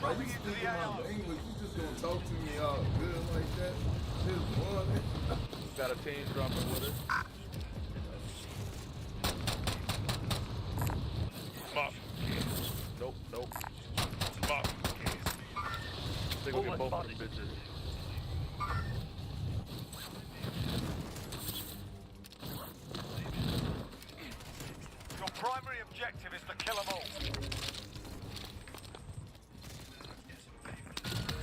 Why you speaking my language? You just gonna talk to me all good like that? Just one. Got a team dropping with us. Mop. Nope, nope. Mop. They gonna get both of them bitches. Your primary objective is to kill them all.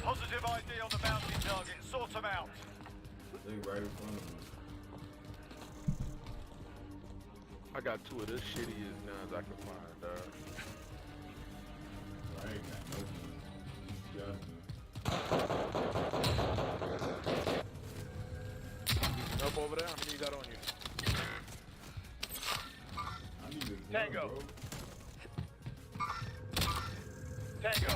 Positive ID on the bounty target. Sort them out. They right in front of me. I got two of this shitty as guns I can find, I ain't got no gun. Yeah. Up over there, how many you got on you? I need a gun, Tango. bro. Tango.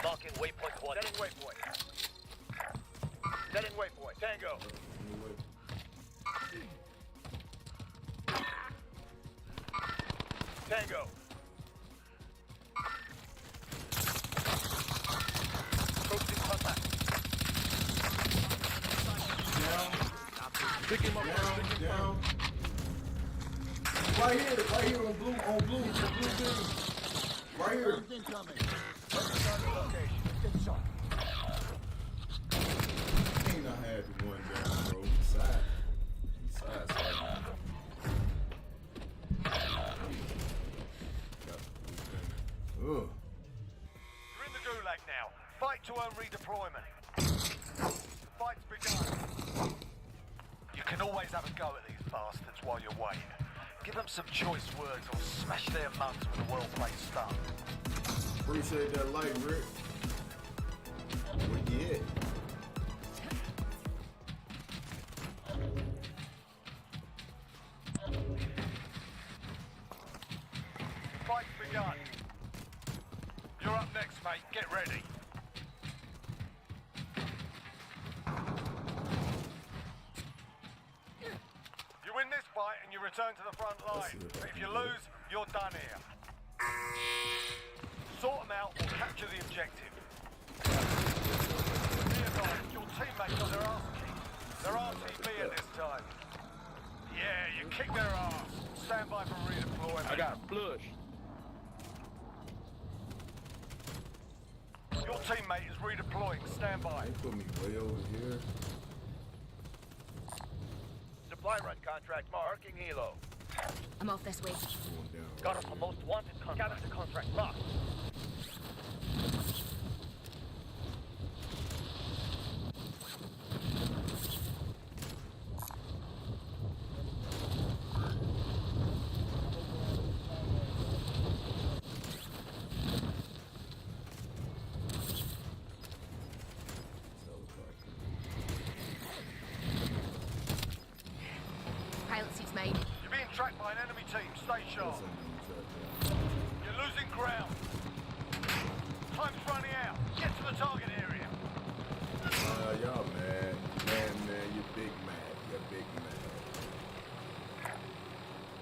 Marking waypoint 1. Setting waypoint. Setting waypoint. Tango. Anyway. Tango. Approaching contact. Down. Pick him up, Down. Down. Right here on blue thing. Right here. Incoming. Target location. Get shot. Ain't I had one down, bro. Side. Ugh. You're in the gulag now. Fight to earn redeployment. The fight's begun. You can always have a go at these bastards while you're waiting. Give them some choice words or smash their mugs with a well-played stunt. Appreciate that light, Rick. Where you at? Fight's begun. You're up next, mate. Get ready. You win this fight and you return to the front line. But if you lose, you're done here. Sort them out or capture the objective. Be advised, your teammates got their ass kicked. They're RTB at this time. Yeah, you kicked their ass. Stand by for redeployment. I got flush. Your teammate is redeploying. Stand by. They put me way over here. Supply run contract marking helo. I'm off this way. Going down. Got us a most wanted contract. Gather the contract locked. Pilot seat's mine. You're being tracked by an enemy team. Stay sharp. You're losing ground. Time's running out. Get to the target area. Y'all mad. Man, you're big mad. You're big mad.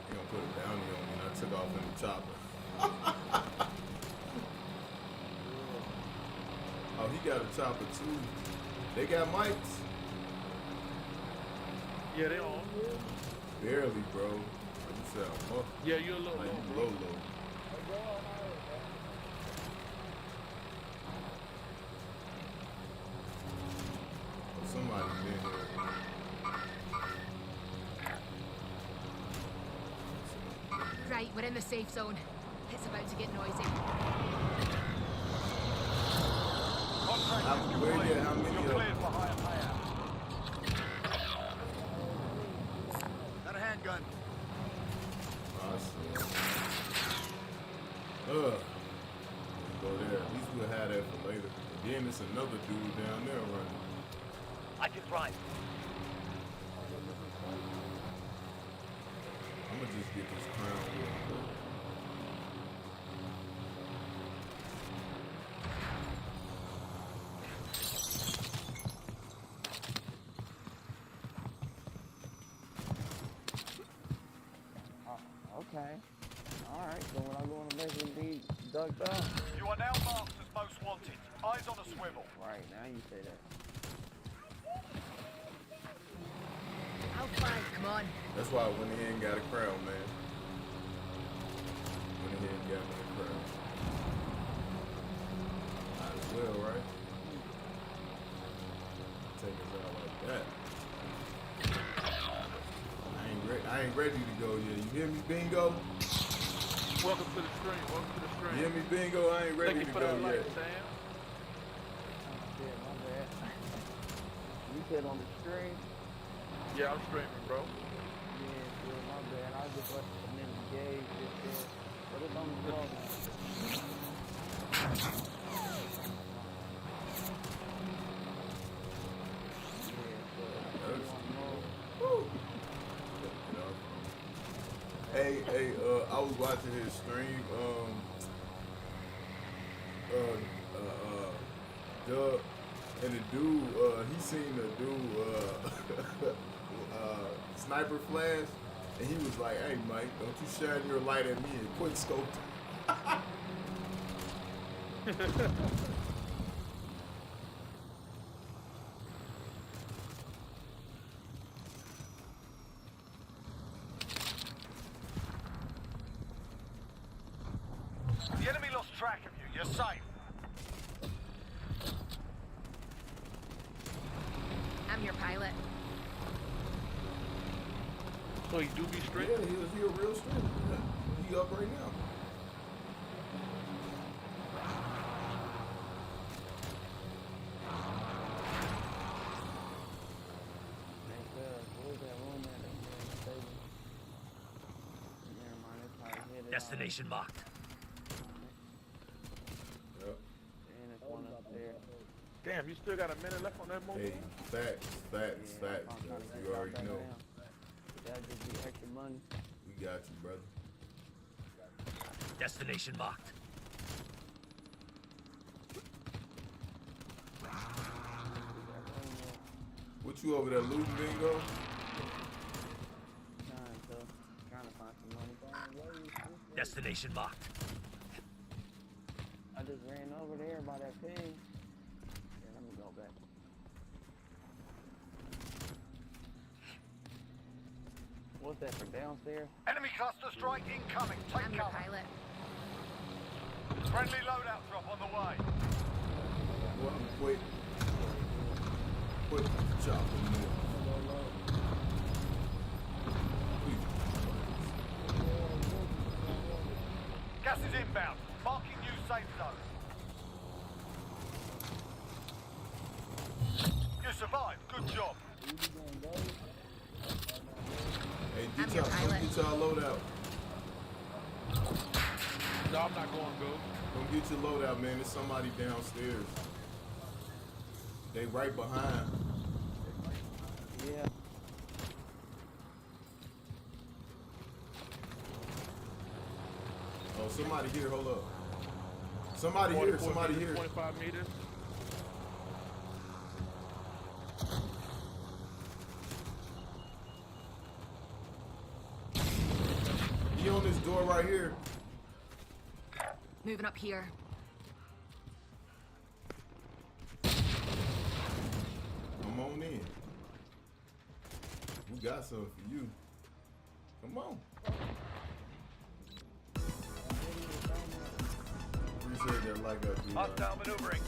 You gonna put a bounty on me and I took off in the chopper. Oh, he got a chopper too. They got mics. Yeah, they on. Barely, bro. Like you said, I'm up. Yeah, you're a little Like low, you bro. low. Somebody been here. Right, we're in the safe zone. It's about to get noisy. Contract is Where complete. how many You're of cleared them? for higher payout. Got a handgun. I see. Go there. At least we'll have that for later. And then there's another dude down there running. I can drive. I'm gonna just get this crown real quick. Okay. Alright, so what I'm going to basically ducked out. You are now marked as most wanted. Eyes on a swivel. Right, now you say that. I'll fly. Come on. That's why I went in and got a crown, man. Went ahead and got me a crown. Might as well, right? Take us out like that. I ain't ready to go yet. You hear me, Bingo? Welcome to the stream. Welcome to the You stream. hear me, Bingo? I ain't ready Thank you to for go that yet. light, Sam. Oh, shit, my bad. You said on the stream? Yeah, I'm streaming, bro. Yeah, shit, my bad. I just let the minute gauge just there. But it's on the floor now. Hey, I was watching his stream, Doug, and the dude, he seen the dude, sniper flash, and he was like, "Hey, Mike, don't you shine your light at me and quick scope." The enemy lost track of you. You're safe. I'm your pilot. So he do be Yeah, streaming? he a real streamer. Yeah. He up right now. Destination marked. Yep. And it's one up there. Damn, you still got a minute left on that movie? Hey, facts. You already know. That'll just be extra money. We got you, brother. Destination marked. What you over there looting, Bingo? Trying to find some money. Destination marked. I just ran over there by that ping. Yeah, let me go back. What's that for downstairs? Enemy cluster strike incoming. Take I'm your cover. pilot. Friendly loadout drop on the way. Well, quick chop in there. Gas is inbound. Marking new safe zone. You survived. Good job. Hey, I'm your pilot. come get y'all loadout. No, I'm not going, go. Come get your loadout, man. There's somebody downstairs. They right behind. Yeah. Oh, somebody here. Hold up. Somebody here. 25 meters. He on this door right here. Moving up here. Come on in. We got something for you. Come on. Appreciate that like up here. Hostile maneuvering.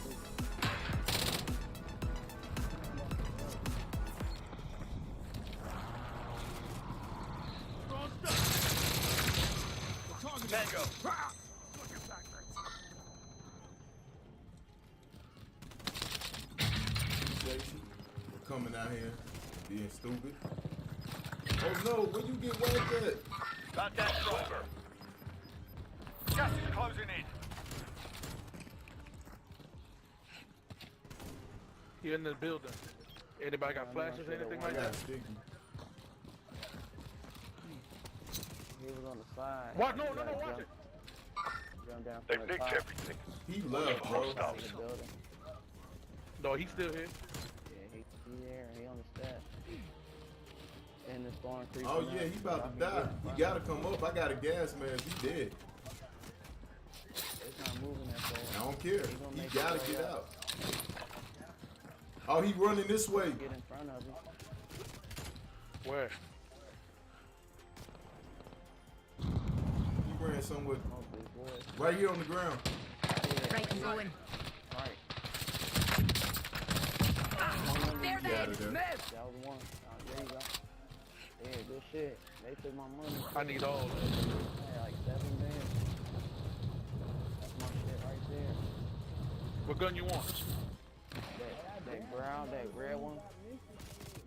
Tango. Appreciate you for coming out here being stupid. Oh no, where you get whacked at? Contact driver. Gas is closing in. He in the building. Anybody got flashes or anything I like got that? sticky. He was on the side. What? No, watch it. Jump down They from the nicked top everything. He left, bro. of the building. No, he's still here. Yeah, he there. He on the step. And the storm creeping Oh yeah, up. he about to die. He gotta come up. I got a gas mask. He dead. It's not care. gonna He make gotta his way get out. out. Oh, he running this way. Get in front of him. Where? He ran somewhere. Oh, big boy. Right here on the ground. Right, I'm going. Right. There, Get out of there. That was the one. There you go. Yeah, good shit. They took my money. I need all of that. Yeah, like 7 bands. That's my shit right there. What gun you want? That brown, that red one.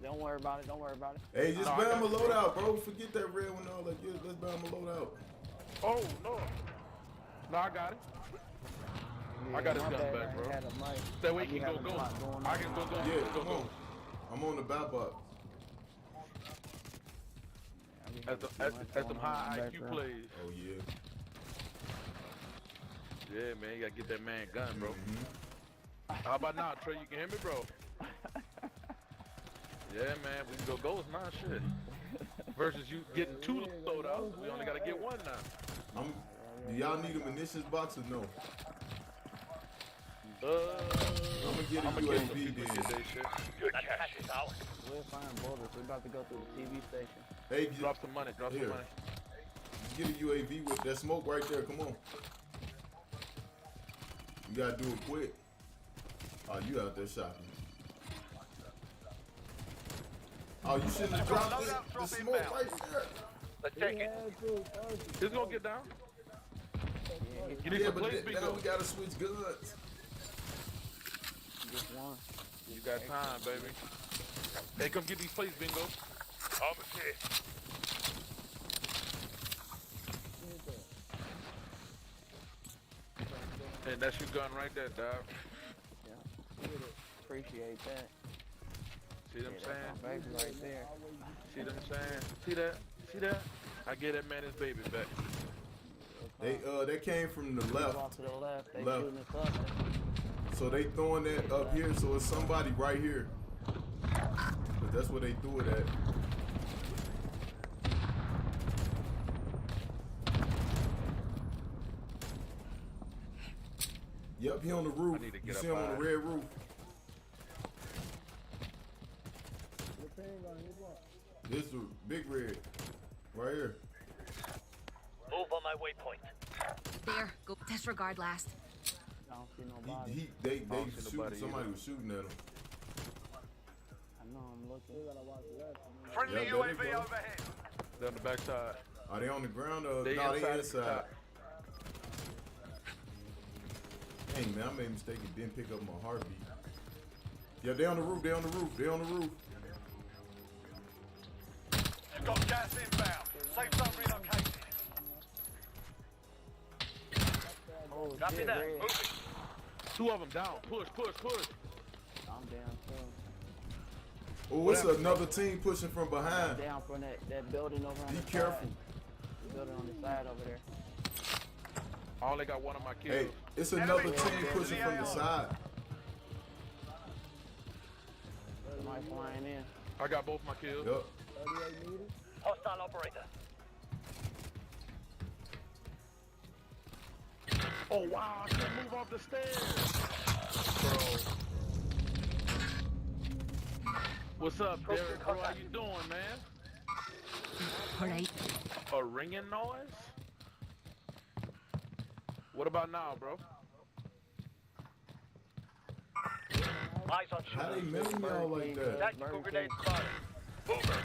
Don't worry about it. Don't worry about it. Hey, just No, I buy him a got you. loadout, bro. Forget that red one. All like, let's buy him a loadout. Oh, no. No, I got it. I got his my gun bad, back, I ain't bro. had a mic. That way I he be can having go. a lot going I on. can go. Yeah, Go. come on. I'm on the bat box. I be At having too much them going on high in the IQ background. plays. Oh yeah. Yeah, man, you gotta get that man gun, bro. Mhm. How about now, Trey? You can hear me, bro? Yeah, man, we can go ghost now, shit. Versus you getting 2 loadouts, we only gotta get 1 now. Do y'all need a munitions box or no? I'm I'ma get a I'ma get some UAV people then. get that shit. Good cash is out. We'll find borders. We're about to go through the TV station. Hey, Drop some money. Drop Here. some money. get a UAV with that smoke right there. Come on. You gotta do it quick. Oh, you out there shopping. Oh, you shouldn't have dropped it. The smoke right there. Let's take it. It's gonna get down. You need Yeah, some but plates, now bingo. we gotta switch guns. Just one. You got time, baby. Hey, come get these plates, bingo. Almost here. And that's your gun right there, dog. Yeah. Get it. Appreciate that. See what I'm Yeah, saying? that's my baby right there. See what I'm saying? See that? See that? I get that man his baby back. They came from the Off left, to the left. They Left. shooting us up. so they throwing that up here. So it's somebody right here. But that's where they threw it at. Yep, he on the roof. I need to You get see up him on the high. red roof. This is big red, right here. Move on my waypoint. There, go disregard last. I don't see nobody. They don't see shooting. nobody Somebody either. was shooting at him. I know I'm looking. Friendly Yeah, there UAV they go. overhead. Down the backside. Are they on the ground or They no? They inside the inside. top. Hey man, I made a mistake and didn't pick up my heartbeat. Yeah, they on the roof. They on the roof. They on the roof. You've got gas inbound. Safe zone relocated. Oh Copy shit, that. red. Moving. 2 of them down. Push, push, push. I'm down too. Oh, it's another team pushing from behind. Down from that building over on Be the careful. side. The building on the side over there. I only got 1 of my kills. Hey, it's another Enemy team contact pushing in from the the AO. side. Somebody flying in. I got both my kills. Yup. Hostile operator. Oh, wow. I can't move off the stairs. Bro. What's up, Derek? Bro, how you doing, man? All right. A ringing noise? What about now, bro? Eyes on How they shooter. making y'all like that? Tactical grenade spotted. Mover.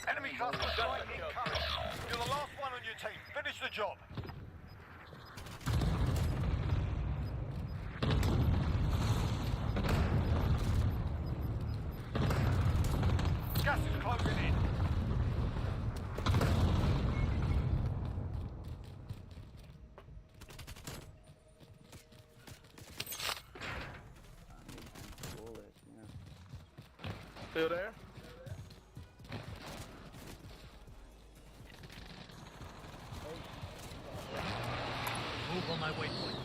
Enemy cluster strike incoming. You're the last one on your team. Finish the job. Gas is closing in. Bullets, man. Still there? Move on my waypoint.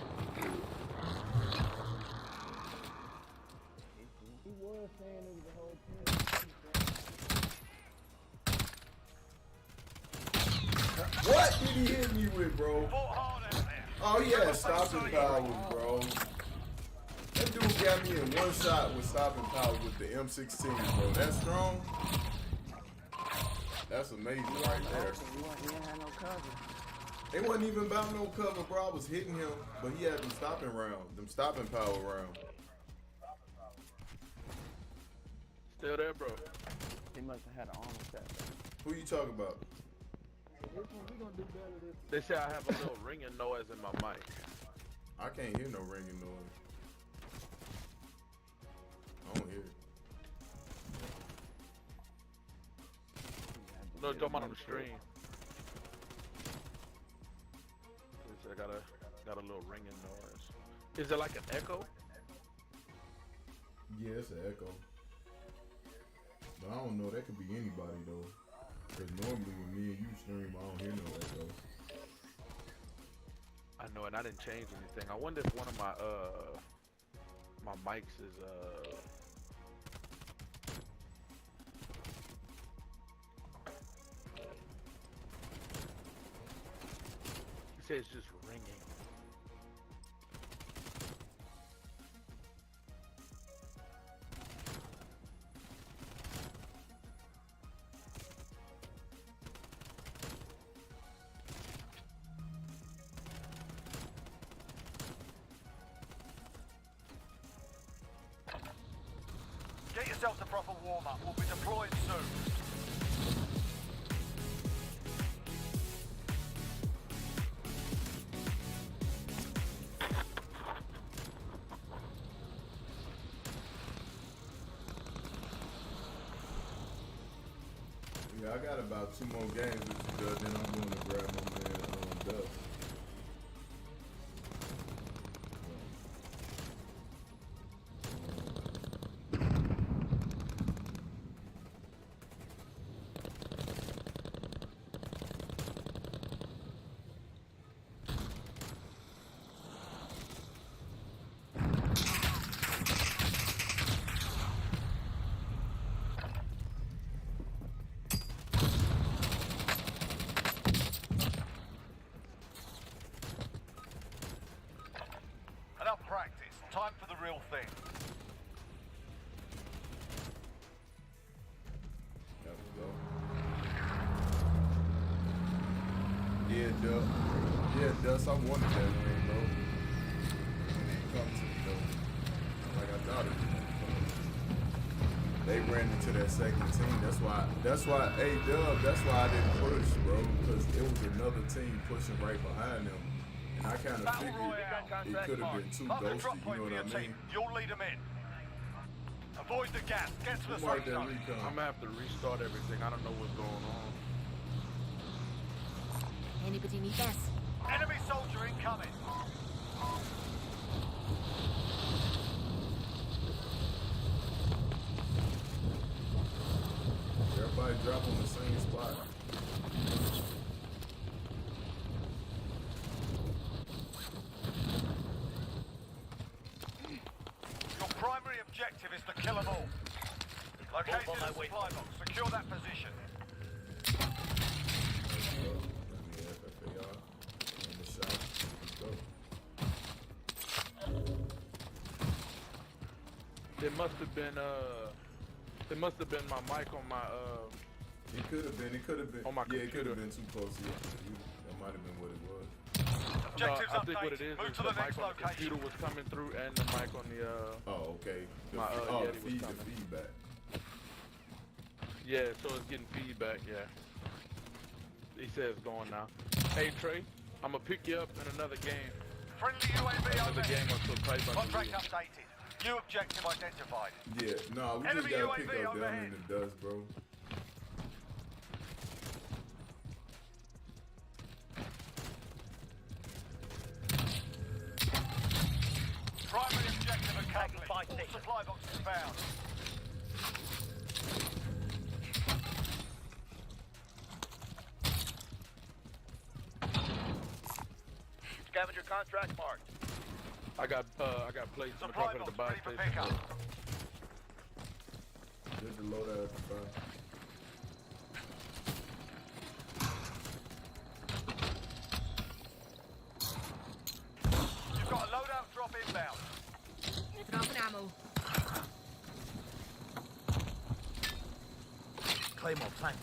He was saying it was the whole team. What did he hit me with, bro? Fought hard out there. Oh yeah, stopping power, bro. That dude got me in one shot with stopping power with the M16, bro. That's strong. That's amazing right there. You ain't had no cover. It wasn't even about no cover, bro. I was hitting him, but he had them stopping rounds, them stopping power rounds. Still there, bro. He must have had an armor set. Who you talking about? This one, we gonna do better this. They say I have a little ringing noise in my mic. I can't hear no ringing noise. I don't hear it. No, talking about on the stream. They say I got a little ringing noise. Is it like an echo? Yeah, it's an echo. But I don't know. That could be anybody though. Because normally when me and you stream, I don't hear no echo. I know, and I didn't change anything. I wonder if one of my mics is He says it's just ringing. Get yourself the proper warm-up. We'll be deployed soon. Yeah, I got about 2 more games with you, Doug, then I'm going to grab my man Doug. Enough practice. Time for the real thing. There we go. Yeah, Doug. Yeah, Dust, I wanted that ring, bro. Come to me, though. Like I thought it was. They ran into that second team. That's why, hey, Dub, that's why I didn't push, bro. Because it was another team pushing right behind them. And I kind of figured it could have been too Mark the ghosty, drop you point know for what I your mean? team. You'll lead them in. Avoid the gas. Get to the Who marked safe that zone. recon? I'm gonna have to restart everything. I don't know what's going on. Anybody need this? Enemy soldier incoming. Everybody drop on the same spot. Your primary objective is to kill them all. Located on the my supply way. box. Secure that position. It must have been my mic on my It could have been. On my Yeah, it could computer. have been too close. Yeah, that might have been what it was. Objectives I think what it updated. is Move is to the the mic next on the computer location. was coming through and the mic on the Oh, okay. My, Yeti was the coming. feedback. yeah, so it's getting feedback, yeah. He says it's going now. Hey Trey, I'm gonna pick you up in another game. Friendly UAV Another game overhead. or so play by Contract the updated. New objective identified. Yeah, no, we Enemy just gotta UAV pick up down overhead. in the dust, bro. Primary objective accomplished. Fire All station. supply boxes found. Scavenger contract marked. I got plates in the Supply front of the box buy ready for station. pickup. Just to load out at the front. ammo. Claymore planted.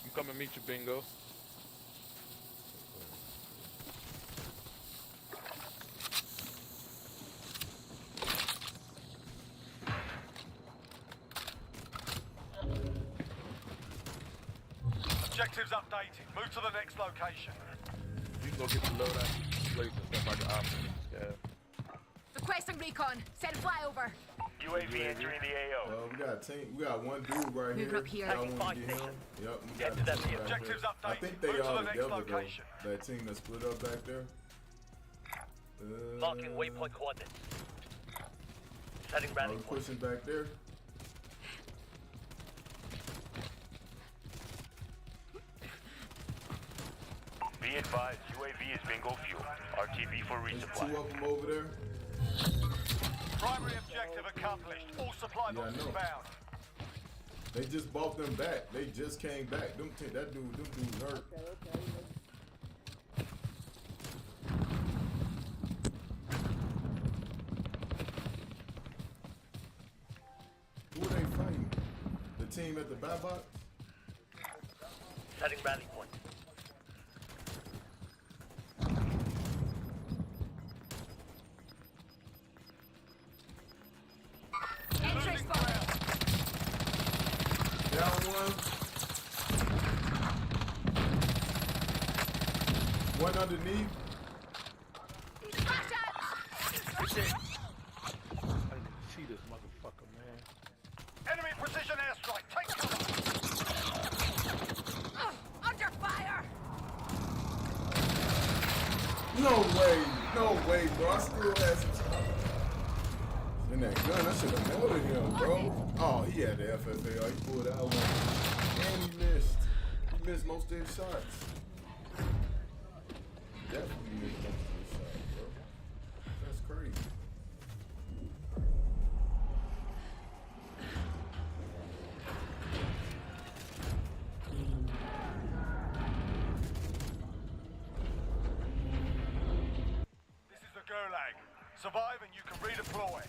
I'm coming to meet you, Bingo. Objectives updated. Move to the next location. You can go get the loadout place and stuff like the options. Yeah. Requesting recon. Send flyover. UAV entering the AO. We got a team. We got one dude right Move here. up here. Y'all wanna Five get him? stations. Yep. We Get got to that a team vehicle. right Objectives there. updated. I think they Move to all the next together location. though. That team that split up back there. Marking waypoint coordinates. Setting Are rally we point. pushing back there? Be advised, UAV is bingo fuel. RTV for There's resupply. two of them over there. Primary objective accomplished. All supply Yeah, I boxes know. found. They just bought them back. They just came back. Them dudes hurt. Who are they fighting? The team at the buy box? Setting rally point. Entry spot. Down one. One underneath. Flash out. I didn't see this motherfucker, man. Enemy precision airstrike. Take cover. Under fire. No way, bro. I still had some time. And that gun, I should have melted him, bro. Oh, he had the FFAR. He pulled out one. And he missed. He missed most of his shots. Definitely missed most of his shots, bro. That's crazy. This is the Gulag. Survive and you can redeploy.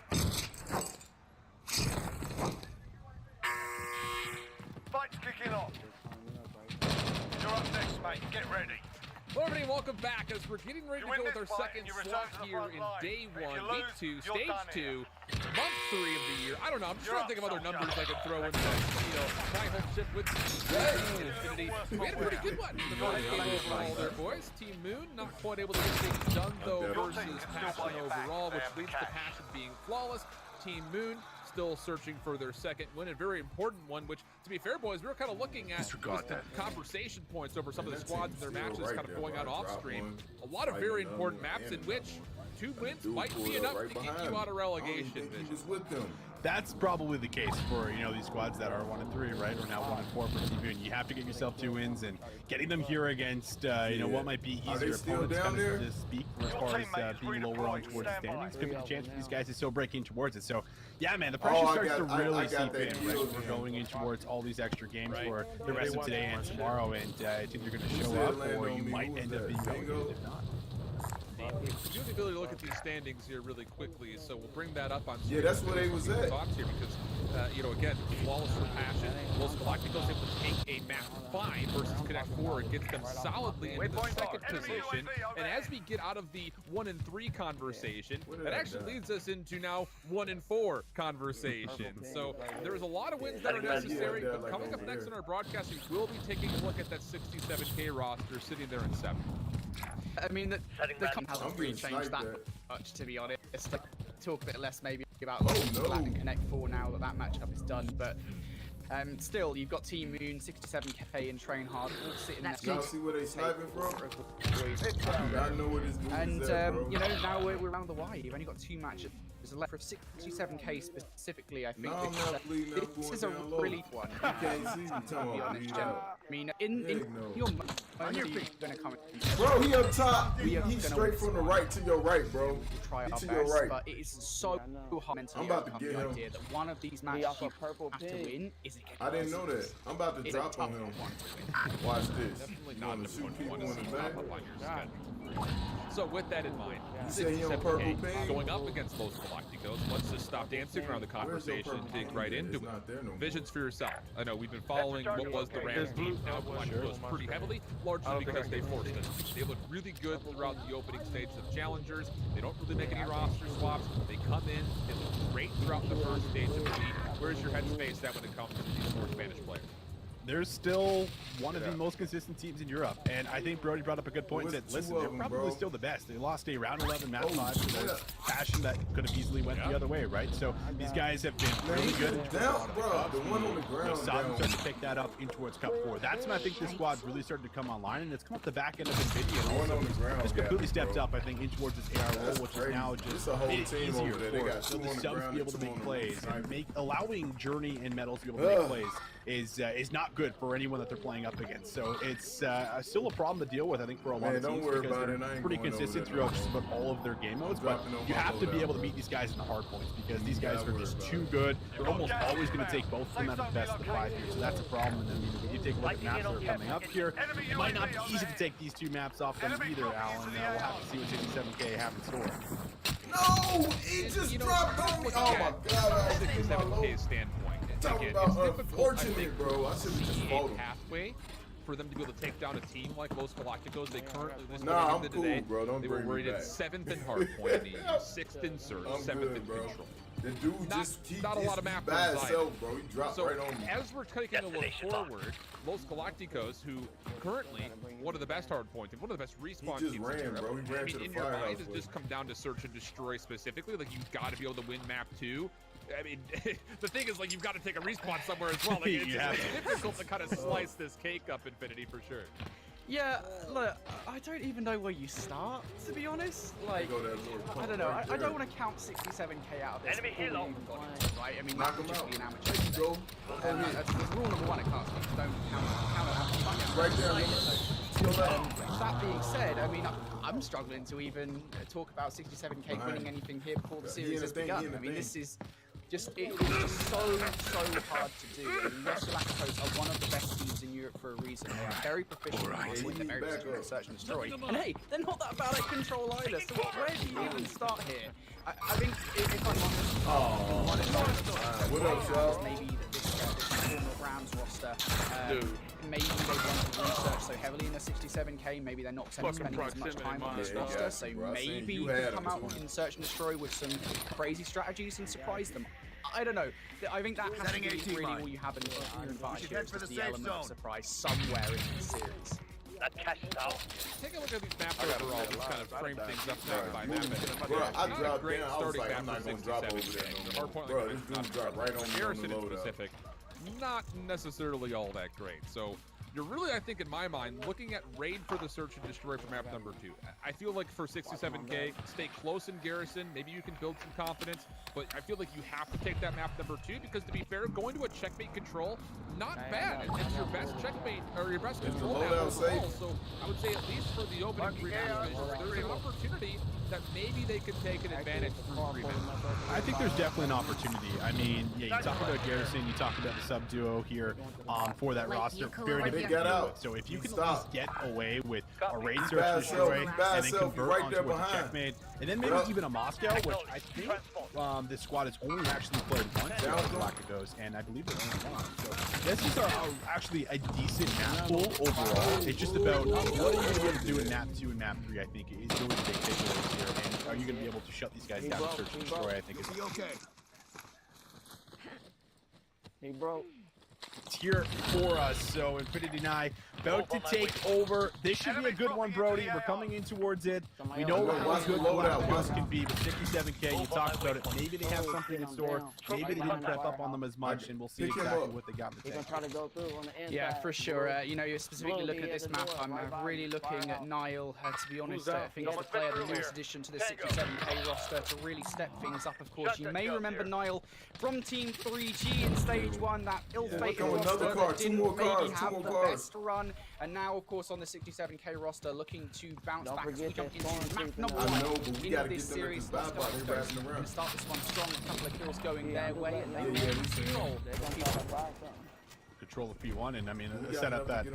Fight's kicking off. You're up next, mate. Get ready. Hello everybody, welcome back as we're getting ready to You win go with this our fight second and you return slot to the here front in line. day If you 1, lose, week 2, you're stage done 2, here. month 3 of the year. I don't know, I'm just You're trying to think of up, other numbers soldier. I could throw in there. My home ship with Infinity. We had a pretty good one. The first game overall there, boys. Team Moon not quite able to get things done though Your versus team can still Passion buy you back. overall, They which have the leads to cash. Passion being flawless. Team Moon still searching for their second win, a very important one, which, to be fair, boys, we were kind of looking at Disregard that. conversation points over some Man, of the that squads in team's their still matches right kind of there, going bro. out off Drop stream. one, A lot of fighting very another important one, maps and in another which one. 2 wins Dude might pulled be up enough right to get behind you him. out of I don't relegation even think he vision. was with them. That's probably the case for these squads that are 1 and 3, right? Or now 1 and 4 for Team Moon. You have to get yourself 2 wins, and getting them here against what might be Are they easier still opponents down kind there? of to speak as Your far teammate as is being lower on redeployed. towards the Stand by. standings. Could be the chance for these guys to still breaking towards it. So yeah, man, the Oh, pressure I starts got- to really I got seep that in. deal, Right? We're man. going in towards all these extra games Right. for the rest of today and tomorrow, and I think you're going to Who show said up, land or on you me? might Who was end up that? being Bingo? relegated if not. We do have the ability to look at these standings here really quickly, so we'll bring that up on Yeah, that's where they was at. Talks here because, again, flawless for Passion. Los Galacticos able to take a map 5 versus Connect 4 and gets them solidly into the second position. And as we get out of the 1 and 3 conversation, What did that I actually do? leads us into now 1 and 4 conversation. So there's a lot of wins that are necessary, Yeah, but like coming up over next here. in our broadcast, we will be taking a look at that 67K roster sitting there in 7th. I mean, the comp I'm hasn't really getting changed sniped that at. much, to be honest. Like, talk a bit less maybe about Oh, Galactic no. and Connect 4 now that that matchup is done, but still, you've got Team Moon, 67K and Train Hard, all sitting That's there. Y'all see where they sniping from? And, I know where this dude is at, bro. now we're around the wire. You've only got 2 matches. There's a left for 67K specifically, I think. No, I'm not bleeding, I'm This going is a down low. really one. You can't see me To talking be about honest, bleed Jem. out. I mean, in Heck no. your moment, you're going to come and Bro, he up top. We are He's gonna straight win from the this right to your right, bro. We'll try our He's to best, your right. but it is so hard mentally I'm about to overcome get the him. idea that one of these matches off a you purple have to pig. win is against I didn't know that. I'm about to It's a drop on tough him. one to win. Watch this. Definitely You not wanna number shoot 1 people to in the see back? pop up on your schedule. So with that in mind, You say he on 67K purple ping? going up against Los Galacticos. Let's just stop dancing around the conversation and dig right into it. Visions for yourself. I know we've been following what was the Rams team, now Galacticos pretty heavily, largely because they forced it. They look really good throughout the opening stages of Challengers. They don't really make any roster swaps. They come in, they look great throughout the first stage of the league. Where's your headspace at when it comes to these four Spanish players? They're still one of the most consistent teams in Europe, and I think Brody brought up a good point. Said, listen, they're probably still the best. They lost a round 11 match 5 for their passion that could have easily went the other way, right? So these guys have been really good in towards the one on the ground. starting to pick that up in towards Cup 4. That's when I think this squad's really starting to come online, and it's come up the back end of NVIDIA. And also just completely stepped up, I think, in towards this AR role, which is now just made it easier for the subs to be able to make plays and allowing Journey and Metals to be able to make plays is not good for anyone that they're playing up against. So it's still a problem to deal with, I think, for a lot of teams because they're pretty consistent throughout just about all of their game modes. But you have to be able to beat these guys in the hard points because these guys are just too good. They're almost always going to take both of them at the best of the 5 here. So that's a problem. And then when you take a look at maps that are coming up here, it might not be easy to take these two maps off them either, Alan. We'll have to see what 67K have in store. No, he just dropped on me. Oh my God! 67K standpoint. Talking Again, about it's difficult, I think, unfortunate, bro. I should have just fought him. pathway for them to be able to take down a team like Los Galacticos. They currently Nah, I'm cool, bro. Don't they were bring me rated back. 7th in hardpoint in the EU, 6th in Surge, I'm 7th good, in bro. Control. The dude just keep not a lot of map by runs himself, bro. He dropped So right on me. as we're taking a look forward, Los Galacticos, who currently one of the best hardpoints and one of the best respawn just teams ran, in Europe. bro. He ran I mean, to the in your firehouse mind, it with just come down to search and destroy specifically. Like you've got to be able to win map 2. I mean, the thing is, like, you've got to take a respawn somewhere as well. Like, it's difficult to kind of slice this cake up, Infinity, for sure. Yeah, look, I don't even know where you start, to be honest. Like, I don't know. I don't want to count 67K out of this. Enemy hit on. Right? I mean, Knock that would him just out. be an amateur. Go. That's rule number 1 at casting. Don't count Right there. That being said, I mean, I'm struggling to even talk about 67K winning anything here before the series has begun. I mean, this is just it's just so hard to do. I mean, Los Galacticos are one of the best teams in Europe for a reason. They're very proficient in they're very proficient in search and destroy. And hey, they're not that bad at control either. So where do you even start here? I think if I'm honest, What up, y'all? maybe that this former Rams roster, maybe they want to research so heavily in the 67K. Maybe they're not spending as much time on this roster. So maybe you can come out and search and destroy with some crazy strategies and surprise them. I don't know. I think that has to be really all you have in your advantage here. It's just the element of surprise somewhere in this series. That cash is out. Take a look at these maps overall. Just kind of frame things up map by map. Bro, I Not a dropped great down. I was starting like, map I'm not for going to drop over 67K. there The no more. hardpoint Bro, like this it's dude dropped right on me on Garrison the in loadout. specific, not necessarily all that great. So you're really, I think, in my mind, looking at raid for the search and destroy for map number 2. I feel like for 67K, stay close in Garrison. Maybe you can build some confidence, but I feel like you have to take that map number 2 because, to be fair, going to a checkmate control, not bad. It's your best checkmate or your best control map overall. So I would say at least for the opening 3 map divisions, there's an opportunity that maybe they could take an advantage through 3 maps. I think there's definitely an opportunity. I mean, yeah, you talk about Garrison, you talk about the sub duo here for that roster. Very difficult to deal with. So if you can at least get away with a raid search and destroy and then convert onto a checkmate, and then maybe even a Moscow, which I think this squad has only actually played once in Galacticos, and I believe they're only one. So this is actually a decent map pool overall. It's just about what are you going to be able to do in map 2 and map 3, I think, is going to take takeaways here. And are you going to be able to shut these guys down and search and destroy, I think, is okay. He broke. here for us. So Infinity and I about to take over. This should be a good one, Brody. We're coming in towards it. We know how good Galacticos can be, but 67K, you talked about it. Maybe they have something in store. Maybe they didn't prep up on them as much, and we'll see exactly what they got to He's take. gonna try to go through on the inside. Yeah, for sure. You know, you specifically look at this map, I'm really looking at Niall, to be honest. I think he's the player, the newest addition to the 67K roster to really step things up, of course. You may remember Niall from Team 3G in Stage 1, that ill-fated roster that didn't maybe have the best run. And now, of course, on the 67K roster, looking to bounce back as we jump into map number 1 into this series. Los Galacticos going to start this one strong, a couple of kills going their way, and they will control. control of P1, and I mean, a setup that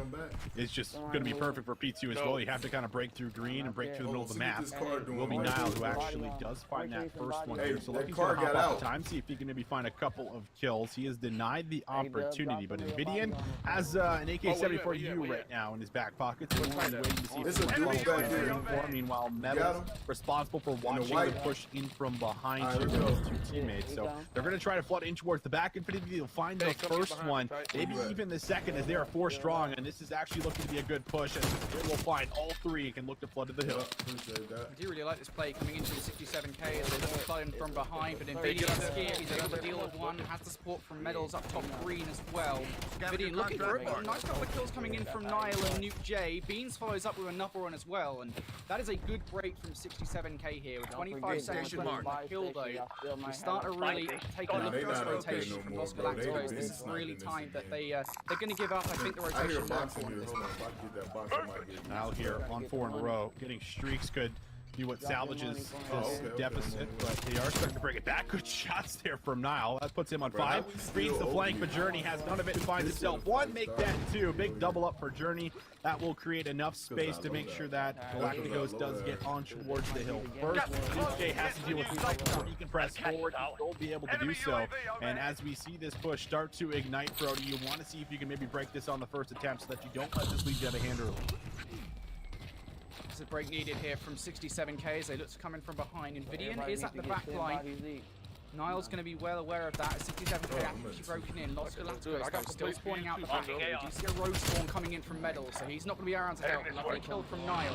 is just going to be perfect for P2 as well. You have to kind of break through green and break through the middle of the map. It will be Niall who actually does find that first one here. So looking to hop off the time, see if he can maybe find a couple of kills. He has denied the opportunity, but Invidian has an AK-74U right now in his back pocket. So he's waiting to see if he can follow for. Meanwhile, Metal's responsible for watching the push in from behind here with his two teammates. So they're going to try to flood in towards the back. Infinity will find the first one, maybe even the second, as they are 4 strong, and this is actually looking to be a good push, and they will find all 3 and can look to flood to the hill. I do really like this play coming into the 67K. They look to flood in from behind, but Invidian's scared. He's able to deal with one, has the support from Medals up top green as well. Invidian looking for it, but a nice couple of kills coming in from Niall and Nuke J. Beans follows up with another one as well, and that is a good break from 67K here. With 25 seconds left on the kill though, we start to really take a look at this rotation from Los Galacticos. This is really time that they're going to give up. I think the rotation more important at this point. Now here on 4 in a row, getting streaks could be what salvages this deficit, but they are starting to bring it back. Good shots there from Niall. That puts him on 5. Reads the flank, but Journey has none of it and finds himself 1. Make that 2. Big double up for Journey. That will create enough space to make sure that Galacticos does get on towards the hill first. DJ has to deal with himself before he can press forward. He will be able to do so. And as we see this push start to ignite, Brody, you want to see if you can maybe break this on the first attempt so that you don't let this lead you out of hand early. There's a break needed here from 67K as they look to come in from behind. Invidian is at the back line. Niall's going to be well aware of that. 67K actually broken in. Los Galacticos still spawning out the back. You see a road spawn coming in from Medal, so he's not going to be around to help. Lovely kill from Niall.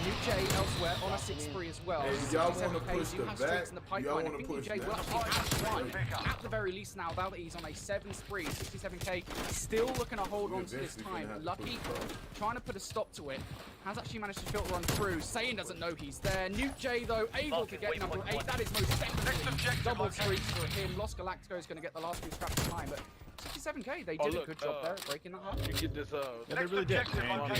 Nuke J elsewhere on a 6-3 as well. 67K do have streaks in the pipeline. I think Nuke J will actually have one at the very least now that he's on a 7 spree. 67K still looking to hold on to this time. Lucky trying to put a stop to it. Has actually managed to filter on through. Saiyan doesn't know he's there. Nuke J though able to get number 8. That is most definitely double streaks for him. Los Galacticos is going to get the last few scraps of time, but 67K, they did a good job there at breaking that up. You get this, yeah, they really did. And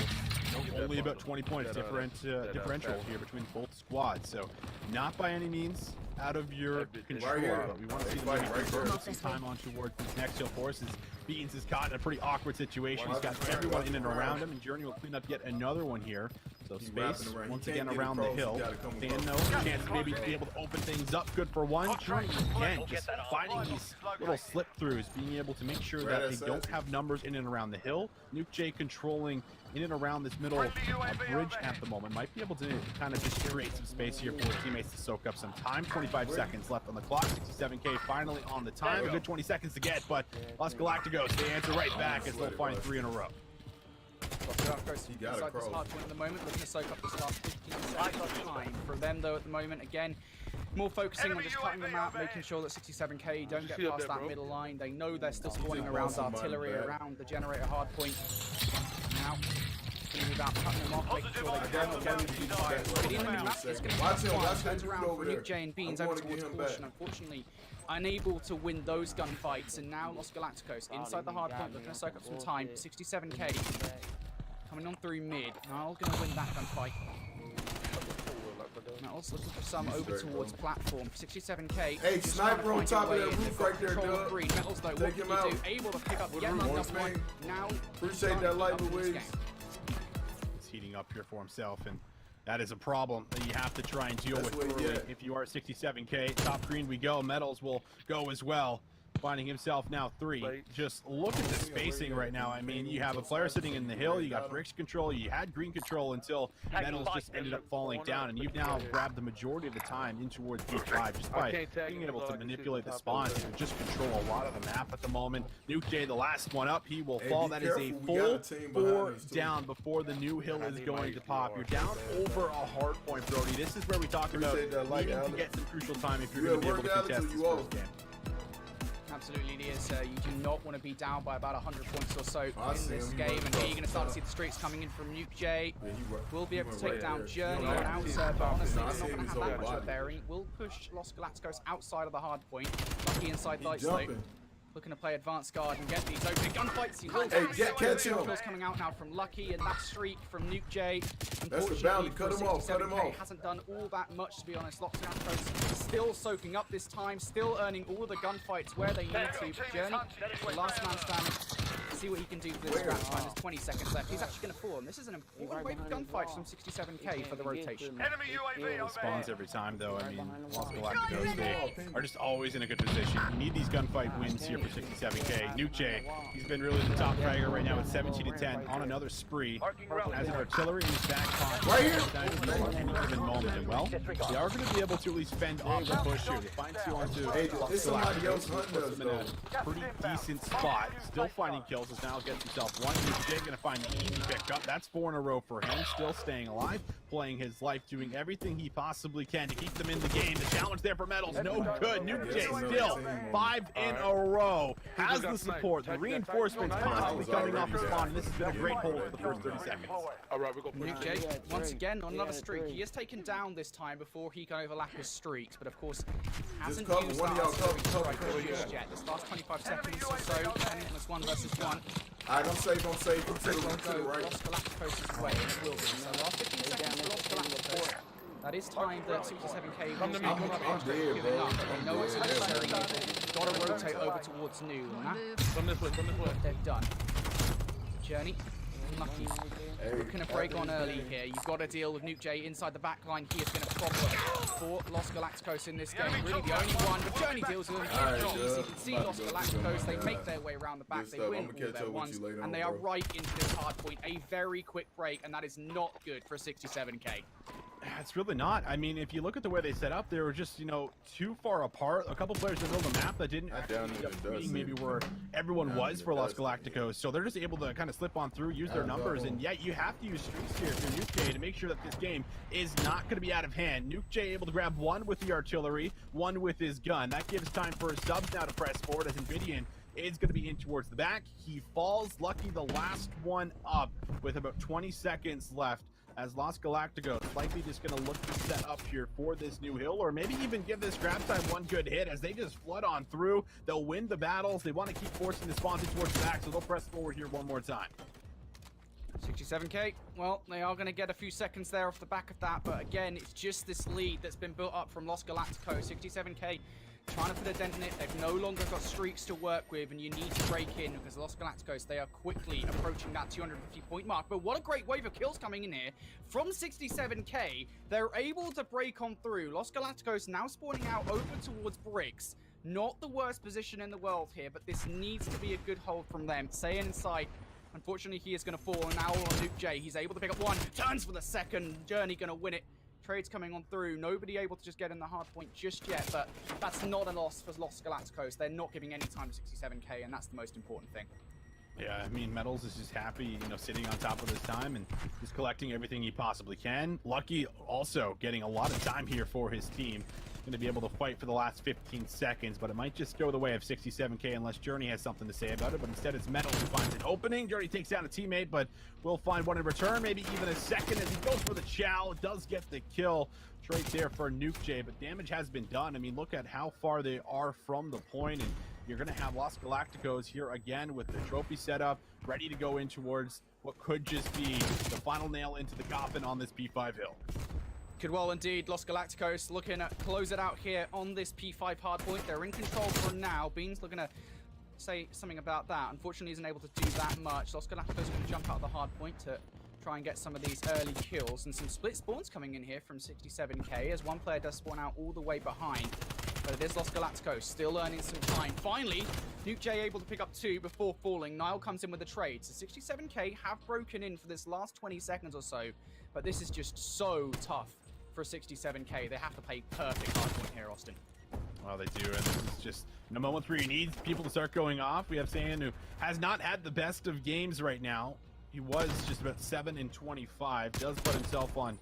only about 20 points differential here between both squads, so not by any means out of your control. But we want to see them some time on towards these next hill forces. Beans is caught in a pretty awkward situation. He's got everyone in and around him, and Journey will clean up yet another one here. So space once again around the hill. Dan no chance to maybe be able to open things up. Good for one. Journey again just finding these little slip throughs, being able to make sure that they don't have numbers in and around the hill. Nuke J controlling in and around this middle bridge at the moment. Might be able to kind of just create some space here for teammates to soak up some time. 25 seconds left on the clock. 67K finally on the time. A good 20 seconds to get, but Los Galacticos, they answer right back as they'll find 3 in a row. He got inside this hard point at the moment, looking to soak up this last 15 seconds of time. For them though at the moment, again, more focusing on just cutting them out, making sure that 67K don't get past that middle line. They know they're still spawning around artillery, around the generator hard point. Now, without cutting them off, making sure they don't get to the fire. But in the map, it's going to be fine. Turns around for Nuke J and Beans over towards Caution. Unfortunately, unable to win those gunfights, and now Los Galacticos inside the hard point, looking to soak up some time. 67K coming on through mid. Niall's going to win that gunfight. Niall's looking for some over towards platform. 67K. Hey, sniper on top of that roof right there, Doug. Metals though, what can you do? Able to pick up yet another one. Now, appreciate that light, Louise. He's heating up here for himself, and that is a problem that you have to try and deal with early. If you are 67K, top green we go. Metals will go as well. Finding himself now 3. Just look at the spacing right now. I mean, you have a player sitting in the hill, you got bricks control, you had green control until Metals just ended up falling down, and you've now grabbed the majority of the time in towards P5 just by being able to manipulate the spawns and just control a lot of the map at the moment. Nuke J, the last one up, he will fall. That is a full 4 down before the new hill is going to pop. You're down over a hard point, Brody. This is where we talk about needing to get some crucial time if you're going to be able to contest this first game. Absolutely, it is. You do not want to be down by about 100 points or so in this game. And here you're going to start to see the streaks coming in from Nuke J. Will be able to take down Journey and Outer, but honestly, it's not going to have that much of a bearing. Will push Los Galacticos outside of the hard point. Lucky inside lights though. Looking to play advanced guard and get these opening gunfights. He will catch him. Kills coming out now from Lucky, and that streak from Nuke J. That's the bounty. Cut him off. Cut him off. Hasn't done all that much, to be honest. Los Galacticos still soaking up this time, still earning all the gunfights where they need to. Journey, the last man standing. see what he can do for this scrap time. There's 20 seconds left. He's actually going to fall, and this is an important wave of gunfights from 67K for the rotation. Enemy UAV over Spawns here. every time, though. I mean, Los Galacticos, they are just always in a good position. You need these gunfight wins here for 67K. Nuke, he's been really the top fragger right now with 17 to 10 on another spree. Has an artillery in his back pocket. Right here. At any given moment. And well, they are going to be able to at least fend off the push here. They find two on two. It's somebody else hunting us, puts him in a pretty decent spot. Still finding kills as now gets himself one. Nuke going to find the easy pickup. That's 4 in a row for him. Still staying alive, playing his life, doing everything he possibly can to keep them in the game. The challenge there for Metals, no good. Nuke still 5 in a row. Has the support, the reinforcements constantly coming off his spawn. And this has been a great hold for the first 30 seconds. All right, we got Nuke, once again, on another streak. He is taken down this time before he can overlap his streaks, but of course, hasn't cover, used one that of y'all artillery cover, strike just yet. This last 25 seconds or so, and it's 1 versus 1. Alright, I'm safe. Keep to the right. Los Galacticos' way, and it will be. So last 15 seconds for Los Galacticos. That is time that 67K will not giving up. They know it's necessary. They've got to rotate over towards New. From this way. They've done. Journey. Lucky. Looking to break on early here. You've got to deal with Nuke J inside the back line. He has been a problem for Los Galacticos in this game. Really the only one, but Journey deals with him. You can see Los Galacticos, they make their way around the back. They win all their ones, and they are right into this hard point. A very quick break, and that is not good for 67K. It's really not. I mean, if you look at the way they set up, they were just, too far apart. A couple players in the middle of the map that didn't being maybe where everyone was for Los Galacticos. So they're just able to kind of slip on through, use their numbers, and yet you have to use streaks here for Nuke J to make sure that this game is not going to be out of hand. Nuke J able to grab 1 with the artillery, 1 with his gun. That gives time for his subs now to press forward as Invidian is going to be in towards the back. He falls, lucky the last one up with about 20 seconds left. As Los Galacticos likely just going to look to set up here for this new hill, or maybe even give this grab time 1 good hit as they just flood on through. They'll win the battles. They want to keep forcing the spawns in towards the back, so they'll press forward here 1 more time. 67K, well, they are going to get a few seconds there off the back of that, but again, it's just this lead that's been built up from Los Galacticos. 67K trying to put a dent in it. They've no longer got streaks to work with, and you need to break in because Los Galacticos, they are quickly approaching that 250-point mark. But what a great wave of kills coming in here from 67K. They're able to break on through. Los Galacticos now spawning out over towards bricks. Not the worst position in the world here, but this needs to be a good hold from them. Staying inside. Unfortunately, he is going to fall. Now on Nuke J, he's able to pick up 1. Turns for the second. Journey going to win it. Trades coming on through. Nobody able to just get in the hard point just yet, but that's not a loss for Los Galacticos. They're not giving any time to 67K, and that's the most important thing. Yeah, I mean, Metals is just happy, sitting on top of his time and just collecting everything he possibly can. Lucky also getting a lot of time here for his team. Going to be able to fight for the last 15 seconds, but it might just go the way of 67K unless Journey has something to say about it. But instead, it's Metals who finds an opening. Journey takes down a teammate, but will find one in return, maybe even a second as he goes for the chow. Does get the kill. Trade there for Nuke J, but damage has been done. I mean, look at how far they are from the point, and you're going to have Los Galacticos here again with the trophy setup, ready to go in towards what could just be the final nail into the coffin on this P5 hill. Could well indeed. Los Galacticos looking to close it out here on this P5 hardpoint. They're in control for now. Beans looking to say something about that. Unfortunately, isn't able to do that much. Los Galacticos going to jump out the hardpoint to try and get some of these early kills. And some split spawns coming in here from 67K as one player does spawn out all the way behind. But it is Los Galacticos still earning some time. Finally, Nuke J able to pick up 2 before falling. Nile comes in with the trade. So 67K have broken in for this last 20 seconds or so. But this is just so tough for 67K. They have to play perfect hardpoint here, Austin. Well, they do, and this is just in a moment where you need people to start going off. We have Sand, who has not had the best of games right now. He was just about 7 in 25. Does put himself on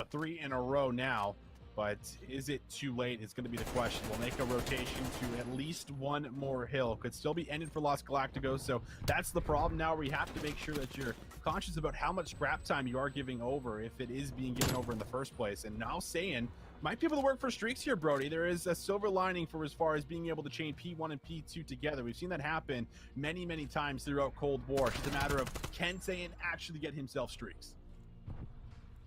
3 in a row now. But is it too late? It's going to be the question. We'll make a rotation to at least 1 more hill. Could still be ended for Los Galacticos. So that's the problem now, where you have to make sure that you're conscious about how much scrap time you are giving over, if it is being given over in the first place. And now Saiyan might be able to work for streaks here, Brody. There is a silver lining for as far as being able to chain P1 and P2 together. We've seen that happen many, many times throughout Cold War. It's just a matter of, can Saiyan actually get himself streaks?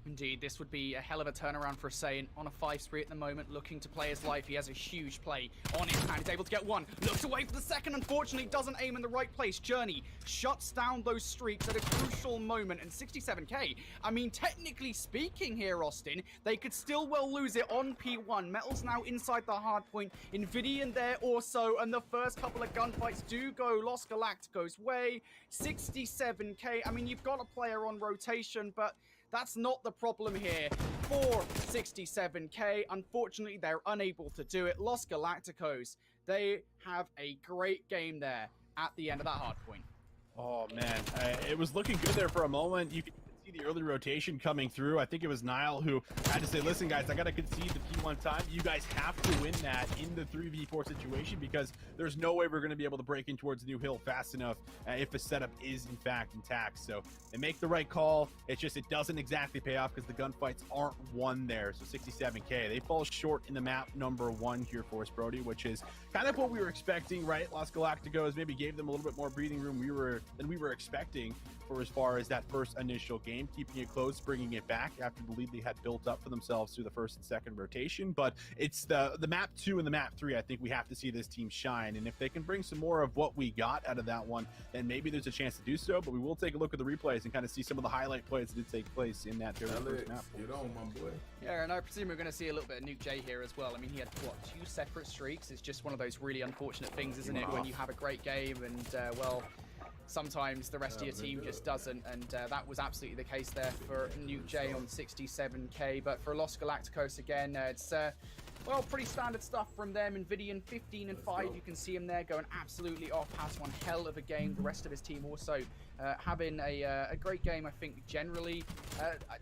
Indeed, this would be a hell of a turnaround for Hussein on a 5 spree at the moment, looking to play his life. He has a huge play on his hand. He's able to get one, looks away for the second, unfortunately doesn't aim in the right place. Journey shuts down those streaks at a crucial moment, and 67k, I mean, technically speaking here, Austin, they could still well lose it on P1. Metal's now inside the hard point, Invidian there also, and the first couple of gunfights do go Los Galacticos' way. 67k, I mean, you've got a player on rotation, but that's not the problem here for 67k. Unfortunately, they're unable to do it. Los Galacticos, they have a great game there at the end of that hard point. Oh, man. It was looking good there for a moment. You could see the early rotation coming through. I think it was Nile who had to say, listen, guys, I got to concede the P1 time. You guys have to win that in the 3v4 situation because there's no way we're going to be able to break in towards the new hill fast enough if the setup is, in fact, intact. So they make the right call. It's just it doesn't exactly pay off because the gunfights aren't won there. So 67k, they fall short in the map number 1 here for us, Brody, which is kind of what we were expecting, right? Los Galacticos maybe gave them a little bit more breathing room than we were expecting for as far as that first initial game, keeping it close, bringing it back after the lead they had built up for themselves through the first and second rotation. But it's the map 2 and the map 3, I think we have to see this team shine, and if they can bring some more of what we got out of that one, then maybe there's a chance to do so. But we will take a look at the replays and kind of see some of the highlight plays that did take place in that very first map. Get on, my boy. Yeah, and I presume we're going to see a little bit of Nuke J here as well. I mean, he had, what, 2 separate streaks? It's just one of those really unfortunate things, isn't it, when you have a great game and, well, sometimes the rest of your team just doesn't, and that was absolutely the case there for Nuke J on 67k. But for Los Galacticos, again, it's well, pretty standard stuff from them. Invidian 15 and 5, you can see him there going absolutely off, has one hell of a game. The rest of his team also having a great game, I think, generally.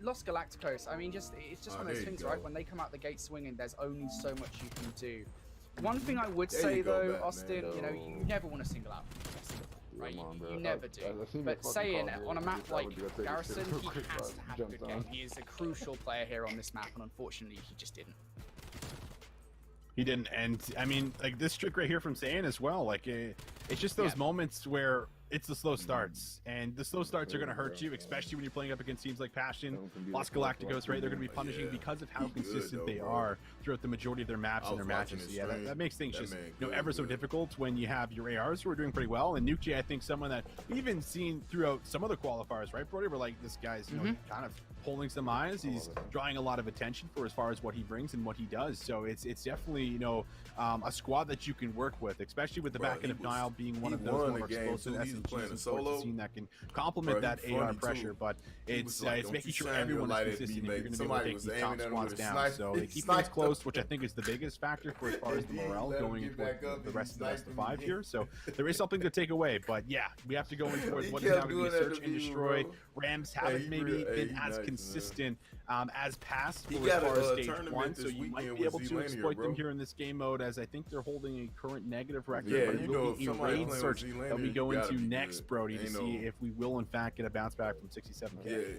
Los Galacticos, I mean, it's just one of those things, right? When they come out the gate swinging, there's only so much you can do. One thing I would say, though, Austin, you know, you never want to single out. Right? You never do. But saying on a map like Garrison, he has to have a good game. He is a crucial player here on this map, and unfortunately, he just didn't. He didn't, and I mean, like this trick right here from Saiyan as well. Like it's just those moments where it's the slow starts, and the slow starts are going to hurt you, especially when you're playing up against teams like Passion, Los Galacticos, right? They're going to be punishing because of how consistent they are throughout the majority of their maps and their matches. So yeah, that makes things just ever so difficult when you have your ARs who are doing pretty well. And Nuke J, I think, someone that we've even seen throughout some of the qualifiers, right, Brody? We're like, this guy's kind of pulling some eyes. He's drawing a lot of attention for as far as what he brings and what he does. So it's definitely a squad that you can work with, especially with the back end of Nile being one of those more explosive SMGs team that can complement that AR pressure. But it's making sure everyone is consistent if you're going to be able to take these top squads down. So they keep things close, which I think is the biggest factor for as far as the morale going into the rest of the best of 5 here. So there is something to take away. But yeah, we have to go in towards what is now going to be search and destroy. Rams haven't maybe been as consistent as past for as far as stage 1, so you might be able to exploit them here in this game mode, as I think they're holding a current negative record. But it will be a raid search that we go into next, Brody, to see if we will in fact get a bounce back from 67k.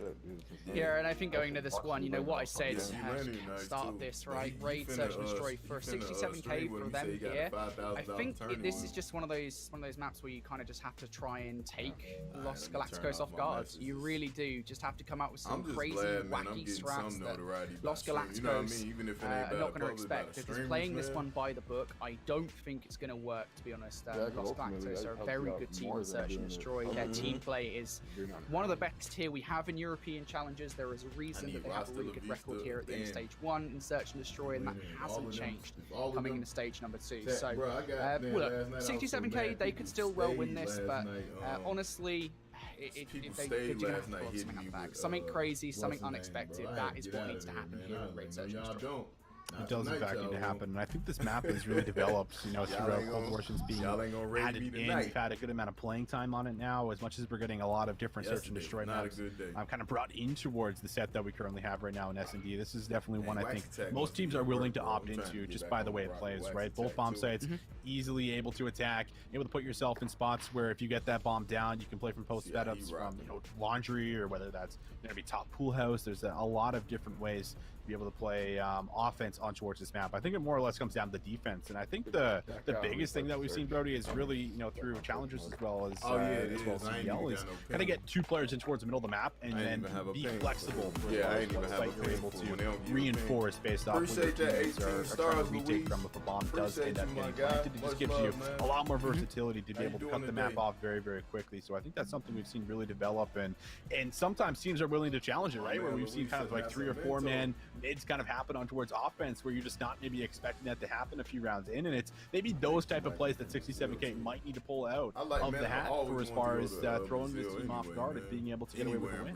Yeah, and I think going into this one, you know what I said at the start of this, right? Raid search and destroy for 67k for them here. I think this is just one of those maps where you kind of just have to try and take Los Galacticos off guard. You really do just have to come out with some crazy, wacky straps that Los Galacticos are not going to expect, because playing this one by the book, I don't think it's going to work, to be honest. Los Galacticos are a very good team in search and destroy. Their team play is one of the best here we have in European challenges. There is a reason that they have a really good record here at the end of stage 1 in search and destroy, and that hasn't changed coming into stage number 2. So, look, 67k, they could still well win this, but honestly, they're going to have to pull something out the bag. Something crazy, something unexpected. That is what needs to happen here in Raid Search and Destroy. It does in fact need to happen, and I think this map has really developed, throughout Cold War's being added in. We've had a good amount of playing time on it now, as much as we're getting a lot of different search and destroy maps. I'm kind of brought in towards the set that we currently have right now in S&D. This is definitely one I think most teams are willing to opt into, just by the way it plays, right? Both bomb sites, easily able to attack, able to put yourself in spots where if you get that bomb down, you can play from post setups from laundry, or whether that's going to be top pool house. There's a lot of different ways to be able to play offense on towards this map. I think it more or less comes down to the defense, and I think the biggest thing that we've seen, Brody, is really, you know, through challengers as well as CBL is kind of get 2 players in towards the middle of the map and then be flexible for the fight you're able to reinforce based off what your teammates are trying to retake from if a bomb does end up getting planted. It just gives you a lot more versatility to be able to cut the map off very, very quickly. So I think that's something we've seen really develop, and sometimes teams are willing to challenge it, right? Where we've seen kind of like 3 or 4 man mids kind of happen on towards offense where you're just not maybe expecting that to happen a few rounds in, and it's maybe those type of plays that 67K might need to pull out of the hat for as far as throwing this team off guard and being able to get away with a win.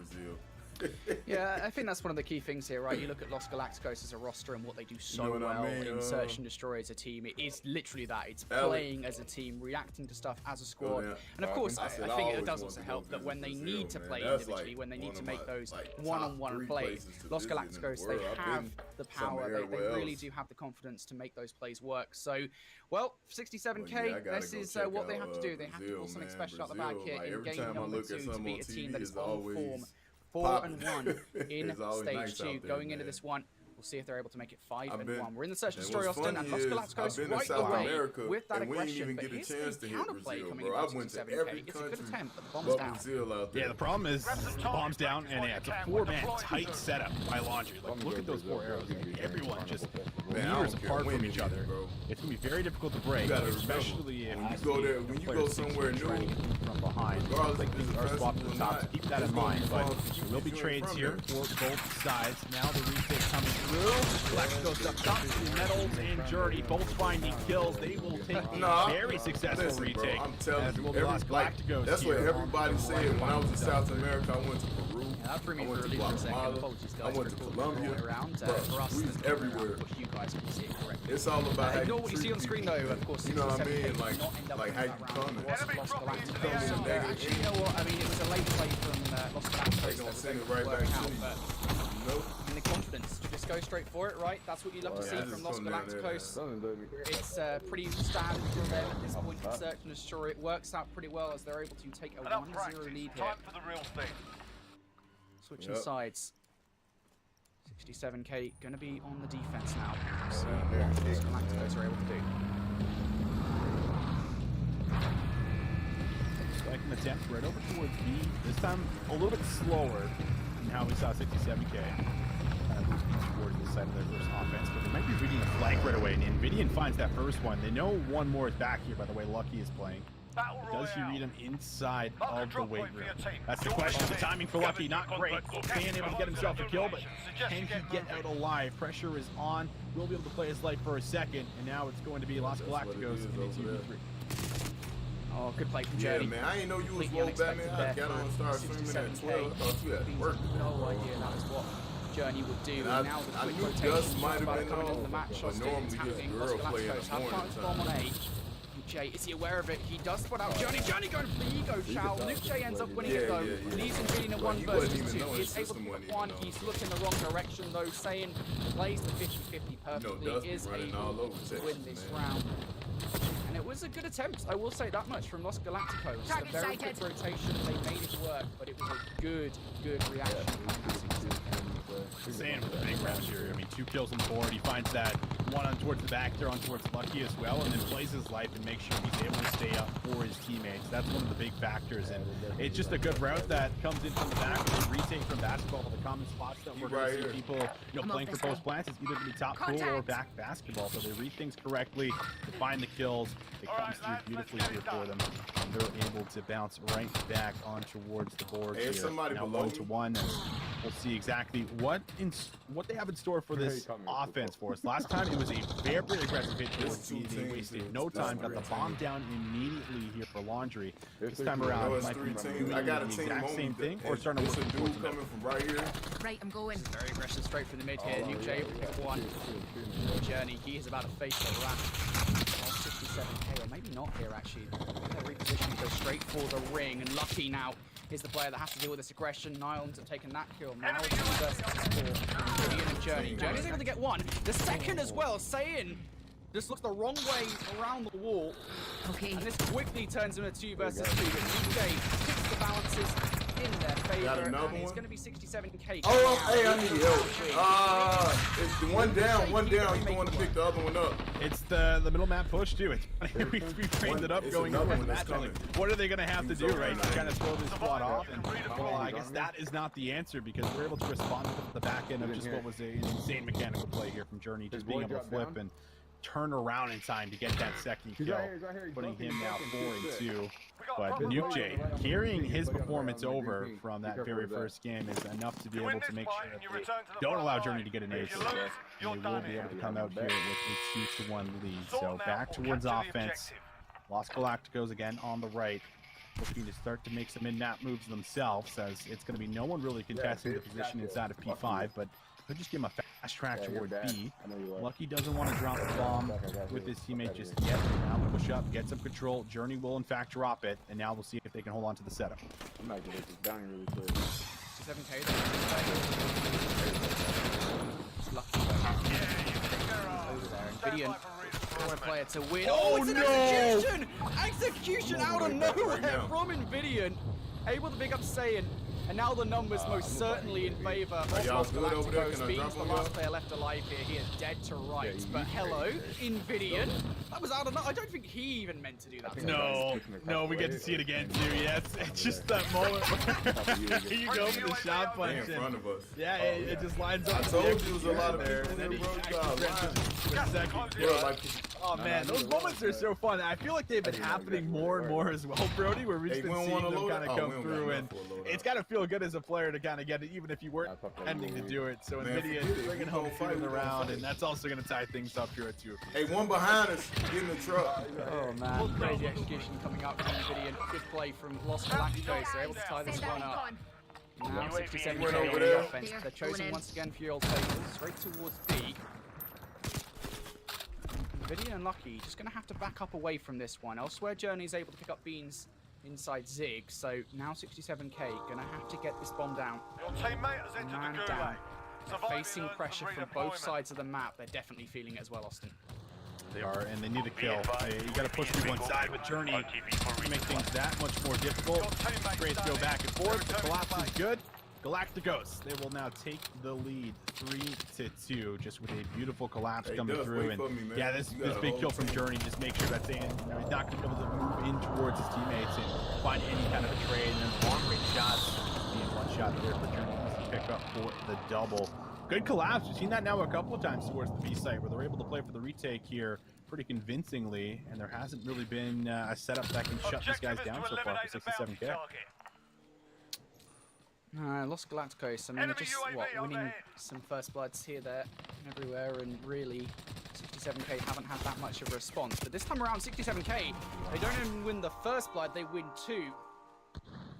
Yeah, I think that's one of the key things here, right? You look at Los Galacticos as a roster and what they do so well in Search and Destroy as a team. It is literally that. It's playing as a team, reacting to stuff as a squad. And of course, I think it does also help that when they need to play individually, when they need to make those one-on-one plays, Los Galacticos, they have the power. They really do have the confidence to make those plays work. So, well, 67K, this is what they have to do. They have to pull something special out the bag here in game number 2 to beat a team that is on form. 4-1 in stage 2. Going into this one, we'll see if they're able to make it 5-1. We're in the Search and Destroy, Austin, and Los Galacticos right away with that aggression. But here's the counterplay coming in from 67K. It's a good attempt, but the bomb's down. Yeah, the problem is the bomb's down, and it's a 4-man tight setup by Laundry. Like, look at those 4 arrows. Everyone just meters apart from each other. It's going to be very difficult to break, especially if you go there, when you go somewhere new from behind. Like these are spot to the top, so keep that in mind. But there will be trades here for both sides. Now the retake coming through. Galacticos up top, Metals and Journey both finding kills. They will take a very successful retake. I'm telling you, that's what everybody said when I was in South America. I went to Peru. That threw me for a leap for a second. Apologies, guys. I went to Colombia. For us, we was everywhere. You guys can see it correctly. It's all about how ignore what you see on screen, though. Of course, you know what I mean? Like how you coming. Actually, you know what? I mean, it was a late play from Los Galacticos. They're gonna send it right back to you. And the confidence to just go straight for it, right? That's what you love to see from Los Galacticos. It's pretty standard for them at this point in Search and Destroy. It works out pretty well as they're able to take a 1-0 lead here. Time for the real thing. Switching sides. 67K going to be on the defense now. See what Los Galacticos are able to do. Second attempt right over towards B. This time a little bit slower than how we saw 67K. Moving towards the side of their first offense, but they might be reading the flank right away. And Nvidian finds that first one. They know one more is back here, by the way. Lucky is playing. Does he read him inside of the weight room? That's the question. The timing for Lucky, not great. Being able to get himself a kill, but can he get out alive? Pressure is on. Will be able to play his life for a second, and now it's going to be Los Galacticos in a 2v3. Oh, good play from Journey. Yeah, man, I didn't know you was low back, man. I got on and started swimming at 12. I thought you had work. No idea that is what Journey would do. And now the I quick knew rotation Dust might have been coming into the match. but normally his girl play in the morning bomb on A. Jay, is he aware of it? He does spot out Journey. Journey going for the ego shout. Luke J ends up winning it though. Leaves him being a 1 versus 2. He's able to put 1. He's looking the wrong direction though. Saying plays the 50-50 perfectly. Is able to win this round. And it was a good attempt, I will say that much, from Los Galacticos. A very quick rotation, they made it work, but it was a good reaction. Saying with a big round here, I mean, 2 kills on the board. He finds that one on towards the back there, on towards Lucky as well, and then plays his life and makes sure he's able to stay up for his teammates. That's one of the big factors, and it's just a good route that comes in from the back with a retake from basketball. The common spots that we're going to see people, playing for post plants is either going to be top pool or back basketball. So they read things correctly, they find the kills, it comes through beautifully here for them, and they're able to bounce right back on towards the board here. Now 1-1. We'll see exactly what they have in store for this offense for us. Last time it was a very aggressive hit towards B. They wasted no time, got the bomb down immediately here for Laundry. This time around, it might be doing the exact same thing or starting to work towards the middle. From right here. Right, I'm going. Very aggressive straight from the mid here. Luke J able to get 1. Journey, he is about to face the wrath. 67K, or maybe not here actually. They're repositioning, go straight for the ring, and Lucky now is the player that has to deal with this aggression. Nile ends up taking that kill. Now it's versus 4. Gideon and Journey. Journey's able to get 1. The second as well, Sayin just looks the wrong way around the wall. Okay. And this quickly turns into 2 versus 2. But DJ kicks the balances in their favor, and another it's one? going to be 67k. Oh, hey, I need help. It's the one down. He's going to pick the other one up. It's the middle map push too. It's we framed it up going into the match. Like, what are they going to have to do, right? To kind of throw this squad off? And well, I guess that is not the answer because we're able to respond to the back end of just what was an insane mechanical play here from Journey, just being able to flip and turn around in time to get that second kill, putting him now 4-2. But Nuke carrying his performance over from that very first game is enough to be able to make sure that they don't allow Journey to get an ace. And they will be able to come out here with a 2-1 lead. So back towards offense. Los Galacticos again on the right, looking to start to make some in-map moves themselves, as it's going to be no one really contesting the position inside of P5, but could just give him a fast track toward B. Lucky doesn't want to drop the bomb with his teammate just yet. Now push up, get some control. Journey will in fact drop it, and now we'll see if they can hold on to the setup. I might get this down really quick. 7k. Nvidia one player to win. Oh, it's an execution! Execution out of nowhere from Nvidia. Able to pick up Saiyan. And now the numbers most certainly in favor of Los Galacticos. Beans the last player left alive here. He is dead to rights. But hello, Nvidian. That was out of I don't think he even meant to do that. No, we get to see it again too. Yeah, it's just that moment where you go for the shot punch. In front of us. Yeah, it just lines up. I told you there was a lot of people there, bro. Oh man, those moments are so fun. I feel like they've been happening more and more as well, Brody, where we've just been seeing them kind of come through, and it's got to feel good as a player to kind of get it, even if you weren't intending to do it. So Nvidia is bringing home food in the round, and that's also going to tie things up here at 2. Hey, one behind us, get in the truck. Oh man, crazy execution coming up from Nvidia. Good play from Los Galacticos. They're able to tie this one up. Now 67 on the offense. They're chosen once again for your table, straight towards B. Nvidia and Lucky just going to have to back up away from this one. Elsewhere, Journey's able to pick up Beans inside Zig, so now 67k going to have to get this bomb down. Your teammate has entered Man the down. gulag. Facing pressure from both sides of the map. They're definitely feeling it as well, Austin. They are, and they need a kill. You got to push to one side with Journey to make things that much more difficult. Trades go back and forth. The collapse is good. Galacticos, they will now take the lead 3-2, just with a beautiful collapse coming through. And yeah, this big kill from Journey just make sure that he's not going to be able to move in towards his teammates and find any kind of a trade. And then long range shots, being one shot there for Journey to pick up for the double. Good collapse. We've seen that now a couple of times towards the B site, where they're able to play for the retake here pretty convincingly, and there hasn't really been a setup that can shut these guys down so far for 67k. Los Galacticos, I mean, they're just winning some first bloods here, there, and everywhere, and really 67k haven't had that much of a response. But this time around, 67k, they don't even win the first blood, they win 2.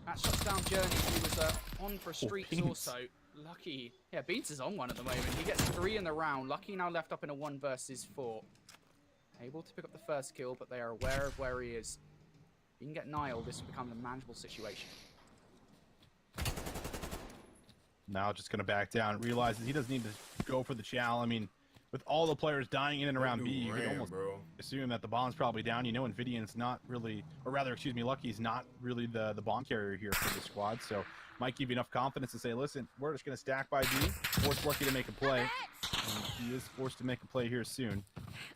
That shuts down Journey, who was on for streaks also. Lucky, yeah, Beats is on one at the moment. He gets 3 in the round. Lucky now left up in a 1 versus 4. Able to pick up the first kill, but they are aware of where he is. If you can get Nile, this will become a manageable situation. Now just going to back down. Realizes he doesn't need to go for the chow. I mean, with all the players dying in and around B, you could almost assume that the bomb's probably down. You know, Nvidian's not really, or rather, excuse me, Lucky's not really the bomb carrier here for the squad. So might give you enough confidence to say, listen, we're just going to stack by B, force Lucky to make a play. And he is forced to make a play here soon.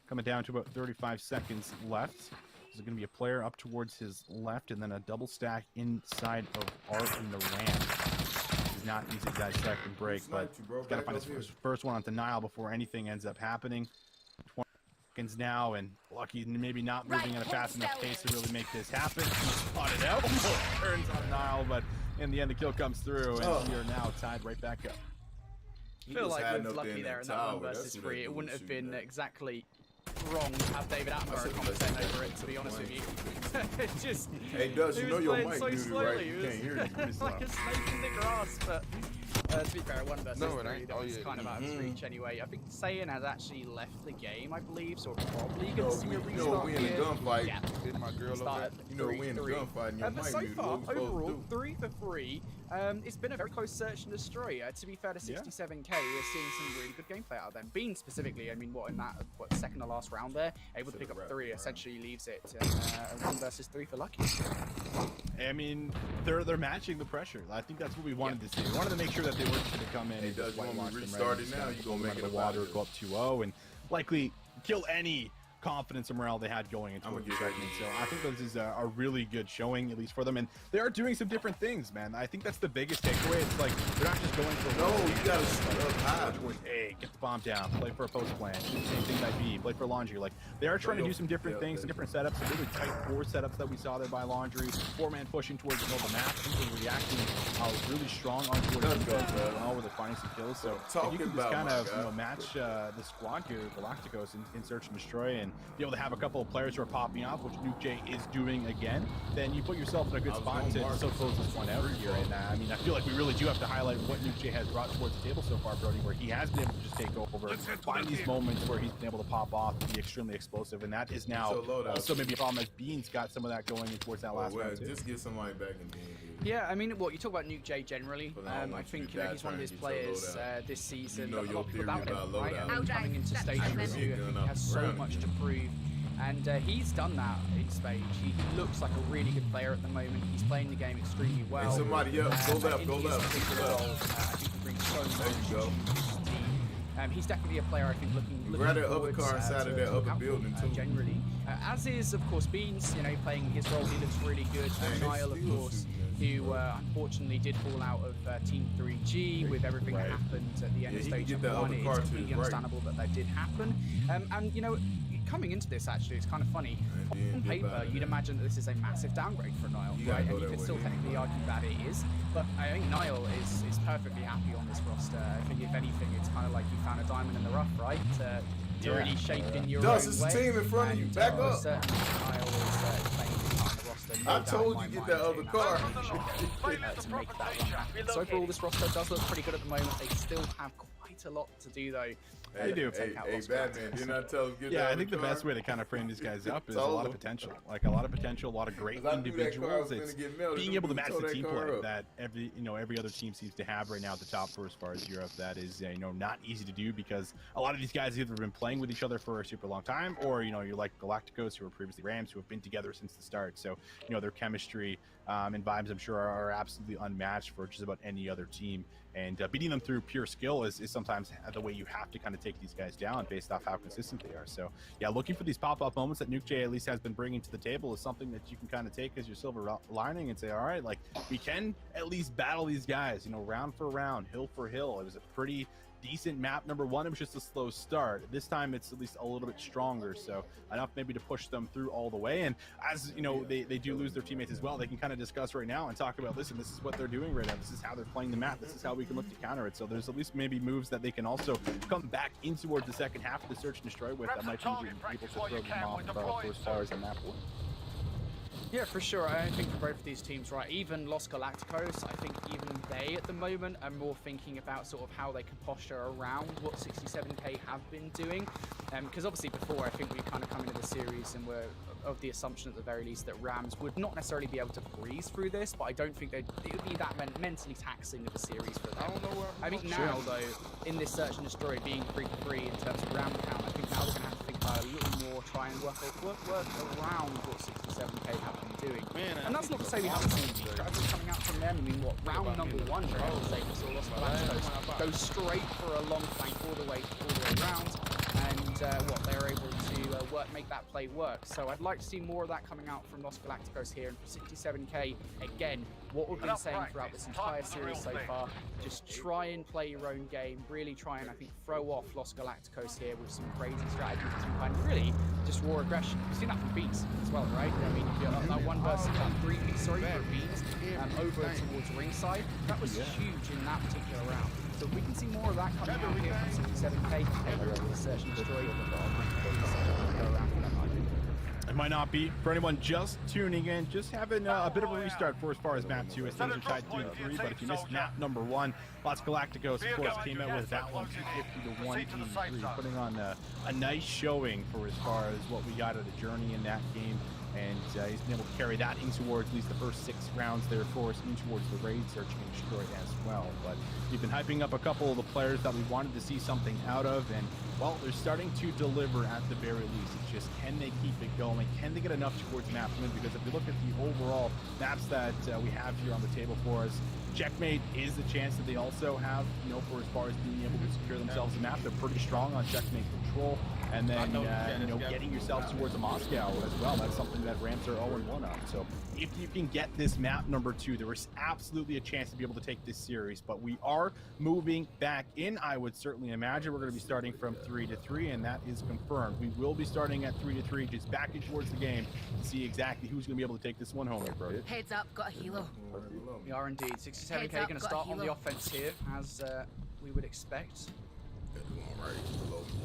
Coming down to about 35 seconds left. There's going to be a player up towards his left, and then a double stack inside of Art in the ramp. It's not easy to dissect and break, but he's got to find his first one on denial before anything ends up happening. 20 seconds now, and Lucky maybe not moving at a fast enough pace to really make this happen. He spotted out, turns on Nile, but in the end the kill comes through, and we are now tied right back up. I feel like with Lucky there in that 1 versus 3, it wouldn't have been exactly wrong to have David Attenborough commentate over it, to be honest with you. It just, hey, Dust, you know your mic so muted, slowly. right? You can't hear you. It's like a snake in the grass, but to be fair, 1 versus 3, that was kind of out of his reach anyway. I think Saiyan has actually left the game, I believe, so we're probably going to see a restart we in a gunfight. Yeah. My girl over there. You know we in a gunfight and your mic but so muted. far, overall, 3 for 3. it's been a very close search and destroy. To be fair to 67K, we're seeing some really good gameplay out of them. Bean specifically, I mean, in that second to last round there, able to pick up 3, essentially leaves it a 1 versus 3 for Lucky. I mean, they're matching the pressure. I think that's what we wanted to see. We wanted to make sure that they weren't going to come in and just whitewash them. Restart it now. You're gonna make it the water, go up 2-0, and likely kill any confidence and morale they had going into the segment. So I think this is a really good showing, at least for them, and they are doing some different things, man. I think that's the biggest takeaway. It's like they're not just going for you gotta high towards A, get the bomb down, play for a post plan, do the same thing by B, play for Laundry. Like they are trying to do some different things, some different setups, some really tight 4 setups that we saw there by Laundry. 4-man pushing towards the middle of the map, and reacting really strong on towards where they're finding some kills. So if you can just kind of match the squad here, Galacticos, in search and destroy, and be able to have a couple of players who are popping off, which Nuke J is doing again, then you put yourself in a good spot to so close this one out here. And I mean, I feel like we really do have to highlight what Nuke J has brought towards the table so far, Brody, where he has been able to just take over, find these moments where he's been able to pop off, be extremely explosive, and that is now also maybe a problem as Bean's got some of that going towards that last round too. Just get somebody back in Bean. Yeah, I mean, you talk about Nuke J generally. I think he's one of those players this season that a lot of people doubt him, right? And coming into stage review, I think he has so much to prove. And he's done that in Spage. He looks like a really good player at the moment. He's playing the game extremely well. Hey, somebody else, go left. I think he brings so much to his team. He's definitely a player I think looking grab that other car inside of that other building too. Generally, as is of course Beans. Playing his role, he looks really good. And Niall, of course, who unfortunately did fall out of Team 3G with everything that happened at the end of stage number 1. It's completely understandable that did happen. And coming into this, actually, it's kind of funny. On paper, you'd imagine that this is a massive downgrade for Niall, right? And you could still technically argue that it is. But I think Niall is perfectly happy on this roster. I think, if anything, it's kind of like you found a diamond in the rough, right? To really shape in your own way. It's a team in front of you. Back up. Niall is playing on the roster. I told you get that other car. To make that run happen. So overall, this roster does look pretty good at the moment. They still have quite a lot to do, though. They do. Hey, Batman, didn't I tell him get that I think the best way to kind of frame these guys up is a lot of potential. Like a lot of potential, a lot of great individuals. It's being able to match the team play that every other team seems to have right now at the top for as far as Europe. That is not easy to do because a lot of these guys have either been playing with each other for a super long time, or you're like Galacticos, who were previously Rams, who have been together since the start. So their chemistry and vibes, I'm sure, are absolutely unmatched for just about any other team. And beating them through pure skill is sometimes the way you have to kind of take these guys down based off how consistent they are. So yeah, looking for these pop-up moments that Nuke J at least has been bringing to the table is something that you can kind of take as your silver lining and say, all right, like we can at least battle these guys, round for round, hill for hill. It was a pretty decent map. Number 1, it was just a slow start. This time it's at least a little bit stronger, so enough maybe to push them through all the way. And as they do lose their teammates as well, they can kind of discuss right now and talk about, listen, this is what they're doing right now, this is how they're playing the map, this is how we can look to counter it. So there's at least maybe moves that they can also come back in towards the second half of the search and destroy with that might be able to throw them off as far as the map will. Yeah, for sure. I think for both of these teams, right, even Los Galacticos, I think even they at the moment are more thinking about sort of how they can posture around what 67K have been doing. Because obviously before, I think we kind of come into the series and we're of the assumption at the very least that Rams would not necessarily be able to breeze through this, but I don't think it would be that mentally taxing of a series for them. I think now, though, in this search and destroy being 3-3 in terms of round count, I think now we're going to have to think about a little more, try and work around what 67K have been doing. And that's not to say we haven't seen struggles coming out from them. I mean, round number 1, for heaven's sake, we saw Los Galacticos go straight for a long flank all the way around, and they were able to make that play work. So I'd like to see more of that coming out from Los Galacticos here. And for 67K, again, what we've been saying throughout this entire series so far, just try and play your own game, really try and, I think, throw off Los Galacticos here with some crazy strategies and really just raw aggression. We've seen that from Beans as well, right? I mean, that 1 versus 3 for Beans over towards ringside, that was huge in that particular round. So we can see more of that coming out here from 67K. Search and destroy. It might not be. For anyone just tuning in, just having a bit of a restart for as far as map 2 as things are tied 2-3. But if you missed map number 1, Los Galacticos, of course, came out with that one 250 to 183, putting on a nice showing for as far as what we got at the journey in that game. and he's been able to carry that in towards at least the first 6 rounds there for us, in towards the raid search and destroy as well. But we've been hyping up a couple of the players that we wanted to see something out of, and well, they're starting to deliver at the very least. It's just, can they keep it going? Can they get enough towards map win? Because if you look at the overall maps that we have here on the table for us, Checkmate is the chance that they also have, you know, for as far as being able to secure themselves a map. They're pretty strong on Checkmate control, and then you know, getting yourself towards a Moscow as well. That's something that Rams are 0-1 on. So if you can get this map number 2, there is absolutely a chance to be able to take this series. But we are moving back in. I would certainly imagine we're going to be starting from 3-3, and that is confirmed. We will be starting at 3-3, just back in towards the game to see exactly who's going to be able to take this one home, bro. Heads up, got a helo. We are indeed. 67K going to start on the offense here, as we would expect.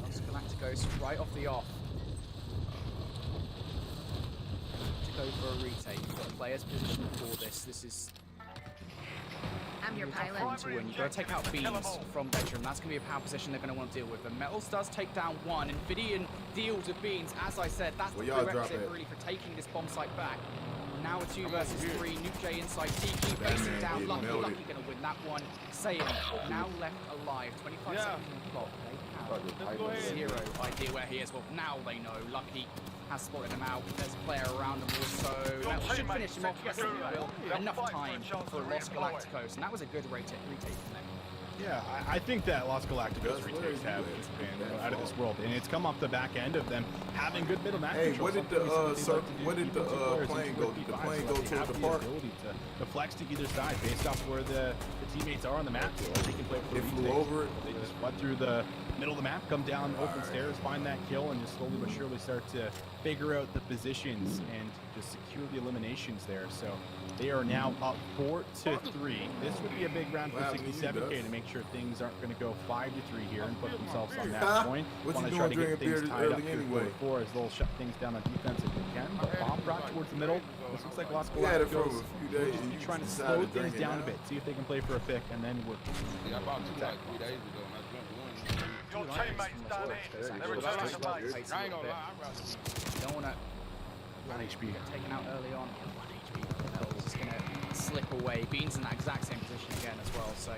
Los Galacticos right off the off. To go for a retake. You've got a player's position for this. This is... I'm your pilot. To win. You've got to take out Beans from Bedroom. That's going to be a power position they're going to want to deal with. And Metals does take down one. Infidian deals with Beans. As I said, that's the prerequisite really for taking this bomb site back. Now a 2 versus 3. Nuke J inside Tiki, facing down. Lucky going to win that one. Saiyan now left alive. 25 seconds on the clock. They have 0 idea where he is. Well, now they know. Lucky has spotted him out. There's a player around him also. Metals should finish him off. Yes, he will. Enough time for Los Galacticos. And that was a good retake from them. Yeah, I think that Los Galacticos retakes have just been out of this world, and it's come off the back end of them having good middle match control. Where did the plane go? Did the plane go towards the park? The flex to either side based off where the teammates are on the map. So they can play for it flew over it. They just went through the middle of the map, come down open stairs, find that kill, and just slowly but surely start to figure out the positions and just secure the eliminations there. So they are now up 4-3. This would be a big round for 67K to make sure things aren't going to go 5-3 here and put themselves on that point. What's Want he to try to doing get drinking things beer tied up anyway? Before as they'll shut things down on defense if they can. But bomb brought towards the middle. This looks like Los Galacticos for a few days. will be trying to slow things down a bit, see if they can play for a pick, and then work. Yeah, about 3 days ago, and I drank one. Your teammates done in. They're returning to base. I ain't gonna lie, I'm rather. You don't want to 1 HP. get taken out early on. 1 HP. Metals is going to slip away. Beans in that exact same position again as well, so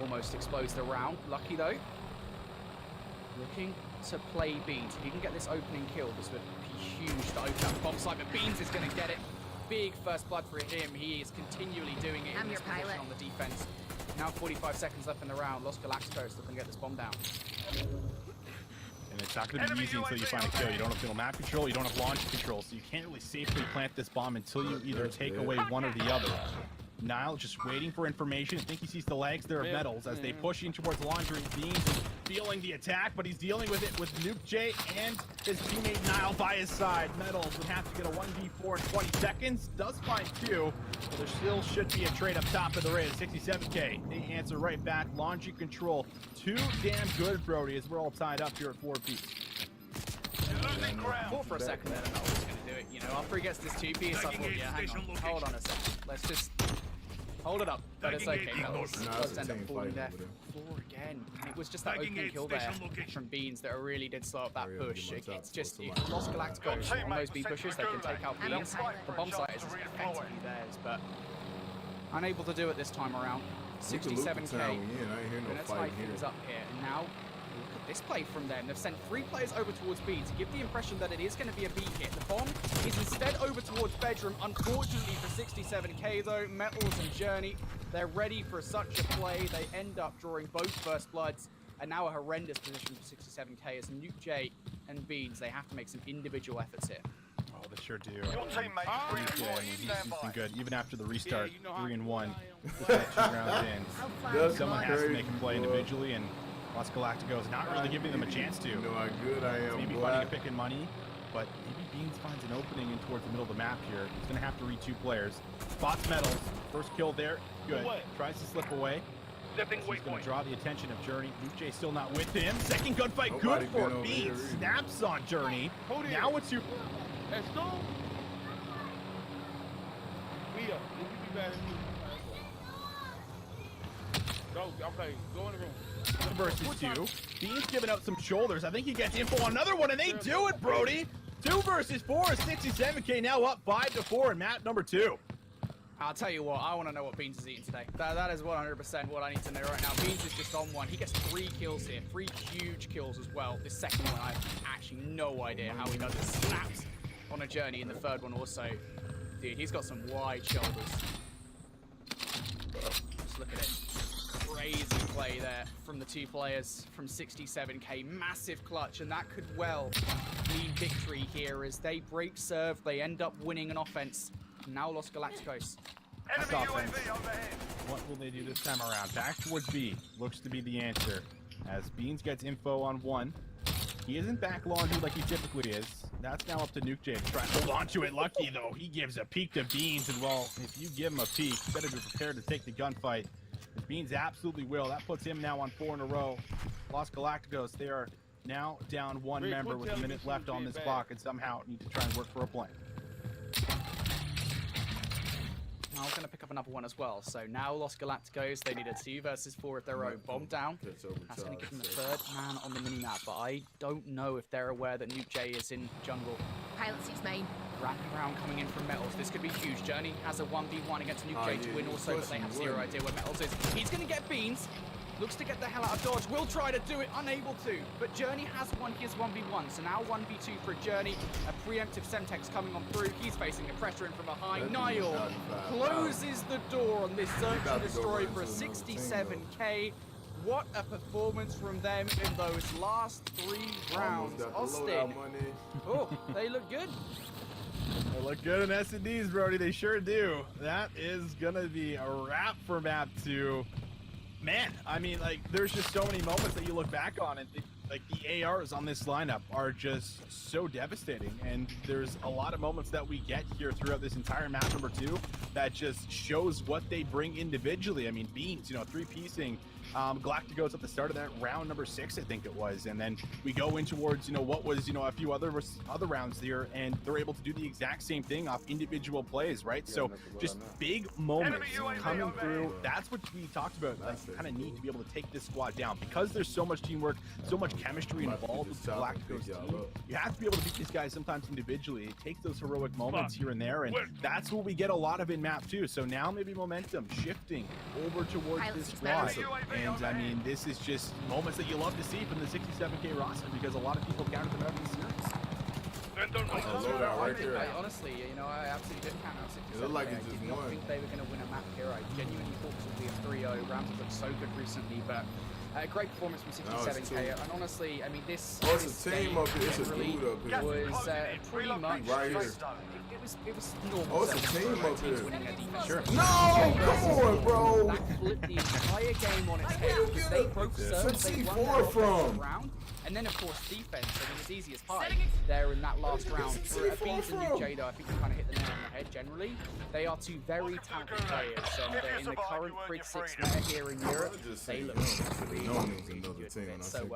almost explodes the round. Lucky though. Looking to play Beans. If he can get this opening kill, this would be huge to open up the bomb site, but Beans is going to get it. Big first blood for him. He is continually doing it in this position on the defense. Now 45 seconds left in the round. Los Galacticos looking to get this bomb down. And it's not going to be easy until you find a kill. You don't have middle map control, you don't have launch control, so you can't really safely plant this bomb until you either take away one or the other. Nile just waiting for information. I think he sees the legs there of Metals as they push in towards Laundry. Beans is feeling the attack, but he's dealing with it with Nuke J and his teammate Nile by his side. Metals would have to get a 1v4 in 20 seconds. Does find 2, but there still should be a trade up top of the raid. 67K. They answer right back. Laundry control. Too damn good, Brody, as we're all tied up here at 4 apiece. Thought for a second there that Metals was going to do it. You know, after he gets this 2P, I thought, yeah, hang on, hold on a second. Let's just hold it up. But it's okay, Metals does end up falling there. 4 again. And it was just that opening kill there from Beans that really did slow up that push. It's just, if Los Galacticos on those B pushes, they can take out Beans. The bomb site is effectively theirs, but unable to do it this time around. 67K. Let's light things up here. And now, look at this play from them. They've sent 3 players over towards B to give the impression that it is going to be a B hit. The bomb is instead over towards Bedroom. Unfortunately for 67K though, Metals and Journey, they're ready for such a play. They end up drawing both first bloods, and now a horrendous position for 67K as Nuke J and Beans. They have to make some individual efforts here. Oh, they sure do. Your teammate He's been good. Even after the restart, 3-1. Just 2 rounds in. Someone has to make a play individually, and Los Galacticos not really giving them a chance to. You know how good I am. Maybe finding a pick and money, but maybe Beans finds an opening in towards the middle of the map here. He's going to have to read 2 players. Spots Metals. First kill there. Good. Tries to slip away. He's going to draw the attention of Journey. Nuke J still not with him. Second gunfight. Good for Beans. Snaps on Journey. Now it's you. Let's go. Mia, will you be bad at me? Go, okay, go in the room. Versus 2. Beans giving out some shoulders. I think he gets info on another one, and they do it, Brody. 2 versus 4, 67K now up 5-4 in map number 2. I'll tell you what, I want to know what Beans is eating today. That is 100% what I need to know right now. Beans is just on one. He gets 3 kills here, 3 huge kills as well. This second one, I have actually no idea how he does it. Snaps on a journey in the third one also. Dude, he's got some wide shoulders. Just look at it. Crazy play there from the 2 players from 67K. Massive clutch, and that could well mean victory here as they break serve. They end up winning an offense. Now Los Galacticos. Enemy UAV overhead. What will they do this time around? Back towards B looks to be the answer. As Beans gets info on 1. He isn't back laundry like he typically is. That's now up to Nuke J to try to hold on to it. Lucky though, he gives a peek to Beans, and well, if you give him a peek, you better be prepared to take the gunfight. Beans absolutely will. That puts him now on 4 in a row. Los Galacticos, they are now down 1 member with a minute left on this clock, and somehow need to try and work for a plan. I was going to pick up another one as well. So now Los Galacticos, they need a 2 versus 4 of their own. Bomb down. That's going to give them the 3rd man on the minimap. But I don't know if they're aware that Nuke J is in jungle. Pilot seat's mine. Rapid round coming in from Metals. This could be huge. Journey has a 1v1 against Nuke J to win also, but they have 0 idea where Metals is. He's going to get Beans. Looks to get the hell out of dodge. Will try to do it, unable to. But Journey has won his 1v1. So now 1v2 for Journey. A preemptive Semtex coming on through. He's facing the pressure in from behind. Niall closes the door on this search and destroy for a 67K. What a performance from them in those last 3 rounds. Austin. Oh, they look good. They look good in S&Ds, Brody. They sure do. That is going to be a wrap for map 2. Man, I mean, like, there's just so many moments that you look back on, and like the ARs on this lineup are just so devastating. And there's a lot of moments that we get here throughout this entire map number 2 that just shows what they bring individually. I mean, Beans, you know, 3-piecing Galacticos at the start of that round number 6, I think it was, and then we go in towards, you know, what was, you know, a few other rounds there, and they're able to do the exact same thing off individual plays, right? Yeah, so just big moments coming through. That's what we talked about. Like, kind of need to be able to take this squad down because there's so much teamwork, so much chemistry involved with the Galacticos team. You have to be able to beat these guys sometimes individually. It takes those heroic moments here and there, and that's what we get a lot of in map 2. So now maybe momentum shifting over towards this squad. And I mean, this is just moments that you love to see from the 67K roster because a lot of people counted them out in the series. Honestly, you know, I absolutely didn't count out 67K. It looked like I did not think they were going to win a map here. I genuinely thought this would be a 3-0. Rams have looked so good recently, but great performance from 67K. And honestly, I mean, this team up here. It's a dude up here. Was pretty much right here. It was normal. Oh, it's a team up here. Sure. No, come on, bro. That flipped the entire game on its head because they broke serve, they won that from round, and then of course defense. I mean, it's easy as pie there in that last round. For Beans and Nuke J, I think you kind of hit the nail on the head. Generally, they are 2 very talented players, and in the current Grid 6 meta here in Europe, they look really good. So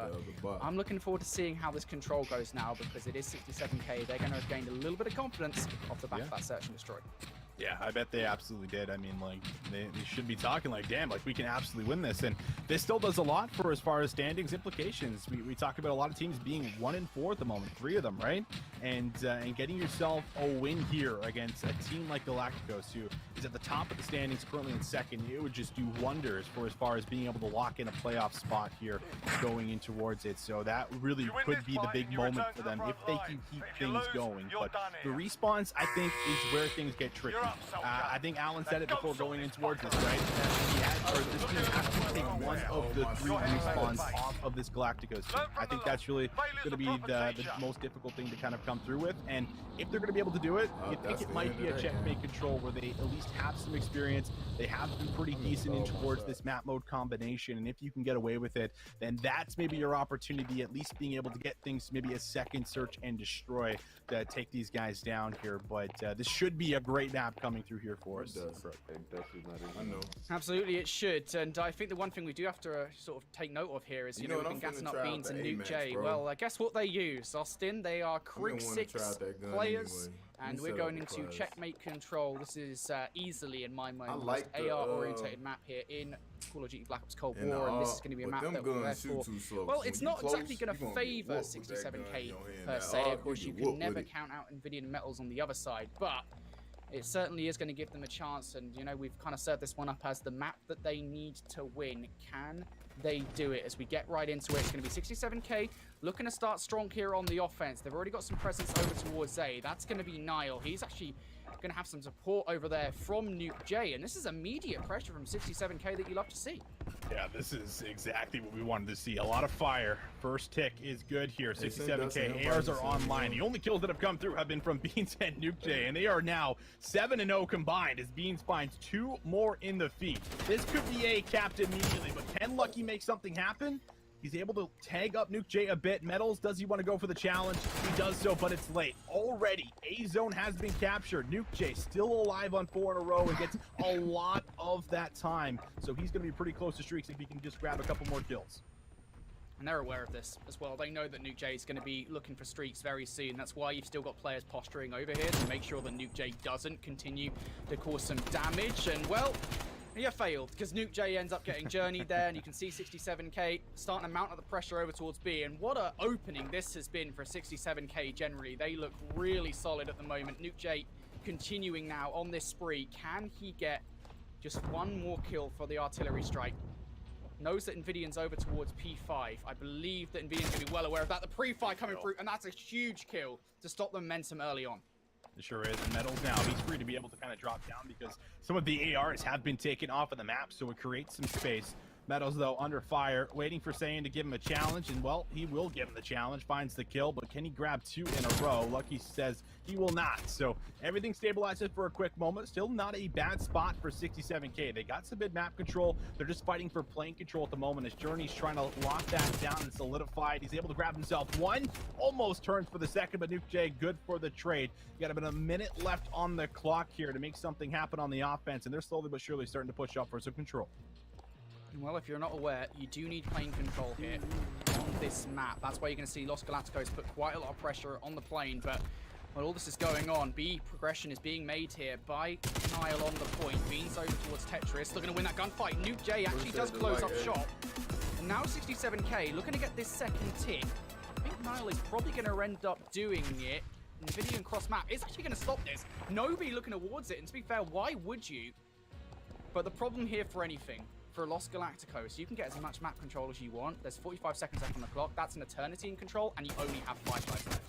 I'm looking forward to seeing how this control goes now because it is 67K. They're going to have gained a little bit of confidence off the back of that search and destroy. Yeah, I bet they absolutely did. I mean, like, they should be talking like, damn, like, we can absolutely win this. And this still does a lot for as far as standings implications. We talk about a lot of teams being 1-4 at the moment, 3 of them, right? And getting yourself a win here against a team like Galacticos, who is at the top of the standings, currently in 2nd, it would just do wonders for as far as being able to lock in a playoff spot here going in towards it. So that really could be the big moment for them if they can keep things going. But the respawns, I think, is where things get tricky. I think Alan said it before going in towards this, right? This team has to take one of the 3 respawns off of this Galacticos team. I think that's really going to be the most difficult thing to kind of come through with. And if they're going to be able to do it, you think it might be a checkmate control where they at least have some experience. They have been pretty decent in towards this map mode combination. And if you can get away with it, then that's maybe your opportunity, at least being able to get things maybe a second search and destroy to take these guys down here. But this should be a great map coming through here for us. Absolutely, it should. And I think the one thing we do have to sort of take note of here is, you know, what, we've been I'm finna gassing up try out Beans the and Nuke Amax, J. bro. Well, guess what they use, Austin? They are Krig 6 players, anyway. and we're going into Checkmate Control. This is easily, in my mind, the like most AR-orientated map here in Call of Duty Black Ops Cold War, and this is going to be a map that will therefore... Well, it's not exactly going to favour 67k per se. Of course, you can never count out Nvidia and Metals on the other side, but it certainly is going to give them a chance, and, you know, we've kind of set this one up as the map that they need to win. Can they do it? As we get right into it, it's going to be 67k, looking to start strong here on the offense. They've already got some presence over towards A. That's going to be Nile. He's actually going to have some support over there from Nuke J, and this is immediate pressure from 67k that you love to see. Yeah, this is exactly what we wanted to see. A lot of fire. First tick is good here. 67k. ARs are online. The only kills that have come through have been from Beans and Nuke J, and they are now 7-0 combined as Beans finds 2 more in the feed. This could be a capped immediately, but can Lucky make something happen? He's able to tag up Nuke J a bit. Metals, does he want to go for the challenge? He does so, but it's late. Already, A zone has been captured. Nuke J still alive on 4 in a row and gets a lot of that time. So he's going to be pretty close to streaks if he can just grab a couple more kills. And they're aware of this as well. They know that Nuke J is going to be looking for streaks very soon. That's why you've still got players posturing over here to make sure that Nuke J doesn't continue to cause some damage. And, well, you failed, because Nuke J ends up getting journeyed there, and you can see 67k starting to mount up the pressure over towards B. And what a opening this has been for 67k generally. They look really solid at the moment. Nuke J continuing now on this spree. Can he get just one more kill for the artillery strike? Knows that Nvidian's over towards P5. I believe that Nvidian's going to be well aware of that. The pre-fire coming through, and that's a huge kill to stop the momentum early on. It sure is. And Metals now, he's free to be able to kind of drop down because some of the ARs have been taken off of the map, so it creates some space. Metals, though, under fire, waiting for Saiyan to give him a challenge, and, well, he will give him the challenge, finds the kill, but can he grab 2 in a row? Lucky says he will not, so everything stabilizes for a quick moment. Still not a bad spot for 67k. They got some mid-map control. They're just fighting for plane control at the moment as Journey's trying to lock that down and solidify it. He's able to grab himself 1, almost turns for the second, but Nuke J good for the trade. You got about a minute left on the clock here to make something happen on the offense, and they're slowly but surely starting to push up for some control. Well, if you're not aware, you do need plane control here on this map. That's why you're going to see Los Galacticos put quite a lot of pressure on the plane, but while all this is going on, B progression is being made here by Nile on the point. Beans over towards Tetris, still going to win that gunfight. Nuke J actually does close up shop. And now 67k, looking to get this second tick. I think Nile is probably going to end up doing it. Nvidia and cross map is actually going to stop this. Nobody looking towards it, and to be fair, why would you? But the problem here for anything, for Los Galacticos, you can get as much map control as you want. There's 45 seconds left on the clock. That's an eternity in control, and you only have 5 lives left.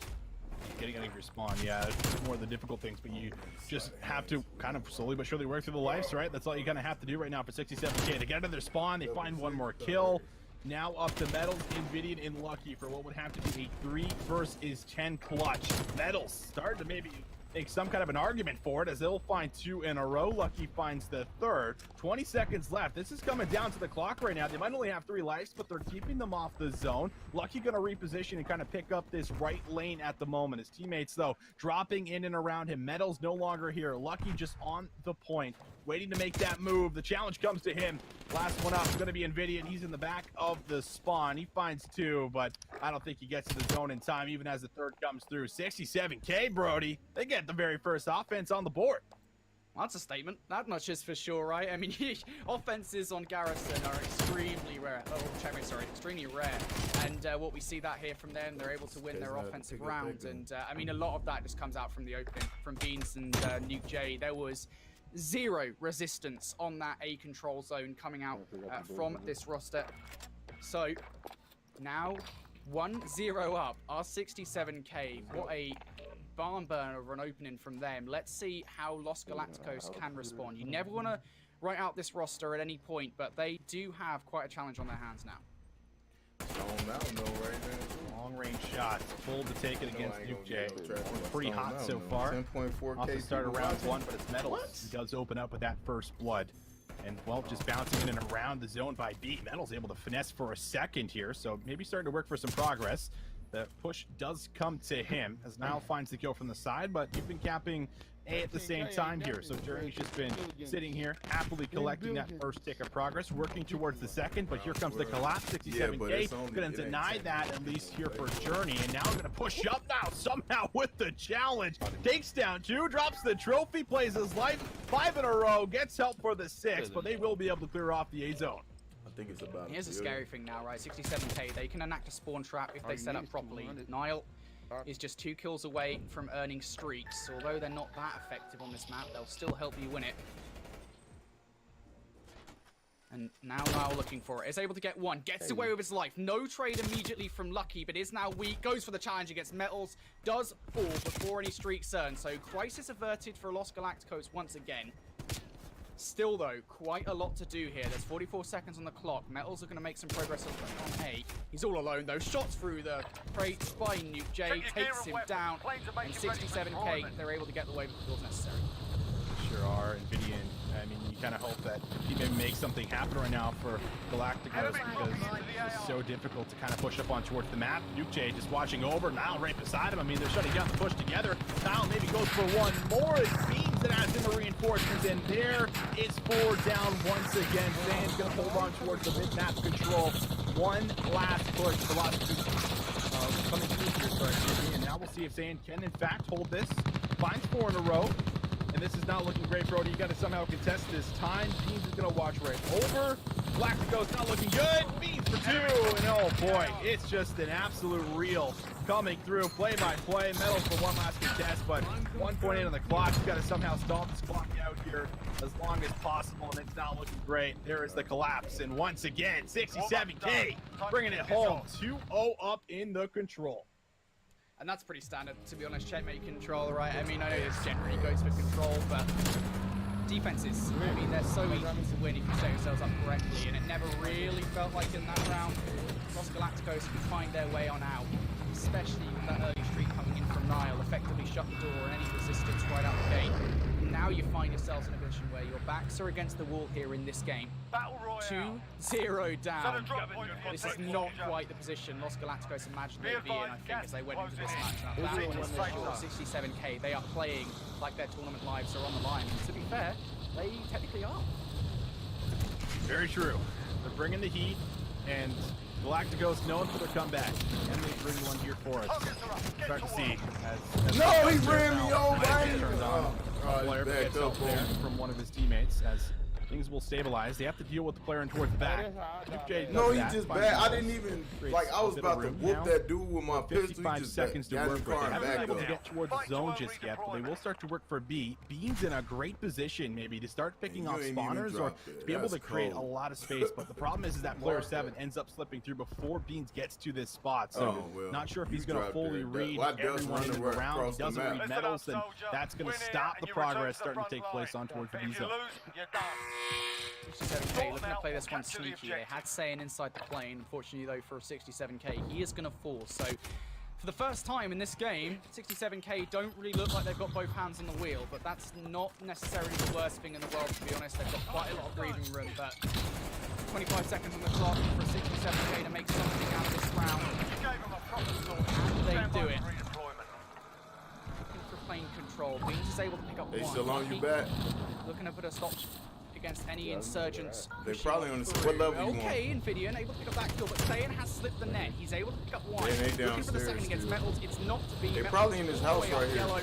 Getting any respawn, yeah, it's more of the difficult things, but you just have to kind of slowly but surely work through the lives, right? That's all you kind of have to do right now for 67k. They get out of their spawn, they find 1 more kill. Now up to Metals, Nvidia, and Lucky for what would have to be a 3 versus 10 clutch. Metals starting to maybe make some kind of an argument for it as they'll find 2 in a row. Lucky finds the 3rd. 20 seconds left. This is coming down to the clock right now. They might only have 3 lives, but they're keeping them off the zone. Lucky gonna reposition and kind of pick up this right lane at the moment. His teammates, though, dropping in and around him. Metals no longer here. Lucky just on the point, waiting to make that move. The challenge comes to him. Last one up is going to be Nvidia, and he's in the back of the spawn. He finds 2, but I don't think he gets to the zone in time, even as the 3rd comes through. 67k, Brody. They get the very first offense on the board. Well, that's a statement. That much is for sure, right? I mean, offenses on Garrison are extremely rare. Oh, checkmate, sorry, extremely rare. And what we see that here from them, they're able to win their offensive round. And I mean, a lot of that just comes out from the opening, from Beans and Nuke J. There was 0 resistance on that A control zone coming out from this roster. So now 1-0 up, our 67k. What a barn burner of an opening from them. Let's see how Los Galacticos can respond. You never want to write out this roster at any point, but they do have quite a challenge on their hands now. Long range shots, bold to take it against Nuke J. Pretty hot so far. 10.4k off the start of round 1, but it's Metals. He does open up with that first blood. And, well, just bouncing in and around the zone by B. Metals able to finesse for a second here, so maybe starting to work for some progress. The push does come to him as Nile finds the kill from the side, but you've been capping A at the same time here. So Journey's just been sitting here, happily collecting that first tick of progress, working towards the second, but here comes the collapse. 67K gonna deny that, at least here for Journey, and now we're gonna push up now, somehow with the challenge. Takes down 2, drops the trophy, plays his life, 5 in a row, gets help for the 6, but they will be able to clear off the A zone. I think it's about Here's a scary thing now, right? 67K, they can enact a spawn trap if they set up properly. Nile is just 2 kills away from earning streaks. Although they're not that effective on this map, they'll still help you win it. And now Nile looking for it. Is able to get 1. Gets away with his life. No trade immediately from Lucky, but is now weak. Goes for the challenge against Metals. Does fall before any streaks earned. So crisis averted for Los Galacticos once again. Still, though, quite a lot to do here. There's 44 seconds on the clock. Metals are going to make some progress on A. He's all alone, though. Shots through the crates by Nuke J. Takes him down. And 67K, they're able to get the wave of kills necessary. Sure are. Nvidia, I mean, you kind of hope that he maybe makes something happen right now for Galacticos because it's so difficult to kind of push up on towards the map. Nuke J just watching over. Nile right beside him. I mean, they're shutting down the push together. Nile maybe goes for 1 more. It seems that adds in the reinforcements, and there is 4 down once again. Zan's going to hold on towards the mid-map control. One last push. Velocity coming through here, sorry, and now we'll see if Zan can, in fact, hold this. Finds 4 in a row. And this is not looking great, Brody. You got to somehow contest this time. Beans is going to watch right over. Galacticos not looking good. Beans for 2. And oh boy, it's just an absolute reel coming through. Play by play. Metals for 1 last contest, but 1.8 on the clock. You got to somehow stall this clock out here as long as possible, and it's not looking great. There is the collapse. And once again, 67K bringing it home. 2-0 up in the control. And that's pretty standard, to be honest. Checkmate control, right? I mean, I know this generally goes for control, but defenses, I mean, they're so easy to win if you set yourselves up correctly, and it never really felt like in that round Los Galacticos could find their way on out, especially with that early streak coming in from Nile, effectively shut the door on any resistance right out the gate. Now you find yourselves in a position where your backs are against the wall here in this game. 2-0 down. This is not quite the position Los Galacticos imagined they'd be in, I think, as they went into this match. Now, that was for sure. 67K, they are playing like their tournament lives are on the line. And to be fair, they technically are. Very true. They're bringing the heat, and Galacticos known for their comeback. And they bring one here for us. Start to see. No, he ran me over. Turns on. Player gets help there from one of his teammates as things will stabilize. They have to deal with the player in towards the back. No, he just bad. I didn't even, like, I was about to whoop that dude with my pistol. 55 seconds to work with. They haven't been able to get towards the zone just yet, but they will start to work for B. Bean's in a great position maybe to start picking off spawners or to be able to create a lot of space, but the problem is that player 7 ends up slipping through before Beans gets to this spot, so not sure if he's going to fully read everyone in and around. He doesn't read Metals, and that's going to stop the progress starting to take place on towards the B zone. 67K looking to play this one sneaky. They had Saiyan inside the plane. Unfortunately, though, for 67K, he is going to fall. So, for the first time in this game, 67K don't really look like they've got both hands on the wheel, but that's not necessarily the worst thing in the world, to be honest. They've got quite a lot of breathing room, but 25 seconds on the clock for 67K to make something out of this round. And they do it. Looking for plane control. Beans is able to pick up one. They still on you back. Looking to put a stop against any insurgents. They're probably on the what level you want. Okay, Nvidia able to pick up that kill, but Saiyan has slipped the net. He's able to pick up 1. Looking for the second against Metals. It's not to be. They're probably in his house right here. Yellow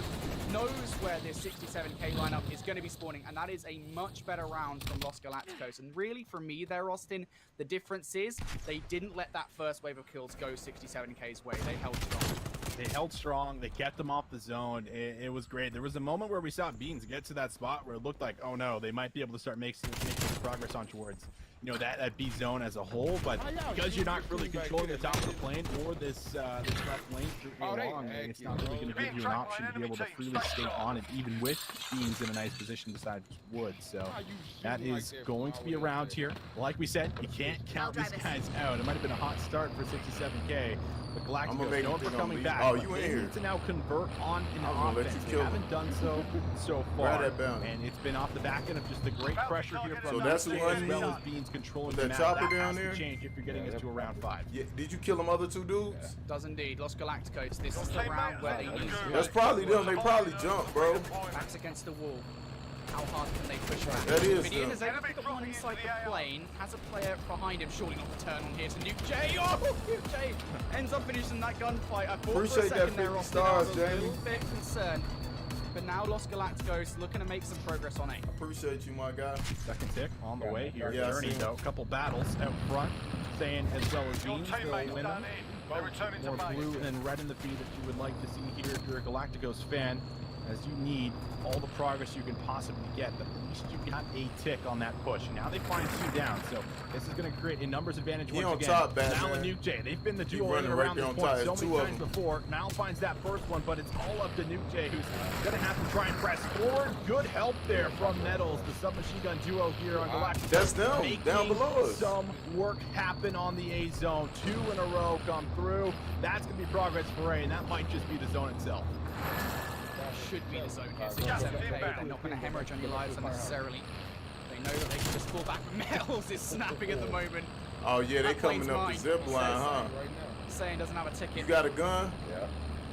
knows where this 67K lineup is going to be spawning, and that is a much better round from Los Galacticos. And really, for me there, Austin, the difference is they didn't let that first wave of kills go 67K's way. They held strong. They held strong. They kept them off the zone. It was great. There was a moment where we saw Beans get to that spot where it looked like, oh no, they might be able to start making progress on towards, you know, that B zone as a whole. But because you're not really controlling the top of the plane or this left lane along, it's not really going to give you an option to be able to freely stay on it, even with Beans in a nice position beside Wood. So that is going to be around here. Like we said, you can't count these guys out. It might have been a hot start for 67K. But Galacticos, known for coming back, oh, you they in here. need to now convert on an offense. They haven't done so far, and it's been off the back end of just the great pressure here from that's who as Honey well needs? as Beans controlling With the that map. chopper That down has to there? change if you're getting us to a round 5. Yeah, did you kill them other 2 dudes? Does indeed. Los Galacticos, this is the round where they need to That's probably them. They probably jumped, bro. backs against the wall. How hard can they push back? That is Vidian them. is able to pick up one inside the plane, has a player behind him, surely not the turn on here to Nuke J. Oh, Nuke J ends up finishing that gunfight. I thought for a Appreciate that second there 50 off, stars, I was a Jamie. little bit concerned. But now Los Galacticos looking to make some progress on A. Appreciate you, my guy. Second tick on the way here. Yeah, I Journey, see. though, a couple battles out front. Saying as well as Your Beans, they'll teammates win done them. in. They're returning to More base. blue and red in the feed that you would like to see here if you're a Galacticos fan, as you need all the progress you can possibly get. But at least you got a tick on that push. Now they find 2 down, so this is going to create a numbers advantage He once on again. top, Mal Batman. and Nuke J, they've been the He duo in running and right around there this on point top. so There's many 2 of times them. before. Mal finds that first one, but it's all up to Nuke J, who's going to have to try and press forward. Good help there from Nettles, the submachine gun duo here on Galacticos. That's them, Making down below us. some work happen on the A zone. 2 in a row come through. That's going to be progress for A, and that might just be the zone itself. Should be the zone here. 67K, they're not going to hemorrhage any lives unnecessarily. They know that they can just fall back. Metals is snapping at the moment. Oh, yeah, they That plane's coming up the mine, zip line, says huh? Saying doesn't have a ticket. You got a gun? Yeah.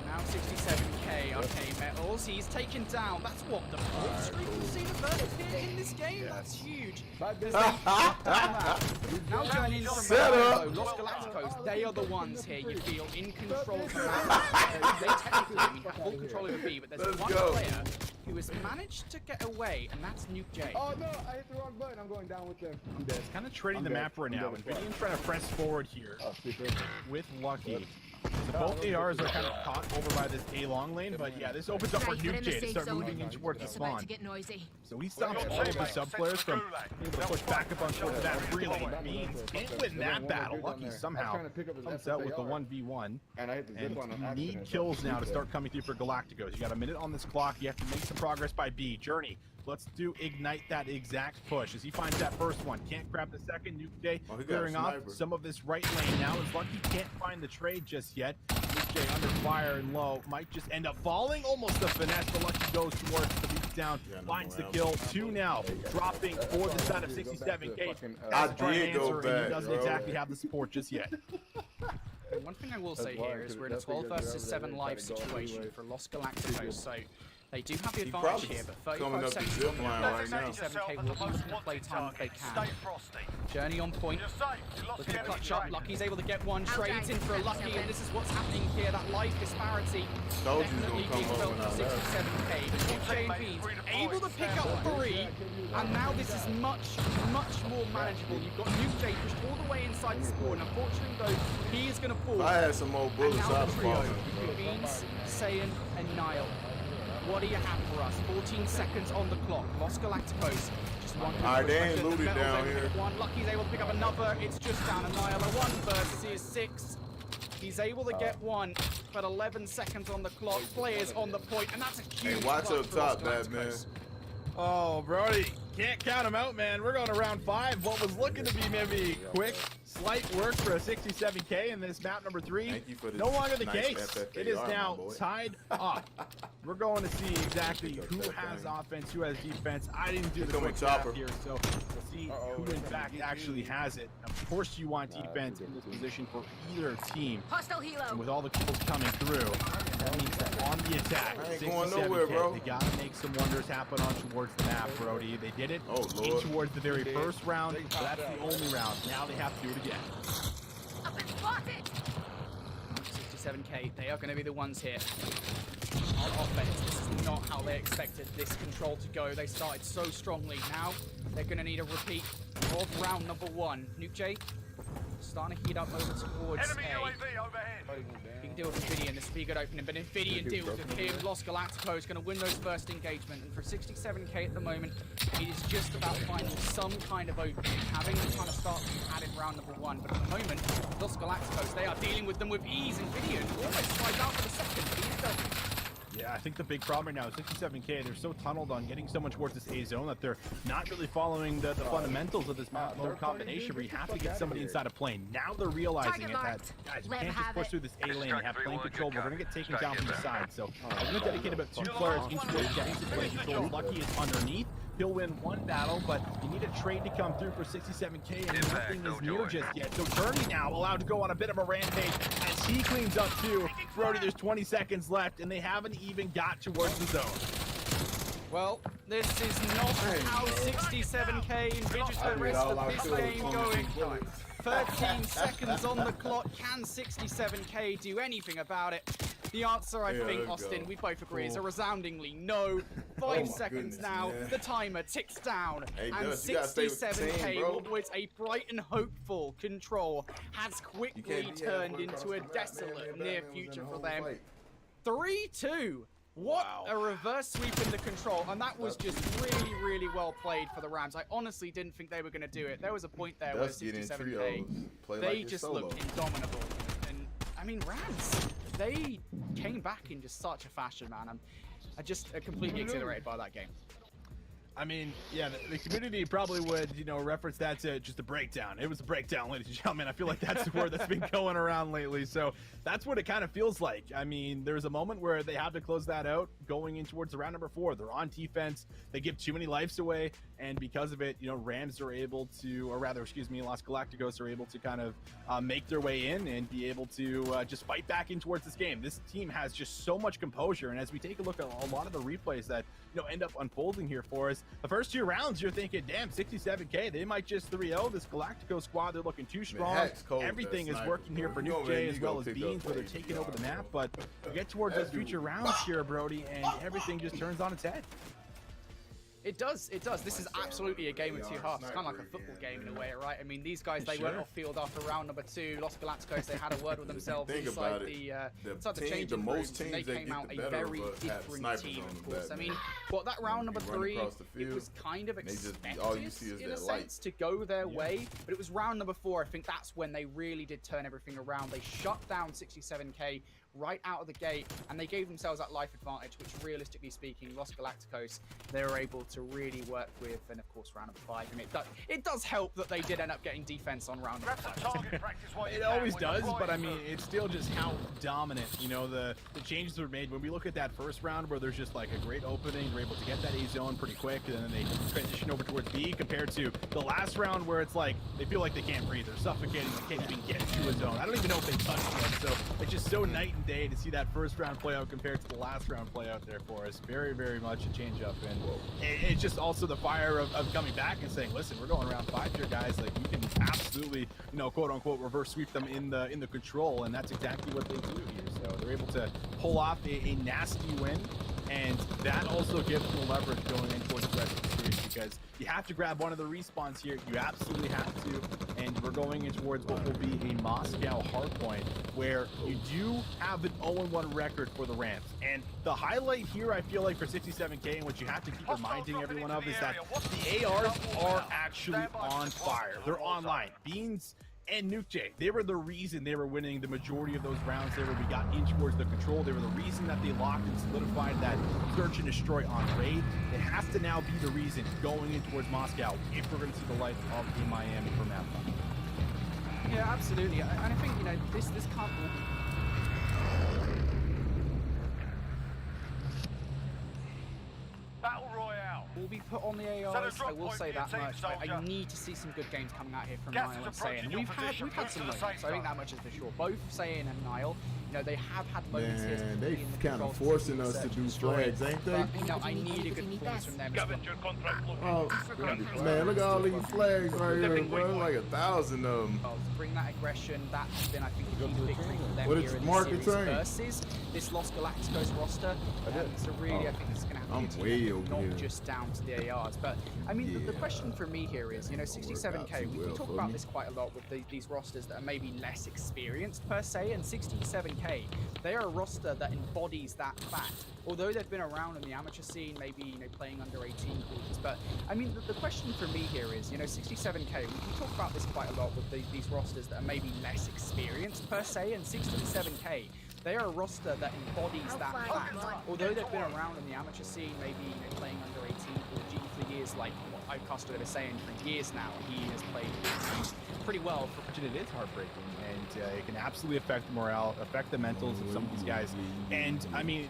Now 67K. Okay, Metals. He's taken down. That's what, the 4th streak we've seen a verdict here in this game? That's huge. Now going in from Set up. below, Los Galacticos, they are the ones here you feel in control of the map. They technically, I mean, have full control over B, but there's Let's one go. player who has managed to get away, and that's Nuke J. Oh no, I hit the wrong button. I'm going down with them. I'm dead. Kind of trading I'm the dead. map right I'm now, dead and with Vidian's trying to press forward here Oh, stupid. with Lucky. So both ARs are kind of caught over by this A long lane, but yeah, this opens up for Right, we're Nuke in the J to safe start zone. moving in towards the It's about spawn. to get noisy. So he stops all of the sub players from being able to push back up on towards that free lane. Means can't win that battle. Lucky somehow comes out with the 1v1. And I hit the And zip line on you need accident. kills now to start coming through for Galacticos. You got a minute on this clock. You have to make some progress by B. Journey, let's do ignite that exact push. As he finds that first one, can't grab the second. Nuke J Oh, he got a clearing off sniper. some of this right lane now. As Lucky can't find the trade just yet. Nuke J under fire and low. Might just end up falling. Almost the finesse, but Lucky goes towards the beat down. Yeah, no Finds the more kill. 2 now. Dropping for the side of 67K. I Has to try and did go answer, and he back, doesn't bro. exactly have the support just yet. One thing I will say here is we're in a 12 versus 7 live situation for Los Galacticos, so they do have the He advantage probably here, but coming 35 up the seconds zip on the line clock. right now. 67K will use the play time if they can. Stay frosty. Journey on point. You're safe. You lost Looking the to enemy clutch up. train. Lucky's able to get one. Trades in for a Lucky, and this is what's happening here. That life disparity Told you he was definitely gonna being come felt over for now. 67K. But Nuke J and Beans able to pick up 3, and now this is much more manageable. You've got Nuke J pushed all the way inside the spawn. Unfortunately, though, he is going to fall. If I had some more And bullets, now I'd the have trio, fallen. Beans, Saiyan, and Nile. What do you have for us? 14 seconds on the clock. Los Galacticos just one. Alright, they ain't push looted Metal's down able to here. pick one. Lucky's able to pick up another. It's just down. Annihilator 1 versus 6. He's able to get one, but 11 seconds on the clock. Players on the point, and that's a huge. Hey, watch clutch up for Los top, Batman. Galacticos. Oh, Brody, can't count him out, man. We're going to round 5. What was looking to be maybe quick, slight work for a 67K in this map number 3. Thank you for the No longer the nice case. FFAR, It is my now boy. tied up. We're going to see exactly who has offense, who has defense. I didn't do the Coming quick draft chopper. here, so we'll see who in fact actually has it. Of course, you want defense in this position for either team. Hostile And helo. with all the kills coming through, that means that on the attack, I ain't going nowhere, 67K, bro. they gotta make some wonders happen on towards the map, Brody. They did it Oh, in Lord. towards the very first round, but that's the only round. Now they have to do it again. I've been spotted. 67K, they are going to be the ones here. On offense, this is not how they expected this control to go. They started so strongly. Now they're going to need a repeat of round number 1. Nuke J starting to heat up over towards Enemy A. UAV overhead. You can deal with Vidian, this speed good opening, but if Vidian deals with him, Los Galacticos is going to win those first engagement. And for 67K at the moment, it is just about finding some kind of opening, having the kind of start that you had in round number 1. But at the moment, Los Galacticos, they are dealing with them with ease, and Vidian almost slides out for the second. He's done. Yeah, I think the big problem right now is 67K. They're so tunneled on getting someone towards this A zone that they're not really following the fundamentals of this map mode combination where you have to get somebody inside a plane. Now they're realizing Target it that, marked. guys, we Let can't him just have push it. through this A lane and have plane control. We're going to get taken down from the side. So I'm going to dedicate about 2 players into getting some plane control. Lucky is underneath. He'll win one battle, but you need a trade to come through for 67K, and nothing is near just yet. So Journey now allowed to go on a bit of a rampage as he cleans up too. Brody, there's 20 seconds left, and they haven't even got towards the zone. Well, this is not how 67K envisions the rest of this game going. 13 seconds on the clock. Can 67K do anything about it? The answer, I think, Austin, we both agree, is a resoundingly no. 5 seconds now. The timer ticks down. Hey, and 67K, what was a bright and hopeful control, has quickly turned into a desolate near future for them. 3-2. What a reverse sweep in the control, and that was just really, really well played for the Rams. I honestly didn't think they were going to do it. There was a point there where 67K, they just looked indomitable. And, I mean, Rams, they came back in just such a fashion, man. I'm just completely exhilarated by that game. I mean, yeah, the community probably would, you know, reference that to just a breakdown. It was a breakdown, ladies and gentlemen. I feel like that's the word that's been going around lately. So that's what it kind of feels like. I mean, there's a moment where they have to close that out going in towards the round number 4. They're on defense. They give too many lives away. And because of it, you know, Rams are able to, or rather, excuse me, Los Galacticos are able to kind of make their way in and be able to just fight back in towards this game. This team has just so much composure. And as we take a look at a lot of the replays that, you know, end up unfolding here for us, the first 2 rounds, you're thinking, damn, 67K, they might just 3-0 this Galactico squad. They're looking too strong. Everything is working here for Nuke J as well as Beans, where they're taking over the map. But we get towards those future rounds here, Brody, and everything just turns on its head. It does. This is absolutely a game of 2 halves. It's kind of like a football game in a way, right? I mean, these guys, they went off field after round number 2. Los Galacticos, they had a word with themselves inside the changing rooms, and they came out a very different team, of course. I mean, that round number 3, it was kind of expected in a sense to go their way, but it was round number 4. I think that's when they really did turn everything around. They shut down 67K right out of the gate, and they gave themselves that life advantage, which realistically speaking, Los Galacticos, they were able to really work with. And of course, round number 5, and it does help that they did end up getting defense on round number 5. It always does, but I mean, it's still just how dominant, you know, the changes were made. When we look at that first round where there's just like a great opening, they're able to get that A zone pretty quick, and then they transition over towards B, compared to the last round where it's like they feel like they can't breathe, they're suffocating, they can't even get to a zone. I don't even know if they touched it, so it's just so night and day to see that first round play out compared to the last round play out there for us. Very, very much a change up, and it's just also the fire of coming back and saying, listen, we're going round 5 here, guys. Like, we can absolutely, you know, quote unquote reverse sweep them in the control, and that's exactly what they do here. So they're able to pull off a nasty win, and that also gives them the leverage going in towards the rest of the series, because you have to grab one of the respawns here. You absolutely have to, and we're going in towards what will be a Moscow hardpoint, where you do have an 0-1 record for the Rams. And the highlight here, I feel like, for 67K, and what you have to keep reminding everyone of, is that the ARs are actually on fire. They're online. Beans and Nuke J, they were the reason they were winning the majority of those rounds there where we got in towards the control. They were the reason that they locked and solidified that search and destroy on raid. It has to now be the reason going in towards Moscow if we're going to see the light of the Miami for map 5. Yeah, absolutely. And I think, you know, this can't Battle Royale will be put on the ARs. I will say that much. I need to see some good games coming out here from Niall and Sayin. And we've had some moments. I think that much is for sure. Both Sayin and Niall, you know, they have had moments here. Man, they kind of forcing us to do flags, ain't they? But, you know, I need a good performance from them. Oh, man, look at all these flags right here, bro. Like 1,000 of them. Bring that aggression. That's been, I think, a key victory for them What here is in Market the series saying? versus this Los Galacticos roster. So really, I think this is going to have to be not just down to the ARs. But I mean, the question for me here is, you know, 67K. We talk about this quite a lot with these rosters that are maybe less experienced per se, and 67K, they are a roster that embodies that fact. Although they've been around in the amateur scene, maybe, you know, playing under 18 quarters. But I mean, the question for me here is, you know, 67K. We talk about this quite a lot with these rosters that are maybe less experienced per se, and 67K. They are a roster that embodies that fact. Although they've been around in the amateur scene, maybe, you know, playing under 18 or G for years, like what I've was saying for years now, he has played pretty well. It is heartbreaking, and it can absolutely affect the morale, affect the mentals of some of these guys. And I mean,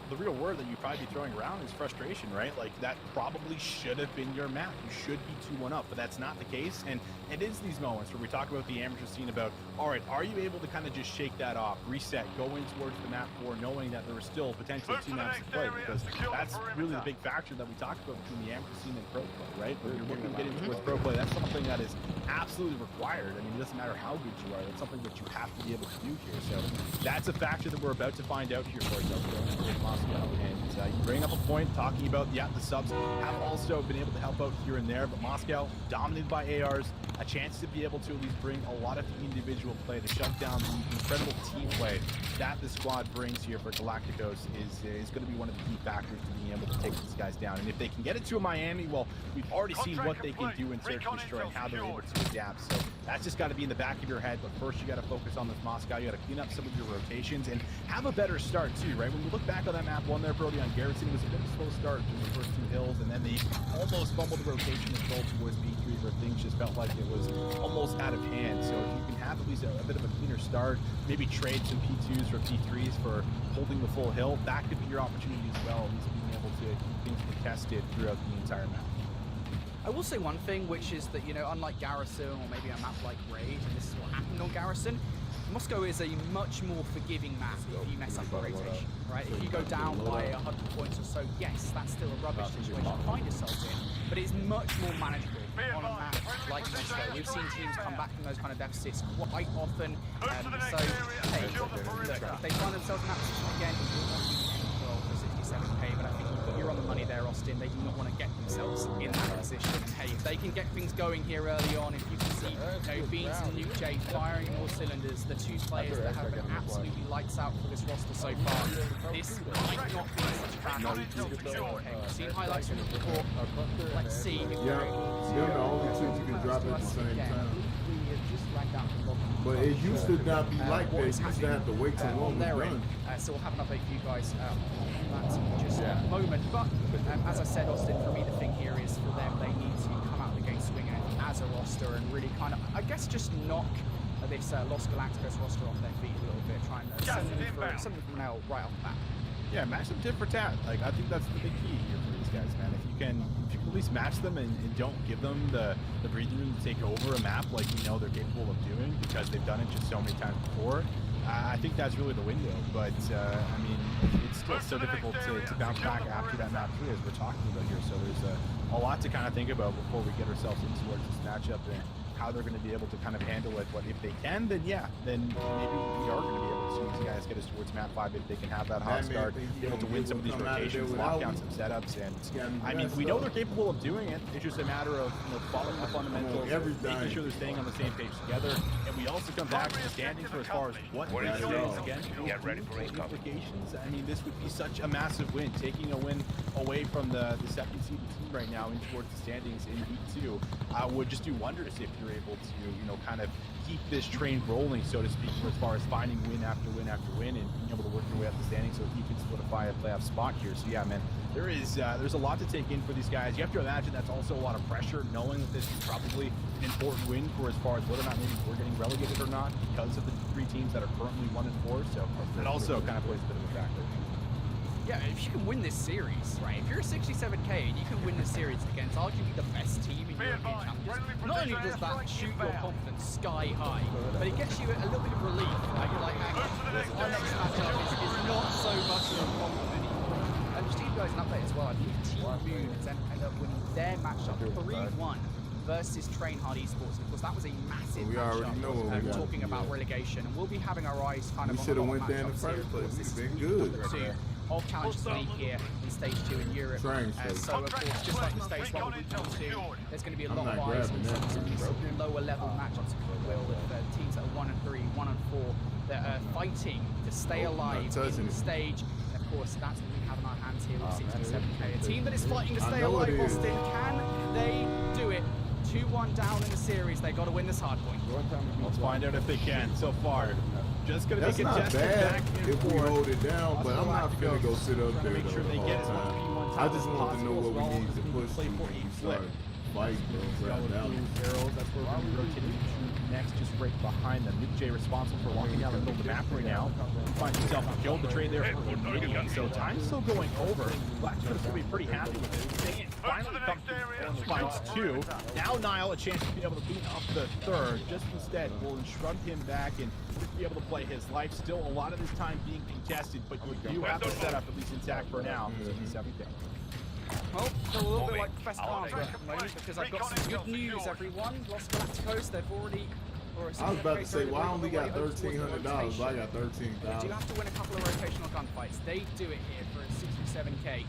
the real word that you'd probably be throwing around is frustration, right? Like, that probably should have been your map. You should be 2-1 up, but that's not the case. And it is these moments where we talk about the amateur scene about, all right, are you able to kind of just shake that off, reset, go in towards the map 4, knowing that there are still potentially 2 maps to play? Because that's really the big factor that we talk about between the amateur scene and pro play, right? When you're looking to get into towards pro play, that's something that is absolutely required. I mean, it doesn't matter how good you are. That's something that you have to be able to do here. So that's a factor that we're about to find out here for ourselves going with Moscow. And you bring up a point talking about, yeah, the subs have also been able to help out here and there, but Moscow dominated by ARs, a chance to be able to at least bring a lot of individual play to shut down the incredible team play that the squad brings here for Galacticos is going to be one of the key factors to being able to take these guys down. And if they can get it to Miami, well, we've already seen what they can do in Search and Destroy and how they're able to adapt. So that's just got to be in the back of your head. But first, you got to focus on this Moscow. You got to clean up some of your rotations and have a better start too, right? When you look back on that map one there, Brody, on Garrison, it was a bit of a slow start in the first 2 hills, and then they almost fumbled the rotation and rolled towards B3, where things just felt like it was almost out of hand. So if you can have at least a bit of a cleaner start, maybe trade some P2s or P3s for holding the full hill, that could be your opportunity as well, at least being able to keep things contested throughout the entire map. I will say one thing, which is that, you know, unlike Garrison or maybe a map like Raid, and this is what happened on Garrison, Moscow is a much more forgiving map if you mess up the rotation, right? If you go down by 100 points or so, yes, that's still a rubbish situation to find yourself in, but it's much more manageable on a map like Moscow. We've seen teams come back from those kind of deficits quite often, so, hey, look, if they find themselves in that position again, well, for 67k, but I think you're on the money there, Austin. They do not want to get themselves in that position. And hey, if they can get things going here early on, if you can see, you know, Beans and Nuke J firing more cylinders, the 2 players that have been absolutely lights out for this roster so far, this might not be such a bad night. We've seen highlights from the report. Let's see if we're able to. They're the only 2 you can drop at the same time. But it used to not be like that. You used to have to wait till one was done. So we'll have an update for you guys on that in just a moment. But as I said, Austin, for me the thing here is for them, they need to come out the gate swinging as a roster and really kind of, I guess, just knock this Los Galacticos roster off their feet a little bit, trying to send them from now right off the bat. Yeah, match them tit for tat. Like, I think that's the big key here for these guys, man. If you can at least match them and don't give them the breathing room to take over a map like we know they're capable of doing, because they've done it just so many times before, I think that's really the window. But, I mean, it's still so difficult to bounce back after that map 3, as we're talking about here. So there's a lot to kind of think about before we get ourselves into this matchup and how they're going to be able to kind of handle it. But if they can, then yeah, then maybe we are going to be able to see these guys get us towards map 5 if they can have that hot start, be able to win some of these rotations, lock down some setups. And I mean, we know they're capable of doing it. It's just a matter of, you know, following the fundamentals, making sure they're staying on the same page together. And we also come back to the standings for as far as what these things again Get ready for implications. I mean, this would be such a massive win, taking a win away from the second seeded team right now in towards the standings in week 2 would just do wonders if you're able to, you know, kind of keep this train rolling, so to speak, as far as finding win after win after win and being able to work your way up the standings so you can solidify a playoff spot here. So yeah, man, there's a lot to take in for these guys. You have to imagine that's also a lot of pressure, knowing that this is probably an important win for as far as whether or not maybe we're getting relegated or not because of the 3 teams that are currently 1 and 4. So that also kind of plays a bit of a factor. Yeah, if you can win this series, right, if you're a 67k and you can win this series against arguably the best team in European Champions, not only does that shoot your confidence sky high, but it gets you a little bit of relief. Like, you're like, hang on, our next matchup is not so much of a problem anymore. And just to give you guys an update as well, I believe Team Moon has ended up winning their matchup 3-1 versus Train Hard Esports. Of course, that was a massive matchup, talking about relegation. And we'll be having our eyes kind of on the went there in the first place. This is been good. Of Challengers League here in Stage 2 in Europe. So, of course, just like the Stage 1 we've done too, there's going to be a lot of eyes on some of these lower level matchups, if you will, with teams that are 1 and 3, 1 and 4, that are fighting to stay alive in the stage. And of course, that's what we have in our hands here with 67k. A team that is fighting to stay alive, Austin. Can they do it? 2-1 down in the series. They got to win this hard point. Let's find out if they can. So far, just going to be contested back and if we hold it down, but I'm not going to go sit up there make sure they get as much P1 I just want to know what we need to push to when we start. fight, bro. Grab that one. Arrows, that's where we're going to be rotating to next, just right behind them. Nuke J responsible for walking down the middle of the map right now. Finds himself a kill. The trade there for Immediate. So time's still going over. Black's going to be pretty happy with it. They finally come to finds 2. Now Nile a chance to be able to beat up the 3rd. Just instead will shrug him back and be able to play his life. Still a lot of his time being contested, but you do have the setup at least intact for now. 77K. Well, still a little bit like Professor Barnes at the moment, because I've got some good news, everyone. Lost Galacticos, they've already... I was about to say, well, I only got $1,300, but I got $13,000. They do have to win a couple of rotational gunfights. They do it here for a 67K.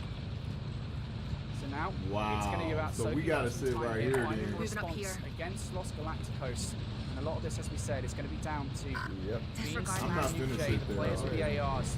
So now, it's going to be about so we got to sit right here then. Moving up here against Los Galacticos. And a lot of this, as we said, is going to be down to I'm not going to sit the players with the ARs.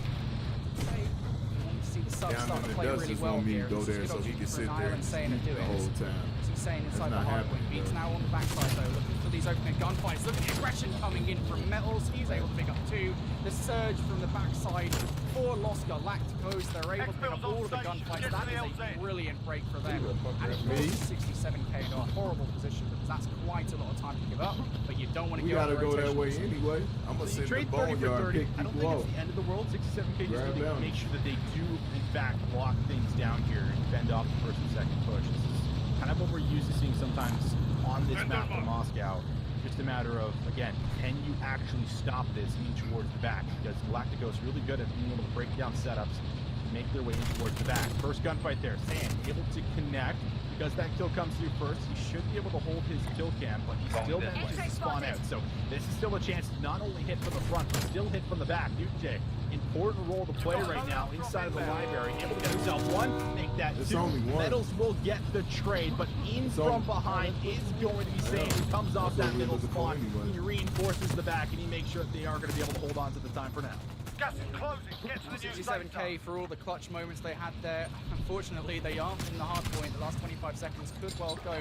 See the subs start to play really well here. Go there so he can sit there and do it the whole time. He's saying inside the hardpoint. Beats now on the backside though, looking for these opening gunfights. Look at the aggression coming in from Metals. He's able to pick up 2. The surge from the backside for Los Galacticos. They're able to pick up all of the gunfights. That is a brilliant break for them. And of course, 67K in a horrible position because that's quite a lot of time to give up. But you don't want to give up. We gotta go that way anyway. I'm gonna sit in the boneyard and pick I don't people think it's the end of the world. 67K just need to make sure that they do, in fact, lock things down here and fend off the first and second push. This is kind of what we're used to seeing sometimes on this map for Moscow. Just a matter of, again, can you actually stop this in towards the back? Because Galacticos really good at being able to break down setups and make their way in towards the back. First gunfight there, Sand able to connect. Because that kill comes through first, he should be able to hold his kill cam, but he still manages to spawn out. So this is still a chance to not only hit from the front, but still hit from the back. Nuke J, important role to play right now inside of the library. Able to get himself 1, make that 2. Only 1. Metals will get the trade, but in from behind is going to be Sand, who comes off that middle spawn. He reinforces the back, and he makes sure that they are going to be able to hold on to the time for now. Gas is closing. Get to the new 67K for all the clutch moments they had there. Unfortunately, they aren't in the hard point. The last 25 seconds could well go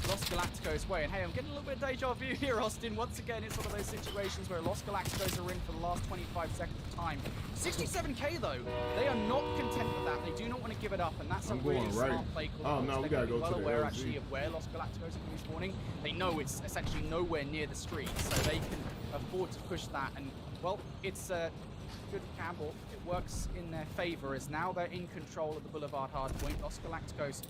Los Galacticos' way. And hey, I'm getting a little bit of deja vu here, Austin. Once again, it's one of those situations where Los Galacticos are in for the last 25 seconds of time. 67K, though, they are not content with that. They do not want to give it up, and that's a really smart play call. Oh, no, we got to go well to the aware, LG. actually, of where Los Galacticos are going to be spawning. They know it's essentially nowhere near the street, so they can afford to push that. And, well, it's good gamble. It works in their favor as now they're in control of the Boulevard hardpoint. Los Galacticos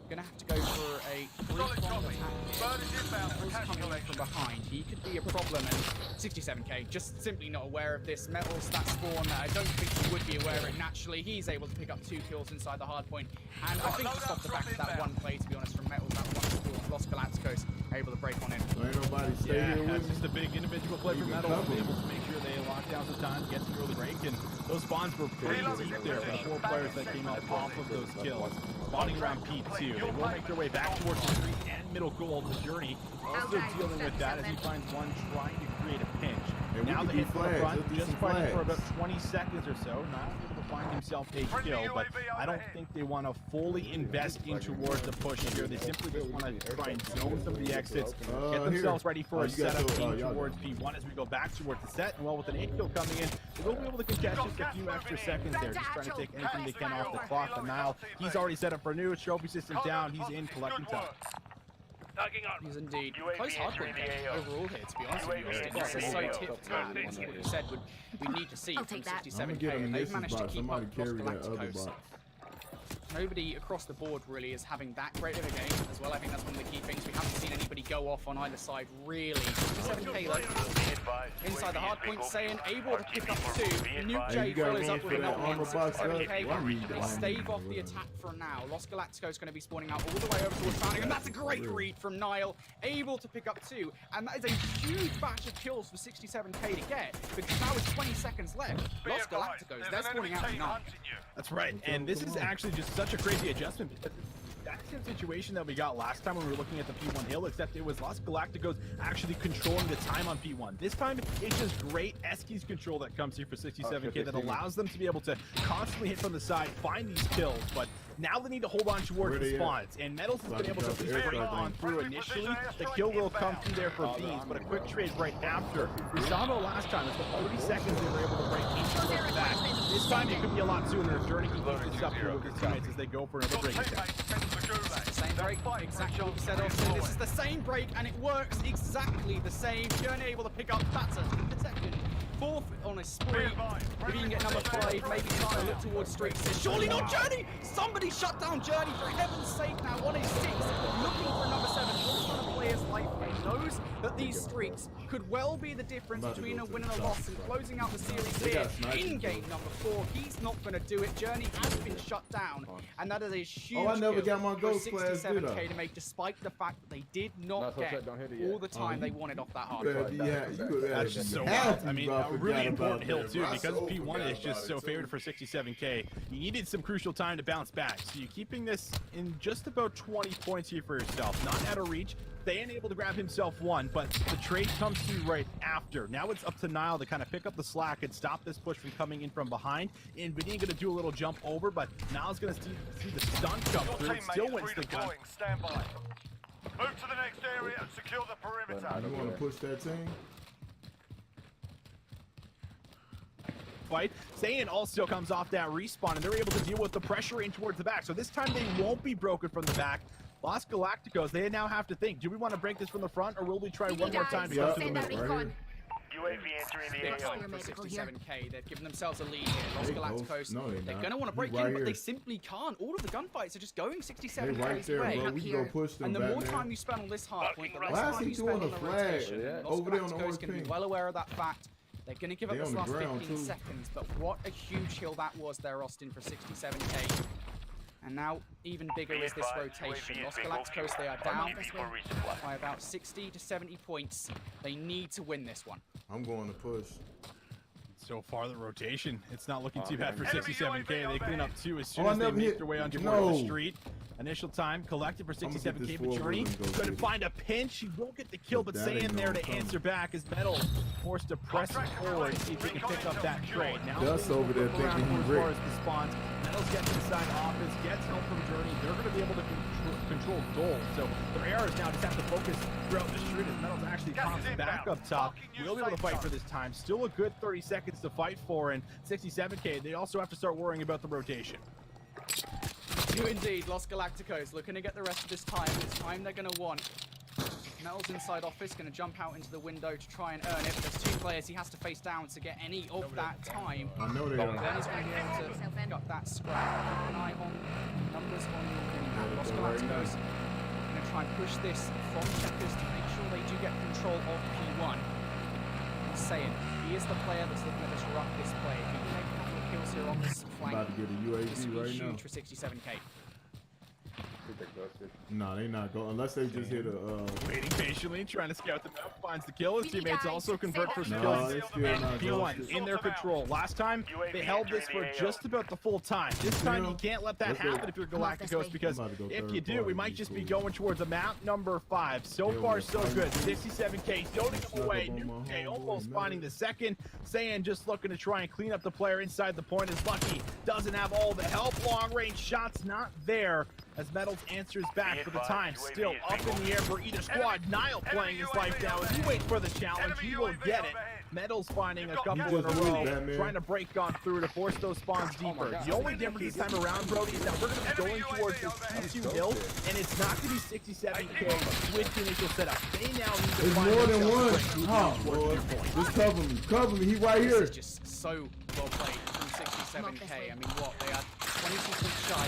gonna have to go for a three-pronged attack. Metals coming in from behind. He could be a problem, and 67K just simply not aware of this. Metals, that spawn, I don't think he would be aware of it naturally. He's able to pick up 2 kills inside the hardpoint, and I think just off the back of that one play, to be honest, from Metals, that one spawn, Los Galacticos able to break on in. So ain't nobody stay here with that's just a big individual play from Metals, able to make sure they lock down some time, get some early break, and those spawns were pretty deep there for the 4 players that came out off of those kills. Spawning around P2, they will make their way back towards the street and middle goal of the journey. Also dealing with that as he finds one trying to create a pinch. Now the hit from the front, just fighting for about 20 seconds or so, not able to find himself a kill, but I don't think they want to fully invest in towards the push here. They simply just want to try and zone some of the exits, get themselves ready for a setup towards P1 as we go back towards the set. And well, with an 8 kill coming in, they will be able to contest just a few extra seconds there, just trying to take anything they can off the clock. But Nile, he's already set up for new trophy system down. He's in collecting time. He's indeed close hardpoint overall here, to be honest with you, Austin. This is so tip-tap. That's what you said we need to see from 67K, and they've managed to keep up Los Galacticos. Nobody across the board really is having that great of a game as well. I think that's one of the key things. We haven't seen anybody go off on either side, really. 67K though, inside the hard point, saying able to pick up 2. Nuke J follows up with another one. 67K, they stave off the attack for now. Los Galacticos going to be spawning out all the way over towards Founding, and that's a great read from Nile, able to pick up 2. And that is a huge batch of kills for 67K to get, because now with 20 seconds left, Los Galacticos, they're spawning out 9. That's right, and this is actually just such a crazy adjustment because that's the situation that we got last time when we were looking at the P1 hill, except it was Los Galacticos actually controlling the time on P1. This time, it's just great Eski's control that comes here for 67K that allows them to be able to constantly hit from the side, find these kills, but now they need to hold on towards the spawns, and Metals has been able to at least break on through initially. The kill will come through there for Beans, but a quick trade right after. We saw them last time, it's the 30 seconds they were able to break each towards the back. This time it could be a lot sooner if Journey can keep this up here with his teammates as they go for another break. It's the same break, exactly what we said, Austin. This is the same break, and it works exactly the same. Journey able to pick up Batter in the second. Fourth on a spree. If you can get number 5, maybe try to look towards streaks. Surely not Journey! Somebody shut down Journey, for heaven's sake now, on his 6. Looking for a number 7. What's going to play his life? He knows that these streaks could well be the difference between a win and a loss and closing out the series here in game number 4. He's not going to do it. Journey has been shut down, and that is a huge I never got my for ghost class, did I? 67k to make, despite the fact that they did not get all the time they wanted off that hard. That's just so wild. I mean, a really important hill too, because P1 is just so favored for 67k. You needed some crucial time to bounce back, so you're keeping this in just about 20 points here for yourself. Not out of reach. They ain't able to grab himself one, but the trade comes to you right after. Now it's up to Nile to kind of pick up the slack and stop this push from coming in from behind. Invidia going to do a little jump over, but Nile's going to see the stun come through. It still wins the gun. Stand by. Move to the next area and secure the perimeter. You want to push that team? Fight. Saiyan also comes off that respawn, and they're able to deal with the pressure in towards the back. So this time they won't be broken from the back. Los Galacticos, they now have to think, do we want to break this from the front, or will we try one more time to go to the middle? UAV entering the AO. For 67k, they've given themselves a lead here. Los Galacticos, they're going to want to break in, but they simply can't. All of the gunfights are just going 67k's way. We go push them, and the more Batman. time you spend on this hard point, the less Why is time he you spend on doing the a flag? rotation. Los Over there on the Galacticos orange can be pin. well aware of that fact. They're going to give up They this on the last ground, 15 too. seconds, but what a huge hill that was there, Austin, for 67k. And now, even bigger is this rotation. Los Galacticos, they are down by about 60 to 70 points. They need to win this one. I'm going to push. So far, the rotation, it's not looking too bad for 67k. They clean up 2 as soon I as they never make hit- their way onto No. the street. Initial time collected for I'm gonna get 67k, this but forward Journey and go going to get it. find a pinch. He won't get the kill, but That Saiyan ain't there gonna to come. answer back as Metal forced to press forward, see if he can pick up that trade. Now Dust over there look around thinking he for as far ripped. as the spawns. Metal's getting inside office, gets help from Journey. They're going to be able to control goal. So their arrows now just have to focus throughout the street as Metal's actually pops back up top. We'll be able to fight for this time. Still a good 30 seconds to fight for, and 67k, they also have to start worrying about the rotation. Do indeed, Los Galacticos looking to get the rest of this time. It's time they're going to want. Metal's inside office, going to jump out into the window to try and earn it, but there's 2 players he has to face down to get any of that time. I know they Then are. he's going to be able to pick up that scrap. Keep an eye on numbers on your mini-map. Los Galacticos going to try and push this from checkers to make sure they do get control of P1. I'm saying, he is the player that's looking to disrupt this play. If he can make a couple of kills here on this flank, About to get a this UAV would be right now. huge for 67k. No, they not going unless they just hit a. Waiting patiently, trying to scout them out, finds the kill. His teammates also convert for No, kills. they still And not P1 ghosted. in their control. Last time, they held this for just about the full time. This time, you can't let that Let's go. happen if you're Come off this Galacticos, way. because I'm about to go if third you do, we party, might be just be cool. going towards a map number 5. So Yeah, far, we're so fine. good. 67k, zoning Snuck him up away. on my Nuke homeboy, almost man. finding the second. Saiyan just looking to try and clean up the player inside the point. Is lucky, doesn't have all the help. Long range shots not there. As Metals answers back for the time, still up in the air for either squad. Nile playing his life down. As he waits for the challenge, he will get it. Metals finding a couple in a row, trying to break on through to force those spawns deeper. The only difference this time around, Brody, is that we're going to be going towards this T2 hill, and it's not going to be 67k with the initial setup. They now need to There's find more than one. themselves a Oh, towards boy. your point. Just cover me. Cover me. He right This here. is just so well played from 67k. I mean, what? They are 22 points shy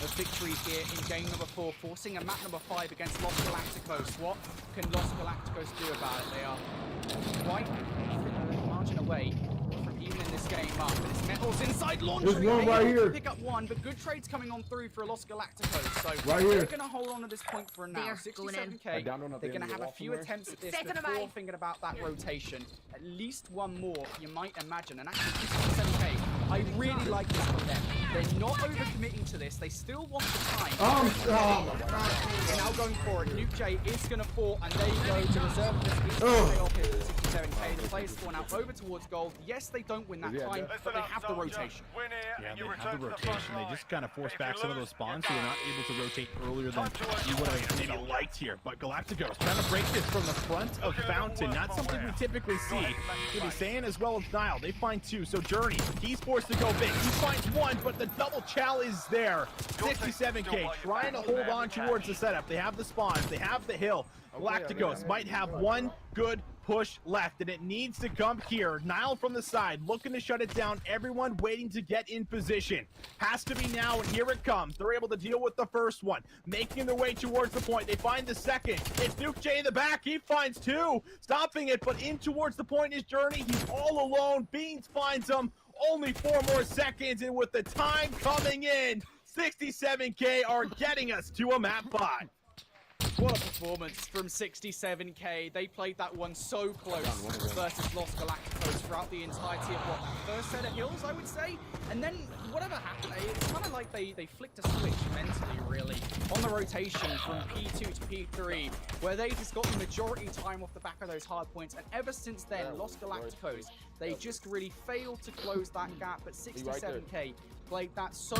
of victory here in game number 4, forcing a map number 5 against Los Galacticos. What can Los Galacticos do about it? They are quite a margin away from even in this game up. And it's Metals inside launching. There's one right here. Pick up one, but good trades coming on through for Los Galacticos. So Right here. they're going to hold on to this point for now. They're 67k. They're going to have a few attempts at this Second of before mine. thinking about that rotation. At least one more, you might imagine. And actually, 67k, I really like this from them. They're not overcommitting to this. They still want the time. Oh, They're now going for it. Nuke J is going to fall, and there you go. The reserve list is Oh. going to pay off here. 67K. The players spawn out over towards gold. Yes, they don't win that time, but they have the rotation. Yeah, they have the rotation. They just kind of force back some of those spawns, so they're not able to rotate earlier than you would have maybe liked here. But Galacticos trying to break this from the front of Fountain. Not something we typically see. Maybe Saiyan as well as Nile. They find two. So Journey, he's forced to go big. He finds one, but the double chow is there. 67K trying to hold on towards the setup. They have the spawns. They have the hill. Galacticos might have one good push left, and it needs to come here. Nile from the side, looking to shut it down. Everyone waiting to get in position. Has to be now, and here it comes. They're able to deal with the first one, making their way towards the point. They find the second. It's Nuke J in the back. He finds two, stopping it, but in towards the point is Journey. He's all alone. Beans finds him. Only 4 more seconds, and with the time coming in, 67K are getting us to a map 5. What a performance from 67K. They played that one so close versus Los Galacticos throughout the entirety of that first set of hills, I would say. And then whatever happened, it's kind of like they flicked a switch mentally, really, on the rotation from P2 to P3, where they just got the majority time off the back of those hard points. And ever since then, Los Galacticos, they just really failed to close that gap. But 67K played that so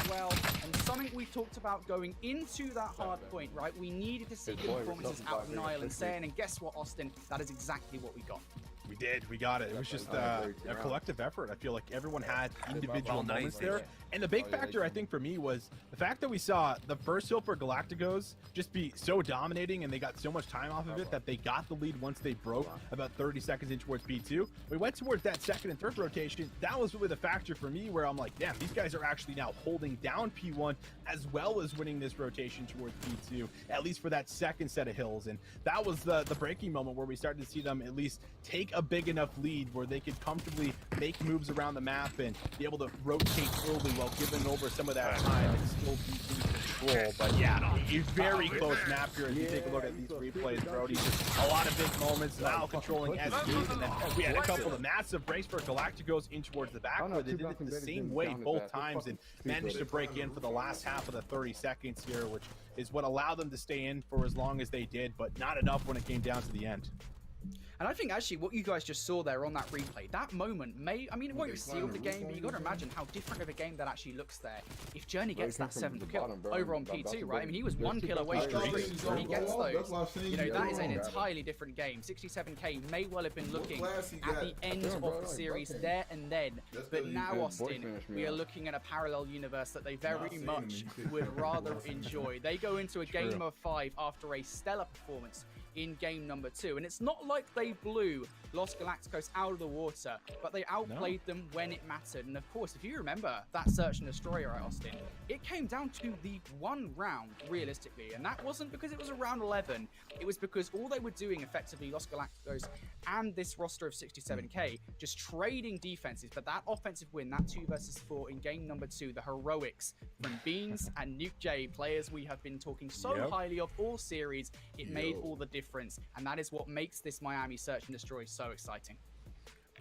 well, and something we talked about going into that hard point, right? We needed to see good performances out of Nile and Saiyan, and guess what, Austin? That is exactly what we got. We did. We got it. It was just a collective effort. I feel like everyone had individual moments there. And the big factor, I think, for me was the fact that we saw the first hill for Galacticos just be so dominating, and they got so much time off of it that they got the lead once they broke about 30 seconds in towards P2. We went towards that second and third rotation. That was really the factor for me where I'm like, damn, these guys are actually now holding down P1 as well as winning this rotation towards P2, at least for that second set of hills. And that was the breaking moment where we started to see them at least take a big enough lead where they could comfortably make moves around the map and be able to rotate early while giving over some of that time and still be in control. But yeah, a very close map here as you take a look at these replays, Brody. Just a lot of big moments, now controlling as good, and then we had a couple of massive breaks for Galacticos in towards the back where they did it the same way both times and managed to break in for the last half of the 30 seconds here, which is what allowed them to stay in for as long as they did, but not enough when it came down to the end. And I think actually what you guys just saw there on that replay, that moment it won't seal the game, but you got to imagine how different of a game that actually looks there if Journey gets that 7th kill over on P2, right? I mean, he was 1 kill away from when he gets those. You know, that is an entirely different game. 67K may well have been looking at the end of the series there and then, but now, Austin, we are looking at a parallel universe that they very much would rather enjoy. They go into a game number 5 after a stellar performance in game number 2, and it's not like they blew Los Galacticos out of the water, but they outplayed them when it mattered. And of course, if you remember that search and destroy, right, Austin, it came down to the one round realistically, and that wasn't because it was a round 11, it was because all they were doing effectively, Los Galacticos and this roster of 67K, just trading defenses. But that offensive win, that 2 versus 4 in game number 2, the heroics from Beans and Nuke J, players we have been talking so highly of all series, it made all the difference, and that is what makes this Miami search and destroy so exciting.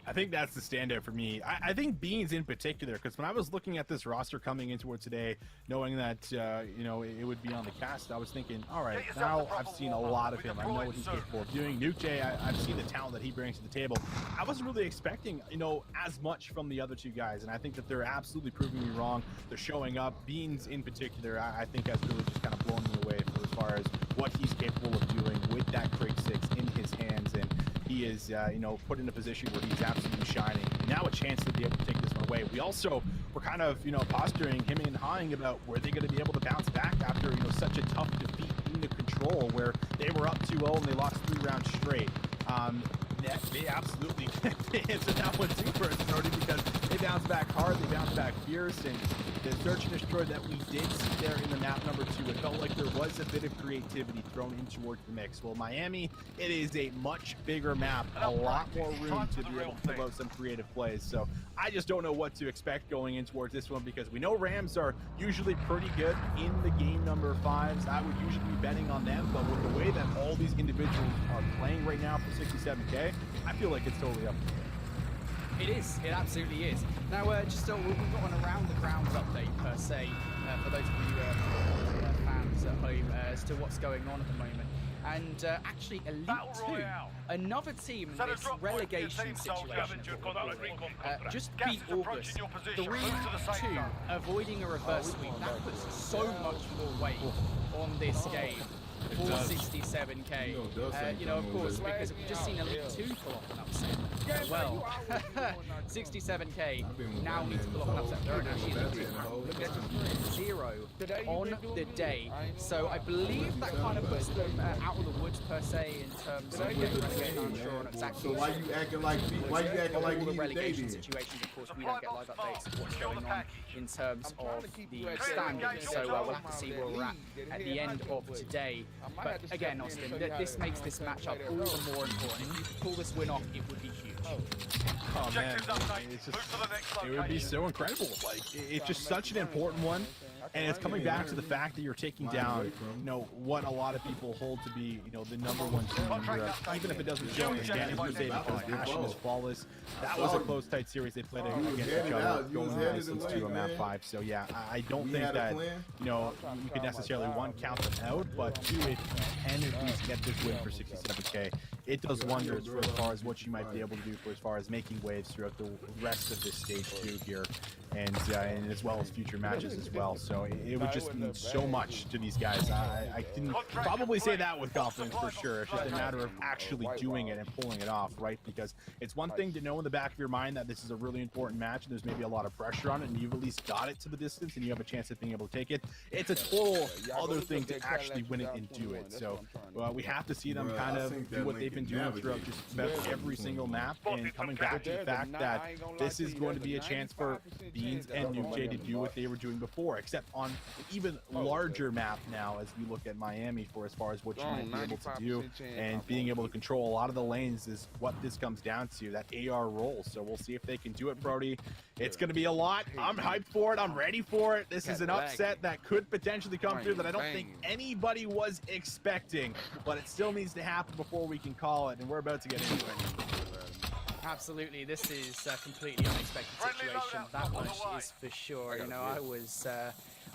I think that's the standout for me. I think Beans in particular, because when I was looking at this roster coming into it today, knowing that you know, it would be on the cast, I was thinking, all right, now I've seen a lot of him. I know what he's capable of doing. Nuke J, I've seen the talent that he brings to the table. I wasn't really expecting, you know, as much from the other two guys, and I think that they're absolutely proving me wrong. They're showing up. Beans in particular, I think has really just kind of blown me away for as far as what he's capable of doing with that crate 6 in his hands, and he is, you know, put in a position where he's absolutely shining. Now a chance to be able to take this one away. We also were kind of, you know, posturing him and Hawing about were they going to be able to bounce back after, you know, such a tough defeat in the control where they were up 2-0 and they lost 3 rounds straight. They absolutely answered that one too for us, Brody, because they bounced back hard, they bounced back fierce, and the search and destroy that we did see there in the map number 2, it felt like there was a bit of creativity thrown in towards the mix. Well, Miami, it is a much bigger map, a lot more room to be able to pull out some creative plays. So I just don't know what to expect going in towards this one, because we know Rams are usually pretty good in the game number 5s. I would usually be betting on them, but with the way that all these individuals are playing right now for 67K, I feel like it's totally up to them. It is. It absolutely is. Now, we've got an around the grounds update per se for those of you fans at home as to what's going on at the moment. And actually, Elite 2, another team in this relegation situation, just beat August 3-2, avoiding a reverse sweep. That puts so much more weight on this game for 67K. You know, of course, because we've just seen Elite 2 pull off an upset. Well, 67K now need to pull off an upset. They're actually look at 0 on the day. So I believe that kind of puts them out of the woods per se in terms of getting relegated. I'm sure on exactly. So why you acting like all the relegation situations? Of course, we don't get live updates of what's going on in terms of the standings. So we'll have to see where we're at the end of today. But again, Austin, this makes this matchup all the more important. If you could pull this win off, it would be huge. Oh man, it's just, it would be so incredible. Like, it's just such an important one. And it's coming back to the fact that you're taking down, you know, what a lot of people hold to be, you know, the #1 team in Europe. Even if it doesn't show in Danny Crusade because Passion is flawless. That was a close, tight series they played against each other, going the distance to a map 5. So yeah, I don't think that, you know, you could necessarily, one, count them out, but two, if you can at least get this win for 67K, it does wonders for as far as what you might be able to do for as far as making waves throughout the rest of this stage 2 here, and as well as future matches as well. So it would just mean so much to these guys. I can probably say that with confidence for sure. It's just a matter of actually doing it and pulling it off, right? Because it's one thing to know in the back of your mind that this is a really important match and there's maybe a lot of pressure on it, and you've at least got it to the distance and you have a chance of being able to take it. It's a total other thing to actually win it and do it. So we have to see them kind of do what they've been doing throughout just about every single map, and coming back to the fact that this is going to be a chance for Beans and NukeJ to do what they were doing before, except on an even larger map now as we look at Miami for as far as what you might be able to do, and being able to control a lot of the lanes is what this comes down to, that AR role. So we'll see if they can do it, Brody. It's going to be a lot. I'm hyped for it. I'm ready for it. This is an upset that could potentially come through that I don't think anybody was expecting, but it still needs to happen before we can call it, and we're about to get into it. Absolutely, this is a completely unexpected situation. That much is for sure. You know, I was,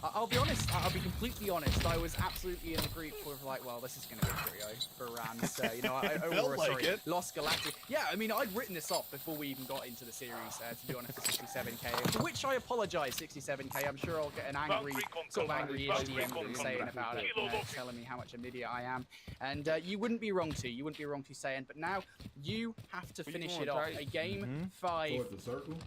I'll be honest, I'll be completely honest, I was absolutely in the group with like, well, this is going to be a 3-0 for Rams. You know, Los Galactic. Yeah, I mean, I'd written this off before we even got into the series, to be honest, for 67K, for which I apologize, 67K. I'm sure I'll get an angry, sort of angry-ish DM saying about it, telling me how much of an idiot I am. And you wouldn't be wrong to. You wouldn't be wrong to saying, but now you have to finish it off. A game 5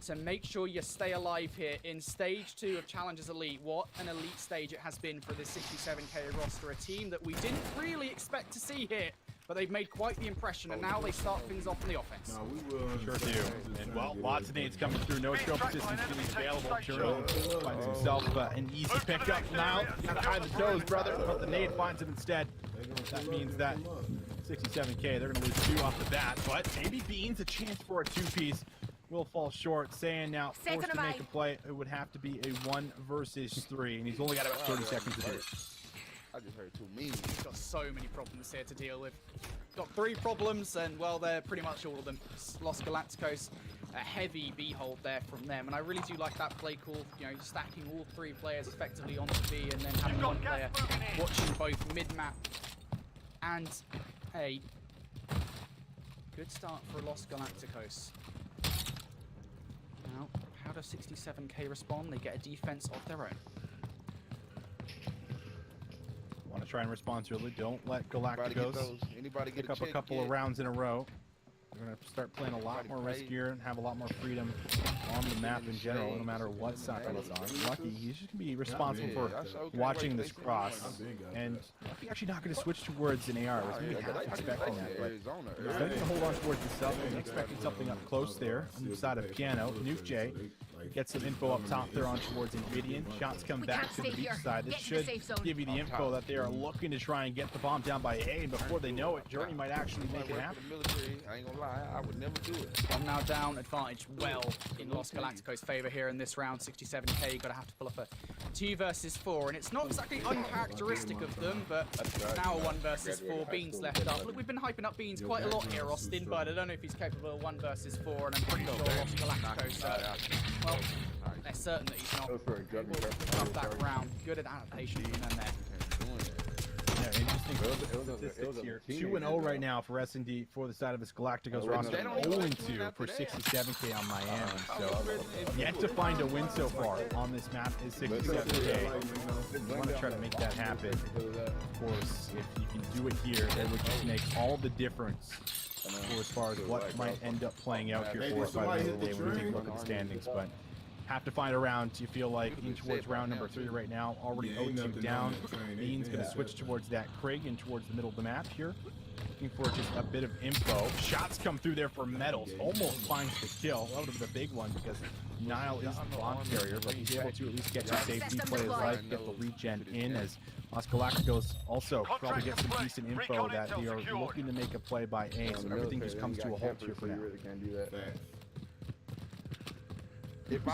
to make sure you stay alive here in stage 2 of Challengers Elite. What an elite stage it has been for this 67K roster, a team that we didn't really expect to see here, but they've made quite the impression, and now they start things off on the offense. No, we will. Sure do. And well, lots of nades coming through. No stroke assistance being available. Turtle finds himself an easy pickup. Now, you gotta hide the toes, brother, but the nade finds him instead. That means that 67K, they're gonna lose 2 off the bat, but maybe Beans a chance for a 2-piece. Will fall short. Saiyan now forced to make a play. It would have to be a 1 versus 3, and he's only got about 30 seconds to do it. I just heard too mean. He's got so many problems here to deal with. Got 3 problems, and well, they're pretty much all of them. Los Galacticos, a heavy B hold there from them, and I really do like that play call. You know, stacking all 3 players effectively onto B, and then having one player watching both mid-map and A. Good start for Los Galacticos. Now, how does 67K respond? They get a defense of their own. Want to try and respond to it. Don't let Galacticos pick up a couple of rounds in a row. They're going to have to start playing a lot more riskier and have a lot more freedom on the map in general, no matter what side it's on. Lucky, he's just going to be responsible for watching this cross. And Lucky actually not going to switch towards an AR. I was maybe half expecting that, but he's going to hold on towards the sub and expecting something up close there on the side of Piano. NukeJ gets some info up top there on towards Invidian. Shots come back to the beach side. This should give you the info that they are looking to try and get the bomb down by A, and before they know it, Journey might actually make it happen. I ain't gonna lie, I would never do it. I'm now down, advantage well in Los Galacticos' favor here in this round. 67K, you're gonna have to pull up a 2 versus 4, and it's not exactly uncharacteristic of them, but now a 1 versus 4. Beans left up. Look, we've been hyping up Beans quite a lot here, Austin, but I don't know if he's capable of 1 versus 4, and I'm pretty sure Los Galacticos, well, they're certain that he's not. Up that round. Good adaptation from them there. Yeah, interesting statistics here. 2-0 right now for S&D for the side of this Galacticos roster. 0-2 for 67K on Miami. So yet to find a win so far on this map is 67K. You want to try to make that happen. Of course, if you can do it here, it would just make all the difference for as far as what might end up playing out here for us by the end of the day when we take a look at the standings. But have to find a round. You feel like in towards round number 3 right now, already 0-2 down. Bean's going to switch towards that Craig and towards the middle of the map here. Looking for just a bit of info. Shots come through there for Metals. Almost finds the kill. That would have been a big one because Nile is the bomb carrier, but he's able to at least get to safety, play his life, get the regen in as Los Galacticos also probably get some decent info that they are looking to make a play by A. So everything just comes to a halt here for now.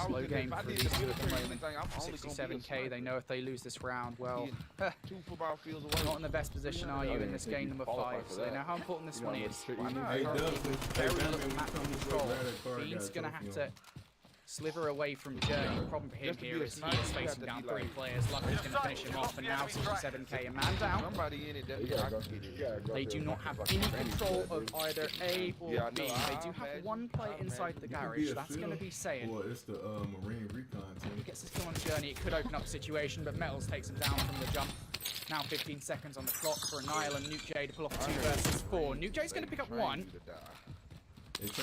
Slow game for these two at the moment. 67K, they know if they lose this round, well, not in the best position are you in this game number 5. So they know how important this one is. Very little map control. Bean's going to have to sliver away from Journey. The problem for him here is he is facing down 3 players. Lucky's going to finish him off, and now 67K, a man down. They do not have any control of either A or B. They do have one player inside the garage. That's going to be saying. Well, it's the Marine Recon team. He gets this kill on Journey. It could open up the situation, but Metals takes him down from the jump. Now 15 seconds on the clock for Nile and Nuke J to pull off 2 versus 4. Nuke J's going to pick up 1.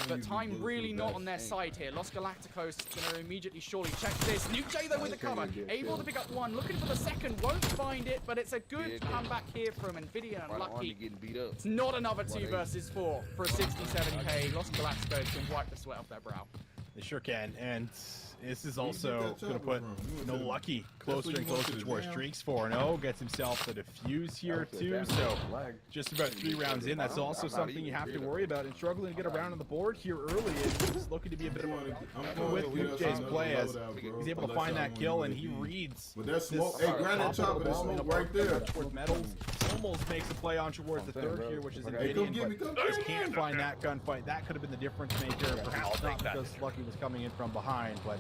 But time really not on their side here. Los Galacticos going to immediately surely check this. Nuke J though with the cover. Able to pick up 1. Looking for the second. Won't find it, but it's a good comeback here from Nvidia and Lucky. It's not another 2 versus 4 for a 67K. Los Galacticos can wipe the sweat off their brow. They sure can, and this is also going to put Lucky closer and closer to where Streaks 4-0. Gets himself the defuse here too, so just about 3 rounds in. That's also something you have to worry about, and struggling to get a round on the board here early is looking to be a bit of a with Nuke J's play as he's able to find that kill, and he reads with that smoke. Hey, granite chopper, that smoke right there. Towards Metals, almost makes a play on towards the 3rd here, which is Nvidia, but just can't find that gunfight. That could have been the difference maker, perhaps not because Lucky was coming in from behind, but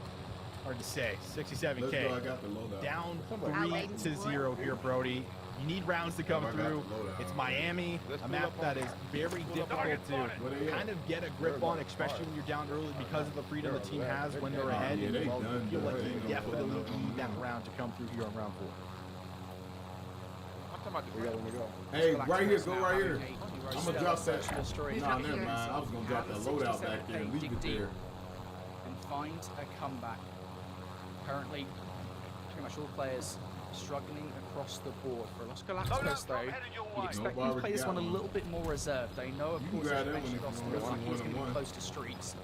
hard to say. 67K down 3-0 here, Brody. You need rounds to come through. It's Miami, a map that is very difficult to kind of get a grip on, especially when you're down early because of the freedom the team has when they're ahead. And well, you feel like you definitely need that round to come through here on round 4. Hey, right here, go right here. I'm gonna drop that. Nah, never mind. I was gonna drop that loadout back there and leave it there. And find a comeback. Currently, pretty much all players struggling across the board. For Los Galacticos, though, you'd expect them to play this one a little bit more reserved. They know, of course, as mentioned, Austin, that Lucky's going to be close to Streaks.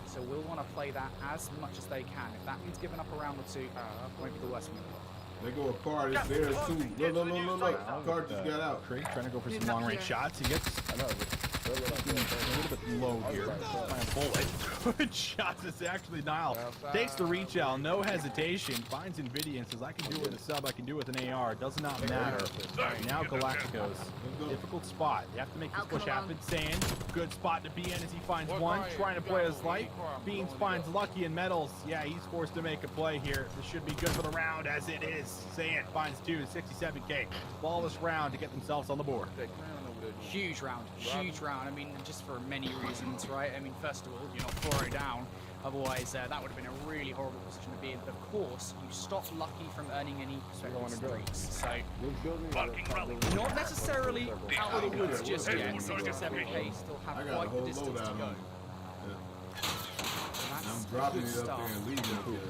So we'll want to play that as much as they can. If that means giving up a round or 2, won't be the worst thing in the world. They go a card, it's theirs too. Look. Card just got out. Craig trying to go for some long range shots. He gets a little bit low here. A bullet. Good shots. It's actually Nile. Takes the reach out, no hesitation. Finds Nvidia and says, I can do it with a sub, I can do it with an AR. It does not matter. Now Galacticos. Difficult spot. You have to make this push happen. Sand. Good spot to be in as he finds 1. Trying to play his life. Beans finds Lucky and Metals. Yeah, he's forced to make a play here. This should be good for the round as it is. Sand finds 2. 67K. Flawless round to get themselves on the board. Huge round. I mean, just for many reasons, right? I mean, first of all, you're not 4-0 down. Otherwise, that would have been a really horrible position to be in. Of course, you stop Lucky from earning any streaks. So, not necessarily out of the woods just yet. 67K still have quite the distance to go. I'm dropping it up there and leaving it here.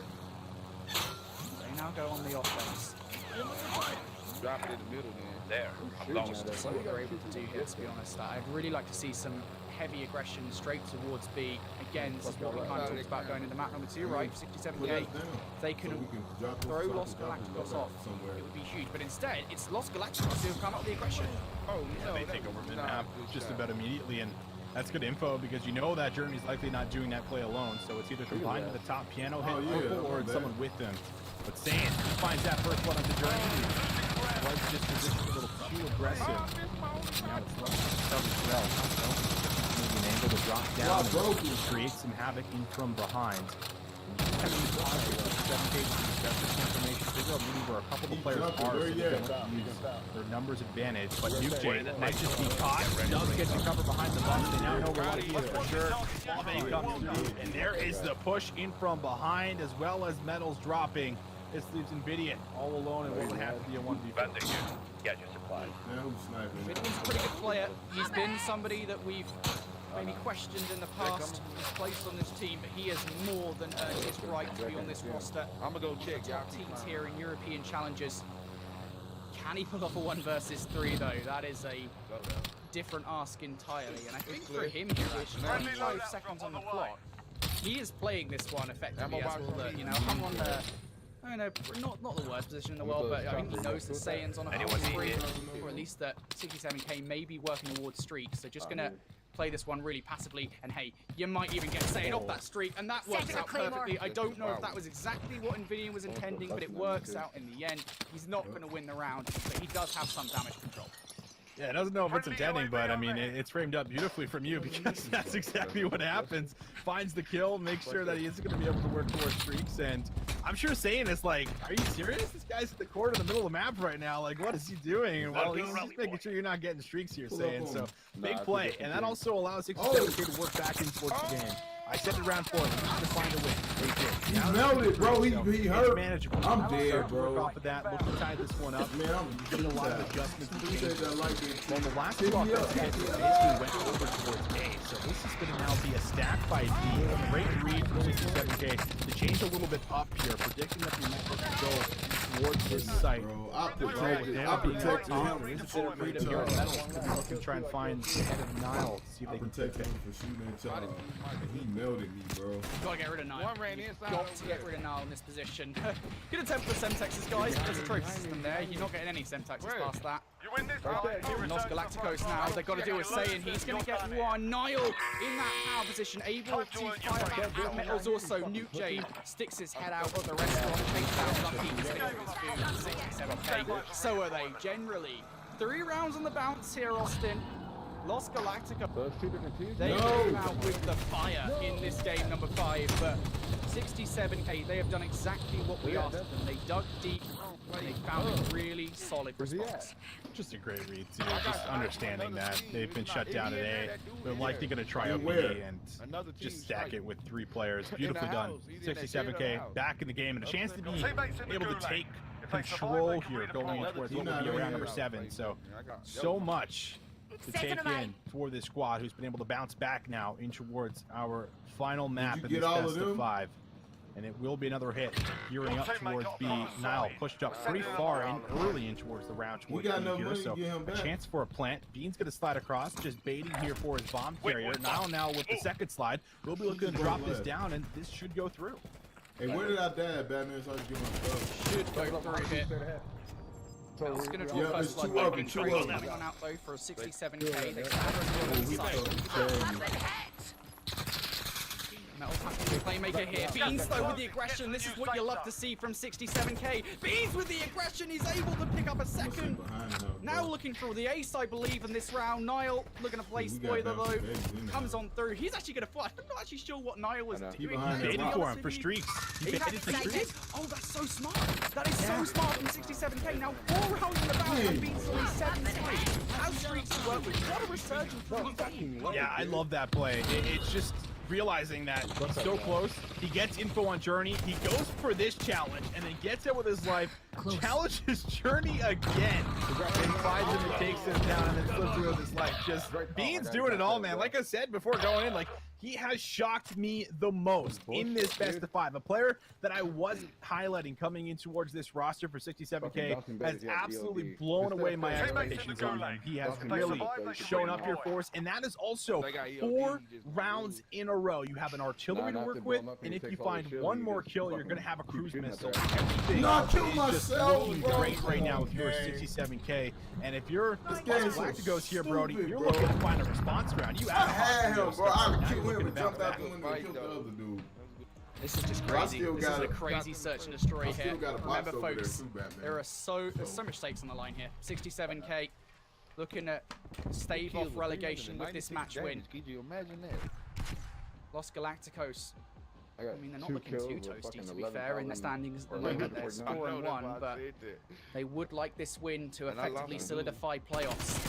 They now go on the offense. Drop it in the middle then. There. Just to see what they're able to do here, to be honest. I'd really like to see some heavy aggression straight towards B. Again, this is what we kind of talked about going into map number 2, right? 67K. They can throw Los Galacticos off. It would be huge. But instead, it's Los Galacticos who have come up with the aggression. Oh, no, they take over mid-map just about immediately. And that's good info because you know that Journey's likely not doing that play alone. So it's either combined with the top piano hit or it's someone with them. But Sand finds that first one on the Journey. Was just positioned a little too aggressive. Now it's coverage well. Maybe an angle to drop down and create some havoc in from behind. Where a couple of players are use their numbers advantage, but Nuke might just be caught. Does get to cover behind the box. They now know where what he is for sure. Bombay comes through, and there is the push in from behind, as well as Metals dropping. This leaves Nvidia all alone and what would have to be a 1v4. Get your supplies. Nvidia's a pretty good player. He's been somebody that we've maybe questioned in the past. He's placed on this team, but he has more than earned his right to be on this roster. I'm gonna go check Top teams here in European challenges. Can he pull off a 1 versus 3 though? That is a different ask entirely. And I think for him here, actually, 25 seconds on the clock, he is playing this one effectively as well. You know, I'm on the, I know, not the worst position in the world, but I think he knows that Saiyan's on a hard streak, or at least that 67k may be working towards streaks. So just gonna play this one really passively, and hey, you might even get Saiyan off that streak, and that works out perfectly. I don't know if that was exactly what Nvidia was intending, but it works out in the end. He's not going to win the round, but he does have some damage control. Yeah, it doesn't know if it's intending, but I mean, it's framed up beautifully from you because that's exactly what happens. Finds the kill, makes sure that he isn't going to be able to work towards streaks, and I'm sure Saiyan is like, are you serious? This guy's at the corner in the middle of the map right now. Like, what is he doing? Well, he's just making sure you're not getting streaks here, Saiyan. So, big play, and that also allows 67k to work back in towards the game. I said it around 4. They need to find a win. They did. He melted, bro. He hurt. Manageable. I'm dead, bro. Off of that, look to tie this one up. Man, I'm getting a lot of adjustments. Well, the last block basically went over towards A, so this is going to now be a stack by B. A great read from 67k to change a little bit up here, predicting that the might go towards this site. Bro, I protected him. There is a bit of freedom here. Metal can try and find the head of Nile, see if they can protect him for shooting at y'all. He melted me, bro. Gotta get rid of Nile. Got to get rid of Nile in this position. Good attempt for Semtexes, guys. There's a trophy system there. You're not getting any Semtexes past that. You win this round. Los Galacticos now. They've got to do with Saiyan. He's going to get one. Nile in that power position, able to fire back at Metals also. Nuke J sticks his head out of the restaurant. Chase down Lucky. He's going to his food. 67k. So are they generally. 3 rounds on the bounce here, Austin. Los Galacticos, they came out with the fire in this game number 5, but 67k, they have done exactly what we asked of them. They dug deep, and they found a really solid response. Just a great read, too. Just understanding that they've been shut down today. They're likely going to try OP and just stack it with 3 players. Beautifully done. 67k, back in the game, and a chance to be able to take control here going towards what will be around number 7. So much to take in for this squad, who's been able to bounce back now in towards our final map in this best of 5. And it will be another hit, gearing up towards B. Nile pushed up pretty far and early in towards the round towards B here, so a chance for a plant. Bean's going to slide across, just baiting here for his bomb carrier. Nile now with the second slide. We'll be looking to drop this down, and this should go through. Hey, where did I die, Batman? So I can get my stuff. Should go through here. It's going to drop first blood. Coming on out though for a 67k. Metal passing the playmaker here. Beans though with the aggression. This is what you love to see from 67k. Beans with the aggression. He's able to pick up a second. Now looking for the ace, I believe, in this round. Nile looking to play spoiler though. Comes on through. He's actually going to fly. I'm not actually sure what Nile was doing. Baiting for him for streaks. He baited for streaks. Oh, that's so smart. That is so smart from 67k. Now 4 rounds in the bout and Beans only 7 streaks. How streaks work with what a resurgence from the team. Yeah, I love that play. It's just realizing that so close. He gets info on Journey. He goes for this challenge and then gets it with his life. Challenges Journey again and finds him and takes him down and then slips through with his life. Just Bean's doing it all, man. Like I said before going in, like he has shocked me the most in this best of 5. A player that I wasn't highlighting coming in towards this roster for 67k has absolutely blown away my expectations on him. He has really shown up here for us, and that is also 4 rounds in a row. You have an artillery to work with, and if you find one more kill, you're going to have a cruise missile. Everything is just looking great right now with your 67k, and if you're Galacticos here, Brody, you're looking to find a response round. You had him, bro. I killed him and jumped out the window and killed the other dude. This is just crazy. This is a crazy search and destroy here. Remember, folks, there's so much stakes on the line here. 67k, looking at stave off relegation with this match win. Could you imagine that? Los Galacticos I mean, they're not looking too toasty, to be fair, in the standings at the moment. They're scoring 1, but they would like this win to effectively solidify playoffs.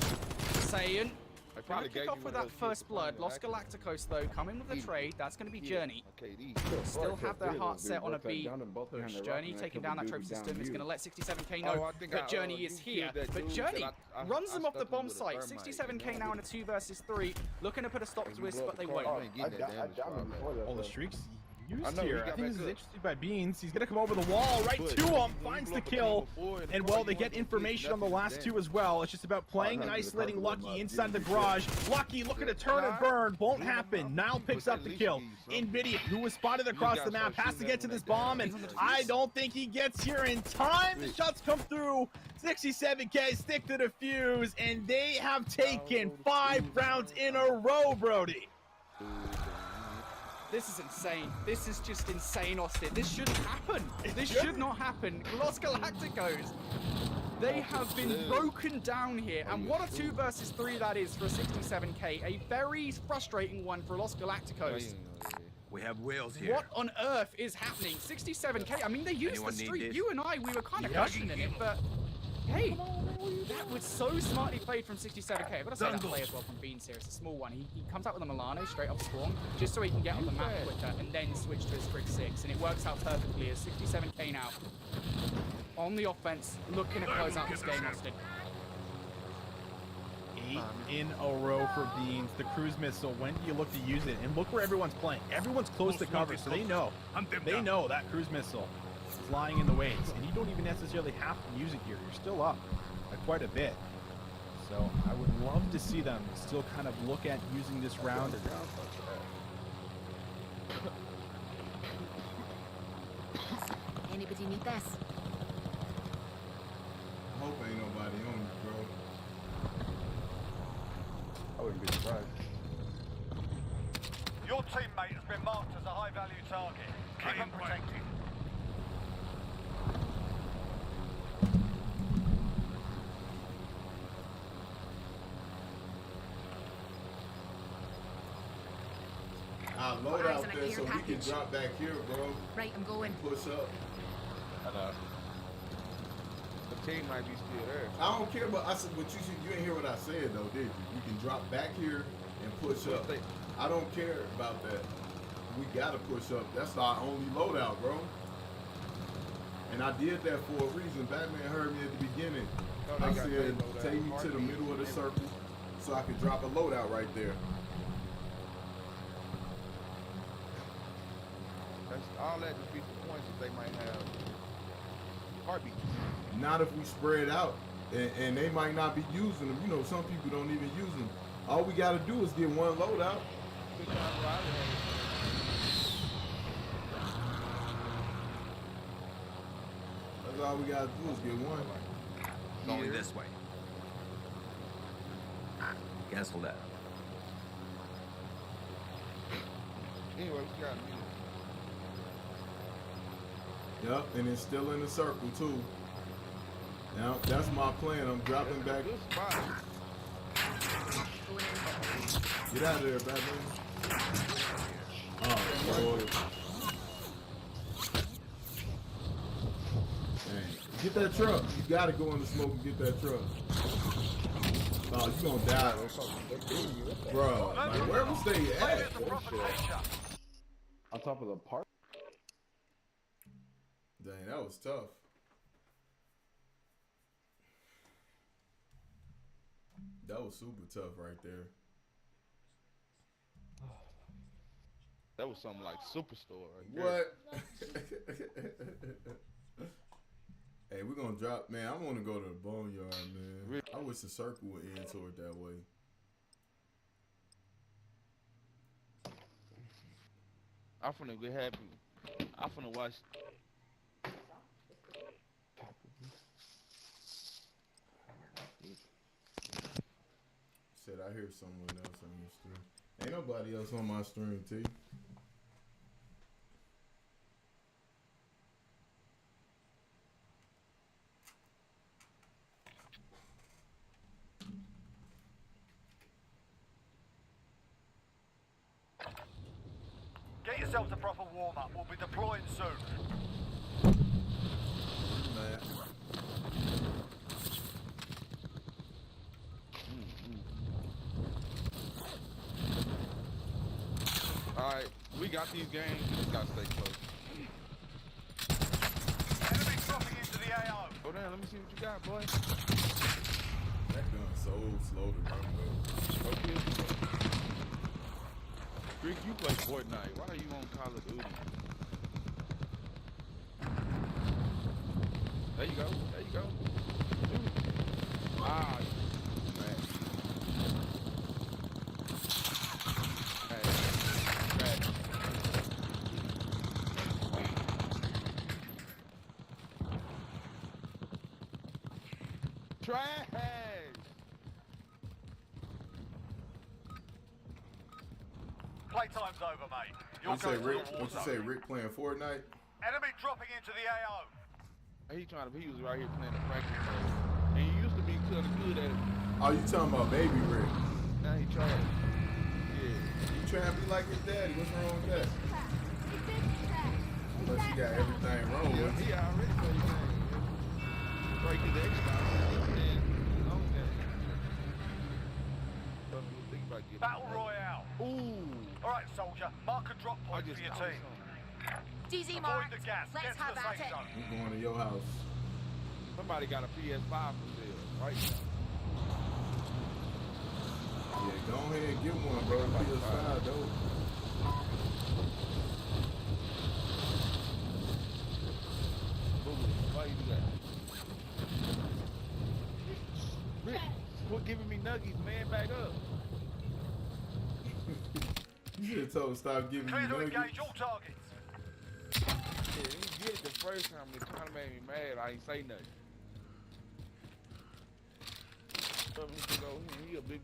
Saiyan, gonna kick off with that first blood. Los Galacticos, though, come in with a trade. That's going to be Journey. Still have their heart set on a B push. Journey taking down that trophy system. It's going to let 67K know that Journey is here. But Journey runs them off the bomb site. 67K now in a 2 versus 3. Looking to put a stop to this, but they won't. All the streaks used here. I think this is interesting by Beans. He's gonna come over the wall right to him, finds the kill, and well, they get information on the last 2 as well. It's just about playing and isolating Lucky inside the garage. Lucky looking to turn and burn, won't happen. Nile picks up the kill. Invidious, who was spotted across the map, has to get to this bomb, and I don't think he gets here in time. The shots come through. 67K stick to the fuse, and they have taken 5 rounds in a row, Brody. This is insane. This is just insane, Austin. This shouldn't happen. This should not happen. Los Galacticos, they have been broken down here. And what a 2 versus 3 that is for a 67K. A very frustrating one for Los Galacticos. We have whales here. What on earth is happening? 67K, I mean, they used the streak. You and I, we were kind of questioning it, but hey, that was so smartly played from 67K. I've got to say that play as well from Beans here. It's a small one. He comes out with a Milano straight up spawn, just so he can get on the map quicker and then switch to his Frig 6. And it works out perfectly as 67K now on the offense, looking to close out this game, Austin. 8 in a row for Beans. The cruise missile, when do you look to use it? And look where everyone's playing. Everyone's close to cover, so they know. They know that cruise missile is lying in the waves, and you don't even necessarily have to use it here. You're still up by quite a bit. So I would love to see them still kind of look at using this round. Anybody need this? I hope ain't nobody on you, bro. I wouldn't be surprised. Your teammate has been marked as a high-value target. Keep him protected. Load out there so we can drop back here, bro. Right, I'm going. Push up. I know. The team might be still there. I don't care, but I said, but you didn't hear what I said though, did you? You can drop back here and push up. I don't care about that. We gotta push up. That's our only loadout, bro. And I did that for a reason. Batman heard me at the beginning. I said, take me to the middle of the circle so I could drop a loadout right there. All that defeats the points that they might have heartbeats. Not if we spread out, and they might not be using them. You know, some people don't even use them. All we got to do is get one loadout. That's all we got to do is get one. Going this way. Cancel that. Anyway, we got me. Yep, and it's still in the circle too. Now that's my plan. I'm dropping back. Get out of there, Batman. Oh Lord. Dang. Get that truck. You gotta go in the smoke and get that truck. Oh, you gonna die. Bro, like, where was they at? On top of the park. Dang, that was tough. That was super tough right there. That was something like Superstore right there. What? Hey, we're gonna drop, man. I want to go to the boneyard, man. I wish the circle would end toward that way. I'm finna be happy. I'm finna watch. Said I hear someone else on your stream. Ain't nobody else on my stream, T. Get yourselves a proper warm-up. We'll be deploying soon. Man. Alright, we got these games. We just gotta stay close. Enemy dropping into the AO. Go down, let me see what you got, boy. That gun's so slow to run though. Okay. Rick, you play Fortnite. Why are you on Call of Duty? There you go. There you go. Ah, man. Trash! Playtime's over, mate. What you say, Rick playing Fortnite? Enemy dropping into the AO. He was right here playing the practice mode. And he used to be kind of good at it. Oh, you talking about baby Rick? Now he tried. Yeah. You trying to be like his daddy? What's wrong with that? Unless he got everything wrong with him. He already played the game. Break his Xbox. Battle Royale. Ooh. Alright, soldier. Mark a drop point for your team. DZ Avoid marked. the gas. Let's Get to have the at safe it. zone. I'm going to your house. Somebody got a PS5 for sale right now. Yeah, go ahead and get one, bro. PS5 though. Why you do that? Rick, quit giving me nuggies, man. Back up. You should have told him stop giving Clear me to nuggets. engage all targets. Yeah, he did it the first time. It kind of made me mad. I ain't say nothing. He a big,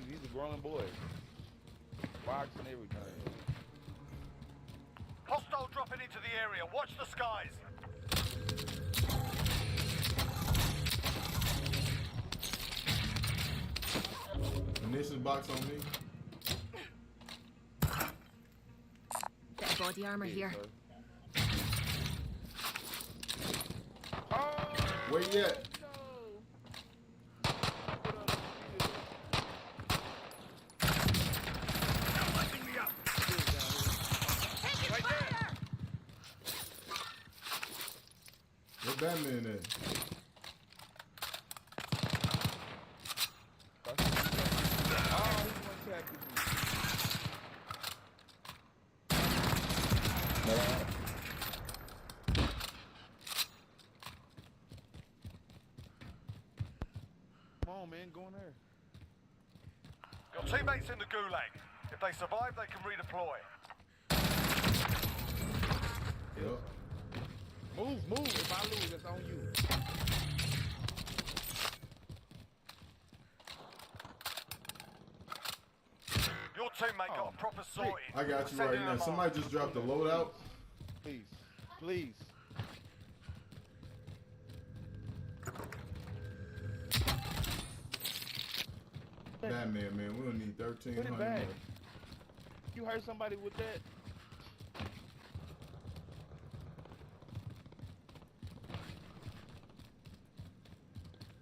he's a grown boy. Boxing everything. Hostile dropping into the area. Watch the skies. Munitions box on me. Bit of body armor here. Where you at? Where's Batman at? Come on, man, go in there. Your teammates in the gulag. If they survive, they can redeploy. Yep. Move. If I lose, that's on you. Your teammate got a proper sorting. I got you Send right in now. a Somebody mark. just dropped the loadout. Please. Batman, man, we don't need 1300. Put it back. You hurt somebody with that?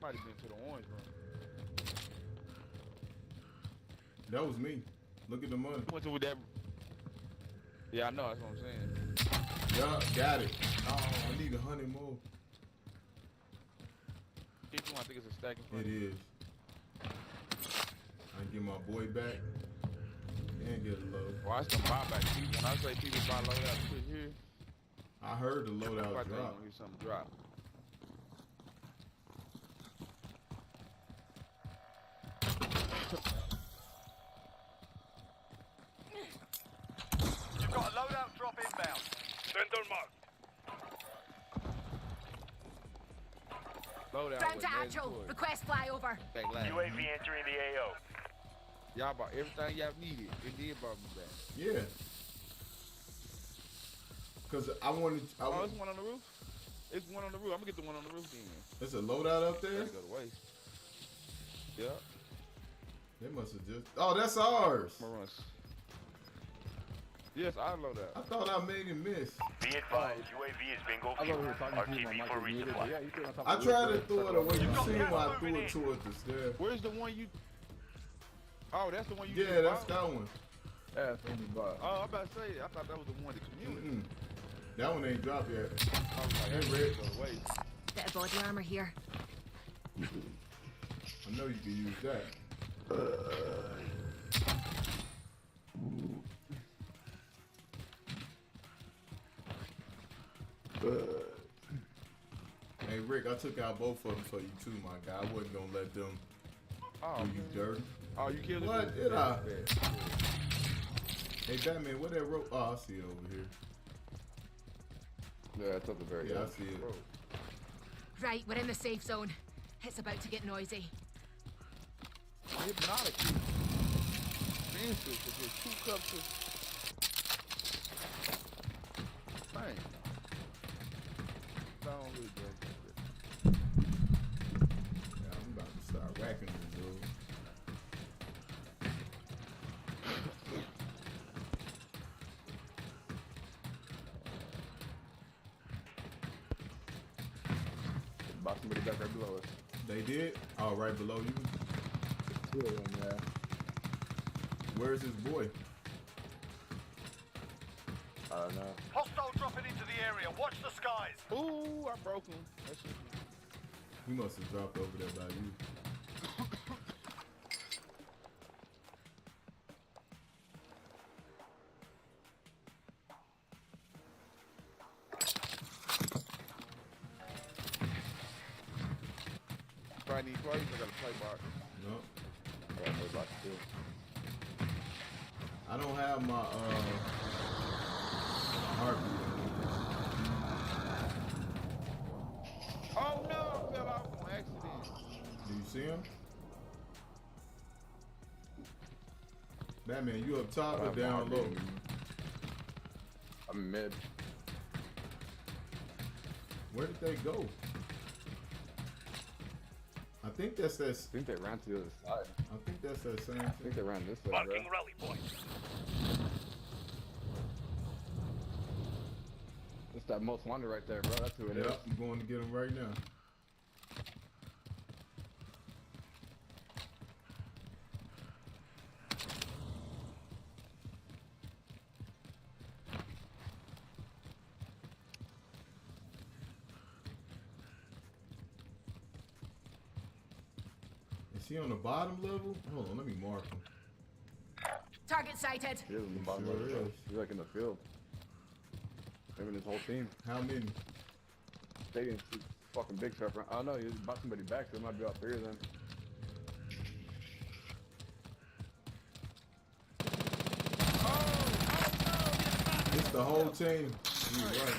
Might have been to the orange room. That was me. Look at the money. Went to with that. Yeah, I know. That's what I'm saying. Yup, got it. Oh, I need 100 more. Each one, I think it's a stack in front. It is. I can get my boy back and get a load. Watch them buyback. When I say people buy loadouts quick here, I heard the loadout I think drop. you're gonna hear something drop. You've got a loadout drop inbound. Center mark. Loadout Ground was to headed actual. toward Request flyover. back last. UAV entering the AO. Y'all bought everything y'all needed. It did brought me back. Yeah. Cause I wanted. Oh, it's one on the roof? It's one on the roof. I'm gonna get the one on the roof then. There's a loadout up there. Gotta go to waste. Yep. They must have just. Oh, that's ours. I'm gonna run. Yes, I know that. I thought I made him miss. Be advised, UAV is bingo I fuel. was talking to you, my RTB mic for was muted. resupply. Yeah, you think I'm talking I tried to wood, throw it away. You seen why I threw it towards the stairs. Where's the one you? Oh, that's the one you. Yeah, that's that one. Yeah, that's the one you bought. Oh, I'm about to say, I thought that was the one the community. That one ain't dropped yet. I was like, Hey, Rick. wait. Bit of body armor here. I know you can use that. Hey Rick, I took out both of them for you too, my guy. I wasn't gonna let them do you dirty. Oh, you killed What it? did I? Hey Batman, where that rope? Oh, I see it over here. Yeah, it's at the very Yeah, end. I see it. Right, we're in the safe zone. It's about to get noisy. Hypnotic. Expensive to get 2 cups of. Dang. Don't really drink that. Yeah, I'm about to start whacking this dude. Bought somebody back right below us. They did? Oh, right below you? 2 of them, yeah. Where's his boy? I don't know. Hostile dropping into the area. Watch the skies. Ooh, I broke him. That's just... He must have dropped over there by you. If I need plays, I got a play box. No. I got a play box too. I don't have my heartbeat. Oh no, I fell off on accident. Do you see him? Batman, you up top or down low? I'm mid. Where did they go? I think that's that. I think they ran to the other side. I think that's that same I thing. think they ran this way, bro. Marking rally point. It's that most wonder right there, bro. That's who it is. Yep, I'm going to get him right now. Is he on the bottom level? Hold on, let me mark him. Target sighted. He is in the bottom Sure of the field. is. He's like in the field. Him and his whole team. How many? Stadium's fucking big stuff. Oh no, he bought somebody back, so it might be all 3 of them. It's the whole team. You're right.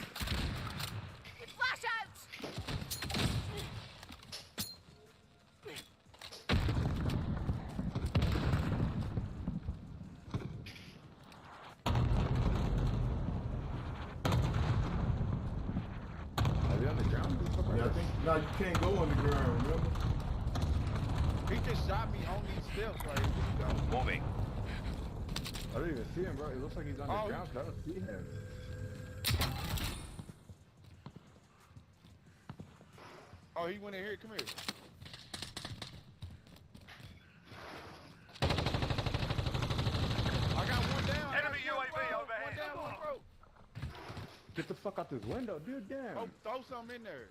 Flash out! Are they on the ground? Yeah, I think no, you can't go on the ground. Remember? He just shot me on these steps right here. Moving. I don't even see him, bro. It looks like he's on the ground, so I don't see him. Oh, he went in here. Come here. I got one down. Enemy UAV overhead. One down, one broke. Get the fuck out this window, dude. Damn. Oh, throw something in there.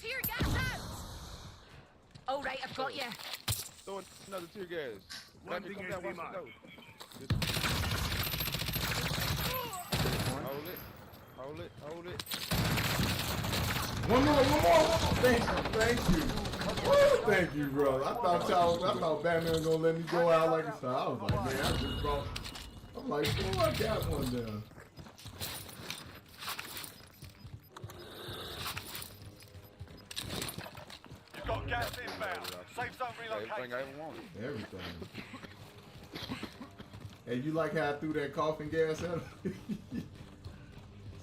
Tear gas out! All right, I've got you. Throw another tear gas. One Come thing down, is watch marked. the door. Hold it. Hold it. Hold it. One more. Thank you. Woo, thank you, bro. I thought Batman was gonna let me go out like a star. I was like, man, I just brought. I'm like, oh, I got one down. You've got gas inbound. Safe zone Everything I relocated. ever wanted. Everything. Hey, you like how I threw that coughing gas at him?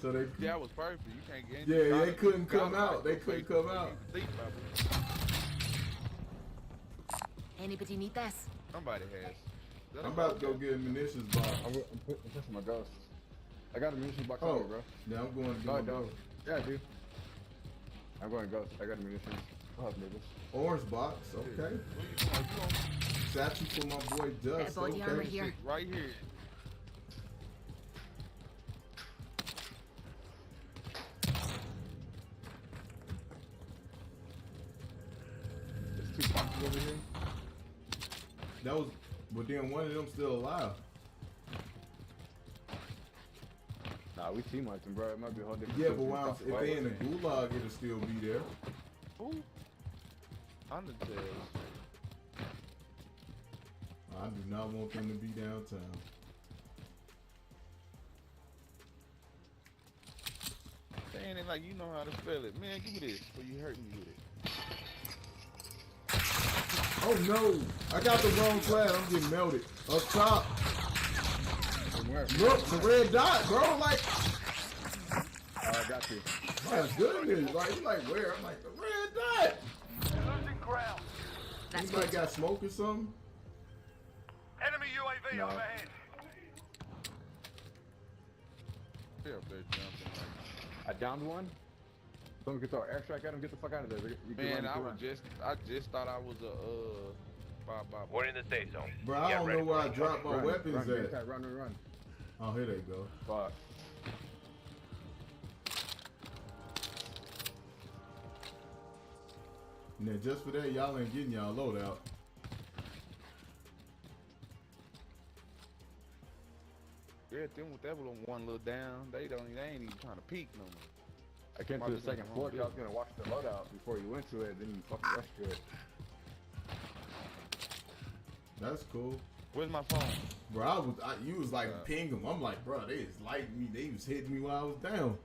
So they. Yeah, it was perfect. You can't get Yeah, they couldn't come out. They couldn't come out. Anybody need this? Somebody has. I'm about to go get a munitions box. I'm pushing my ghost. I got a munitions box over, bro. Yeah, I'm going to get No, my I don't. ghost. Yeah, dude. I'm going ghost. I got a munitions. I'll have niggas. Orange box, okay. Satchel for my boy Dust. Body armor Okay. here. Right here. There's 2 boxes over here. That was, but then one of them still alive. Nah, we team wiped him, bro. It might be a whole different Yeah, but situation. if they in the gulag, it'll still be there. Who? Undertale. I do not want them to be downtown. Saying it like you know how to spell it. Man, give me this before you hurt me with it. Oh no! I got the wrong class. I'm getting melted. Up top. Look, the red dot, bro. Like, I got you. my goodness. Like, you like where? I'm like, the red dot. Losing ground. Anybody got smoke or something? Enemy UAV overhead. Stay up there jumping. I downed one. Someone can throw an airstrike at him. Get the fuck out of there. You can Man, run, I just thought I was a We're in the safe zone. Bro, I don't know where I dropped my weapons at. Run. Oh, here they go. Fuck. And then just for that, y'all ain't getting y'all loadout. Yeah, them with that one little down, they ain't even trying to peek no more. I came to the second floor because I was gonna watch the loadout before you went to it. Then you fucking rushed to it. That's cool. Where's my phone? Bro, you was like ping them. I'm like, bro, they was lighting me. They was hitting me while I was down.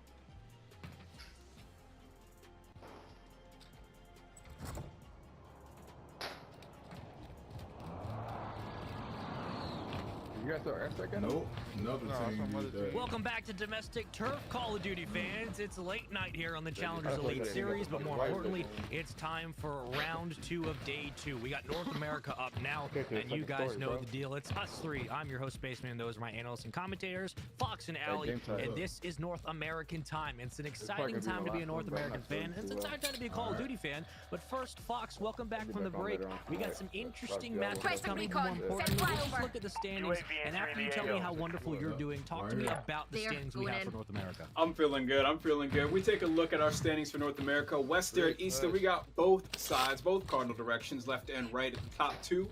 You guys throw airstrike at him? Nope. Another team used that. Welcome back to Domestic Turf, Call of Duty fans. It's late night here on the Challengers Elite Series, but more importantly, it's time for round 2 of day 2. We got North America up now, and you guys know the deal. It's us 3. I'm your host, Spaceman. Those are my analysts and commentators, Fox and Allie, and this is North American time. It's an exciting time to be a North American fan. It's an exciting time to be a Call of Duty fan. But first, Fox, welcome back from the break. We got some interesting matches coming. More importantly, let's just look at the standings. And after you tell me how wonderful you're doing, talk to me about the standings we have for North America. I'm feeling good. We take a look at our standings for North America. Western and Eastern, we got both sides, both cardinal directions, left and right at the top 2.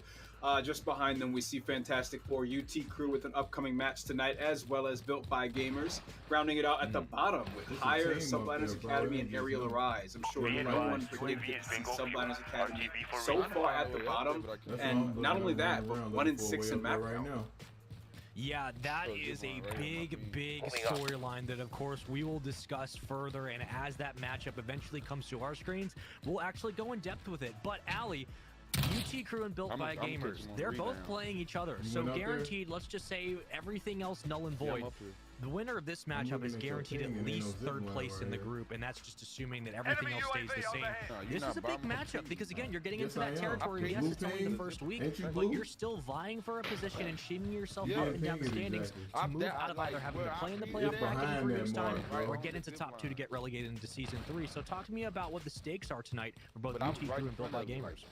Just behind them, we see Fantastic Four UT Crew with an upcoming match tonight, as well as Built by Gamers. Rounding it out at the bottom with Higher, Subliners Academy, and Aerial Arise. I'm sure everyone predicted to see Subliners Academy so far at the bottom. And not only that, but 1-6 in map round. Yeah, that is a big storyline that, of course, we will discuss further. And as that matchup eventually comes to our screens, we'll actually go in depth with it. But, Allie, UT Crew and Built by Gamers, they're both playing each other. So guaranteed, let's just say everything else null and void. The winner of this matchup is guaranteed at least 3rd place in the group, and that's just assuming that everything else stays the same. This is a big matchup because, again, you're getting into that territory. Yes, it's only the first week, but you're still vying for a position and shaming yourself up and down the standings to move out of either having to play in the playoff bracket in 3 years' time or get into top 2 to get relegated into Season 3. So talk to me about what the stakes are tonight for both UT Crew and Built by Gamers.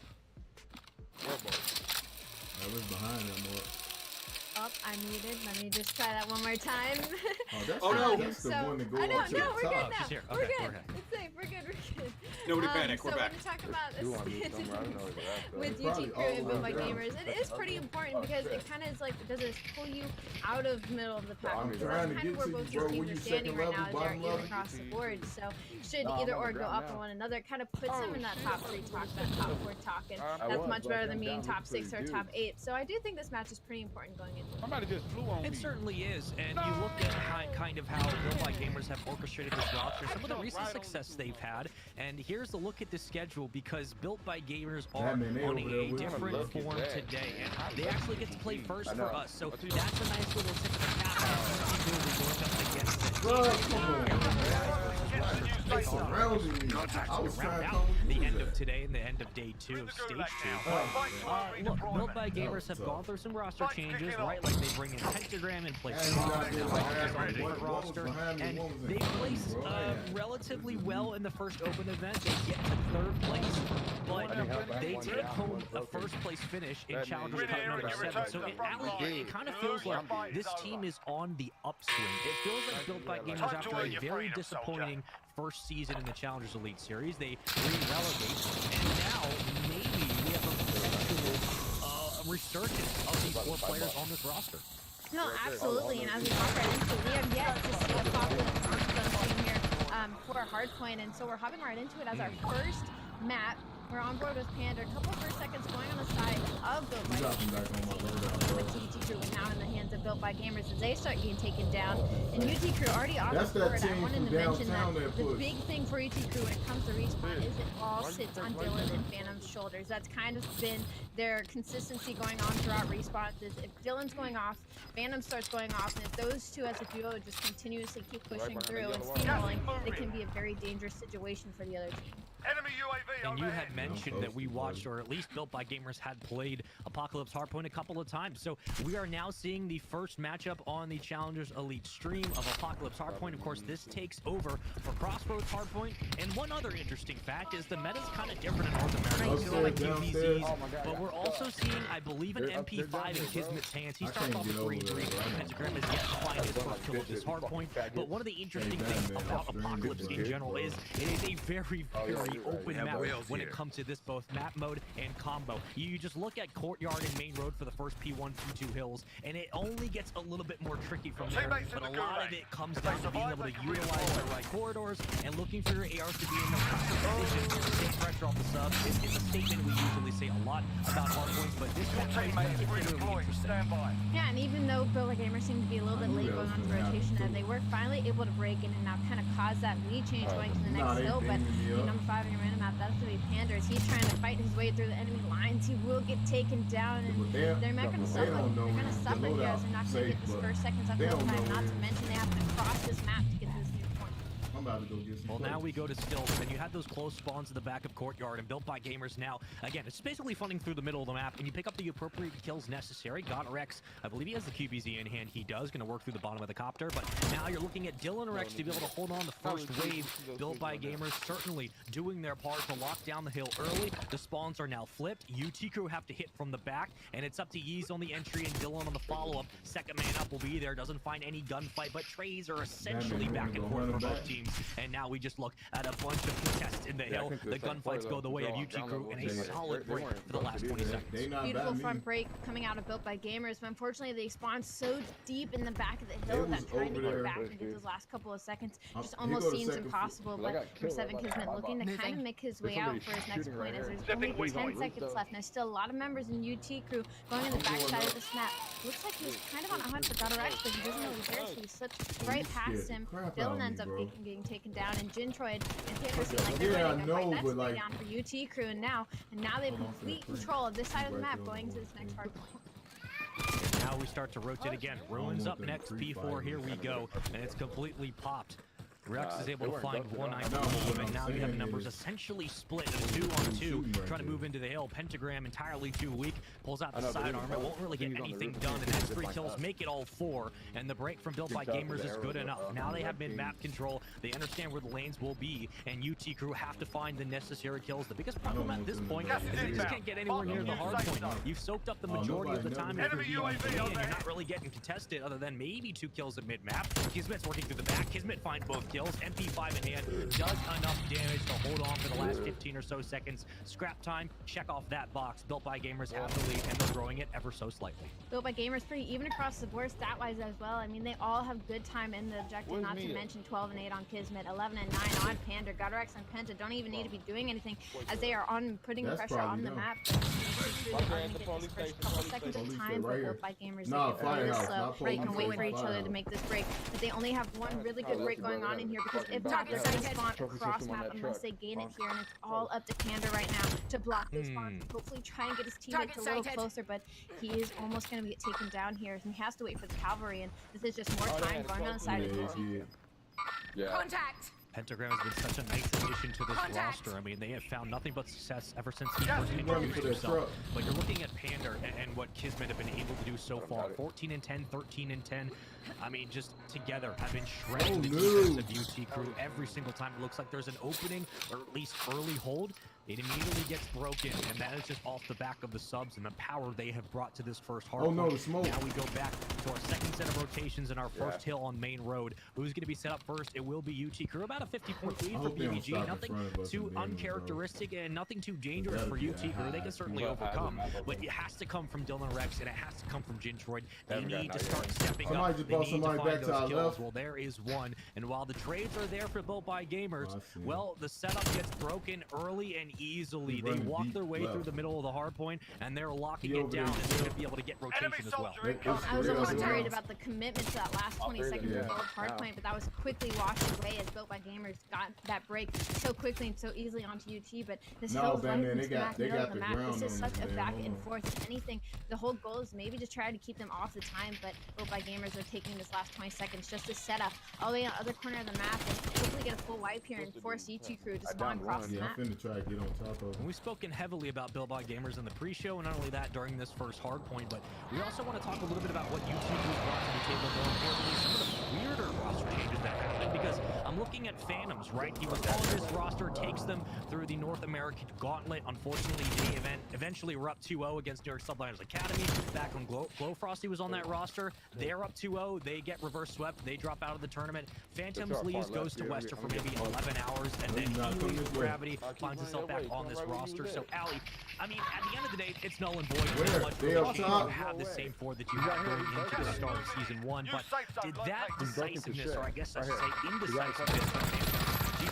I was behind that more. Oh, I'm muted. Let me just try that one more time. That's the one to go I know, up to the we're good top. now. We're good. It's safe. We're good. Nobody panic. We're back. So when you talk about with UT Crew and Built by Gamers, it is pretty important because it kind of is like, does it pull you out of the middle of the pack? Because that's kind of where both these teams are standing right now, they're even across the board. So should either or go up on one another, it kind of puts them in that top 3 talk, that top 4 talk, and that's much better than being top 6 or top 8. So I do think this match is pretty important going into it. Somebody just flew on me. It certainly is, and you look at kind of how Built by Gamers have orchestrated this roster, some of the recent success they've had, and here's a look at the schedule because Built by Gamers are on a different form today, and they actually get to play first for us, so that's a nice little tip of the cap. We'll be going up against it. surrounding me. I was round trying to out come with the you end there. of today and the end of day 2 of stage 2. Look, Built by Gamers have gone through some roster changes, right? Like they bring in Pentagram and place roster, and they placed relatively well in the first open event. They get to 3rd place, but they take home a 1st place finish in Challengers Cup number 7. So it kind of feels like this team is on the upswing. It feels like Built by Gamers after a very disappointing first season in the Challengers Elite Series. They re-relegate, and now maybe we have a potential resurgence of these 4 players on this roster. No, absolutely, and as we hop right into it, we have yet to see a popular team here for a hardpoint, and so we're hopping right into it as our first map. We're on board with Panda. A couple first seconds going on the side of Built by Gamers. With UT Crew and now in the hands of Built by Gamers as they start getting taken down. And UT Crew already off the board. I wanted to mention that the big thing for UT Crew when it comes to respawn is it all sits on Dylan and Phantom's shoulders. That's kind of been their consistency going on throughout respawns. Is if Dylan's going off, Phantom starts going off, and if those two as a duo just continuously keep pushing through and steamrolling, it can be a very dangerous situation for the other team. Enemy UAV and you had mentioned that we watched, or at least Built by Gamers had played Apocalypse Hardpoint a couple of times. So we are now seeing the first matchup on the Challengers Elite stream of Apocalypse Hardpoint. Of course, this takes over for Crossroads Hardpoint. And one other interesting fact is the meta's kind of different in North America. So like QBZs, but we're also seeing, I believe, an MP5 in Kismet's hands. He starts off with 3-3. Pentagram is yet to find his first kill of this Hardpoint. But one of the interesting things about Apocalypse in general is it is a very, very open map when it comes to this both map mode and combo. You just look at Courtyard and Main Road for the first P1, P2 hills, and it only gets a little bit more tricky from there, but a lot of it comes down to being able to utilize the right corridors and looking for your ARs to be in the proper position to take pressure off the sub. It's a statement we usually say a lot about hardpoints, but this one is particularly interesting. Yeah, and even though Built by Gamers seemed to be a little bit late going on to rotation, they were finally able to break in and now kind of cause that lead change going to the next hill, but number 5 on your minimap, that's going to be Panders. He's trying to fight his way through the enemy lines. He will get taken down, and they're not going to suffer. They're going to suffer here as they're not going to get this first seconds up real time, not to mention they have to cross this map to get to this new point. I'm about to go get some. Well, now we go to Stills, and you had those close spawns in the back of Courtyard, and Built by Gamers now, again, it's basically funding through the middle of the map, and you pick up the appropriate kills necessary. Got Rex, I believe he has the QBZ in hand. He does, going to work through the bottom of the copter, but now you're looking at Dylan Rex to be able to hold on the first wave. Built by Gamers certainly doing their part to lock down the hill early. The spawns are now flipped. UT Crew have to hit from the back, and it's up to Yeez on the entry and Dylan on the follow-up. Second man up will be there, doesn't find any gunfight, but trays are essentially back and forth for both teams, and now we just look at a bunch of contests in the hill. The gunfights go the way of UT Crew, and a solid break for the last 20 seconds. Beautiful front break coming out of Built by Gamers, but unfortunately they spawned so deep in the back of the hill that trying to get back and get those last couple of seconds just almost seems impossible. But from 7 Kismet looking to kind of make his way out for his next point as there's only 10 seconds left. And there's still a lot of members in UT Crew going in the backside of this map. Looks like he's kind of on a hunt for Godorex, but he doesn't know he's there, so he slips right past him. Dylan ends up getting taken down, and Jintroid and Taylor seem like they're ready to fight. That's way down for UT Crew, and now they have complete control of this side of the map going to this next hard point. And now we start to rotate again. Ruins up next, P4, here we go, and it's completely popped. Rex is able to find one team, and now you have the numbers essentially split 2-on-2, trying to move into the hill. Pentagram entirely too weak, pulls out the sidearm. It won't really get anything done, and that's 3 kills, make it all 4, and the break from Built by Gamers is good enough. Now they have mid-map control, they understand where the lanes will be, and UT Crew have to find the necessary kills. The biggest problem at this point is they just can't get anywhere near the hard point. You've soaked up the majority of the time in your and you're not really getting contested other than maybe 2 kills at mid-map. Kismet's working through the back. Kismet finds both kills. MP5 in hand does enough damage to hold on for the last 15 or so seconds. Scrap time, check off that box. Built by Gamers have the lead, and they're growing it ever so slightly. Built by Gamers pretty even across the board stat-wise as well. I mean, they all have good time in the objective, not to mention 12 and 8 on Kismet, 11 and 9 on Panda. Godorex and Penta don't even need to be doing anything as they are on putting pressure on the map. Couple seconds of time, but Built by Gamers they really slow. They can wait for each other to make this break, but they only have one really good break going on in here because if not, they're going to spawn across map unless they gain it here, and it's all up to Panda right now to block those spawns. Hopefully try and get his teammates a little closer, but he is almost going to get taken down here, and he has to wait for the cavalry, and this is just more time going on the side of the team. Yeah. Contact! Pentagram has been such a nice addition to this roster. I mean, they have found nothing but success ever since he first introduced himself. But you're looking at Pander and what Kismet have been able to do so far. 14-10, 13-10. I mean, just together have been shredding the defense of UT Crew every single time. It looks like there's an opening, or at least early hold. It immediately gets broken, and that is just off the back of the subs and the power they have brought to this first hard point. The smoke. Now we go back to our second set of rotations in our first hill on main road. Who's going to be set up first? It will be UT Crew. About a 50-point lead for BBG. Nothing too uncharacteristic and nothing too dangerous for UT Crew. They can certainly overcome, but it has to come from Dylan Rex, and it has to come from Jintroid. They need to start stepping up. They need to find those kills. Well, there is one, and while the trades are there for Built by Gamers, well, the setup gets broken early and easily. They walk their way through the middle of the hard point, and they're locking it down, and they're going to be able to get rotation as well. I was almost worried about the commitment to that last 20 seconds of gold hard point, but that was quickly washed away as Built by Gamers got that break so quickly and so easily onto UT. But this whole right in the smack middle of the map, this is such a back and forth. If anything, the whole goal is maybe to try to keep them off the time, but Built by Gamers are taking this last 20 seconds just to set up all the way on the other corner of the map and hopefully get a full wipe here and force UT Crew to spawn across the map. We've spoken heavily about Built by Gamers in the pre-show, and not only that during this first hard point, but we also want to talk a little bit about what UT Crew's brought to the table, more importantly, some of the weirder roster changes that happened, because I'm looking at Phantoms, right? He was on this roster, takes them through the North American Gauntlet. Unfortunately, the event eventually were up 2-0 against New York Subliners Academy. Back when Glowfrosty was on that roster, they're up 2-0. They get reverse swept. They drop out of the tournament. Phantoms leaves, goes to Wester for maybe 11 hours, and then he leaves Gravity, finds himself back on this roster. So, Ali, I mean, at the end of the day, it's null and void. So much for the team to have the same four that you had going into the start of Season 1. But did that decisiveness, or I guess I should say indecisiveness,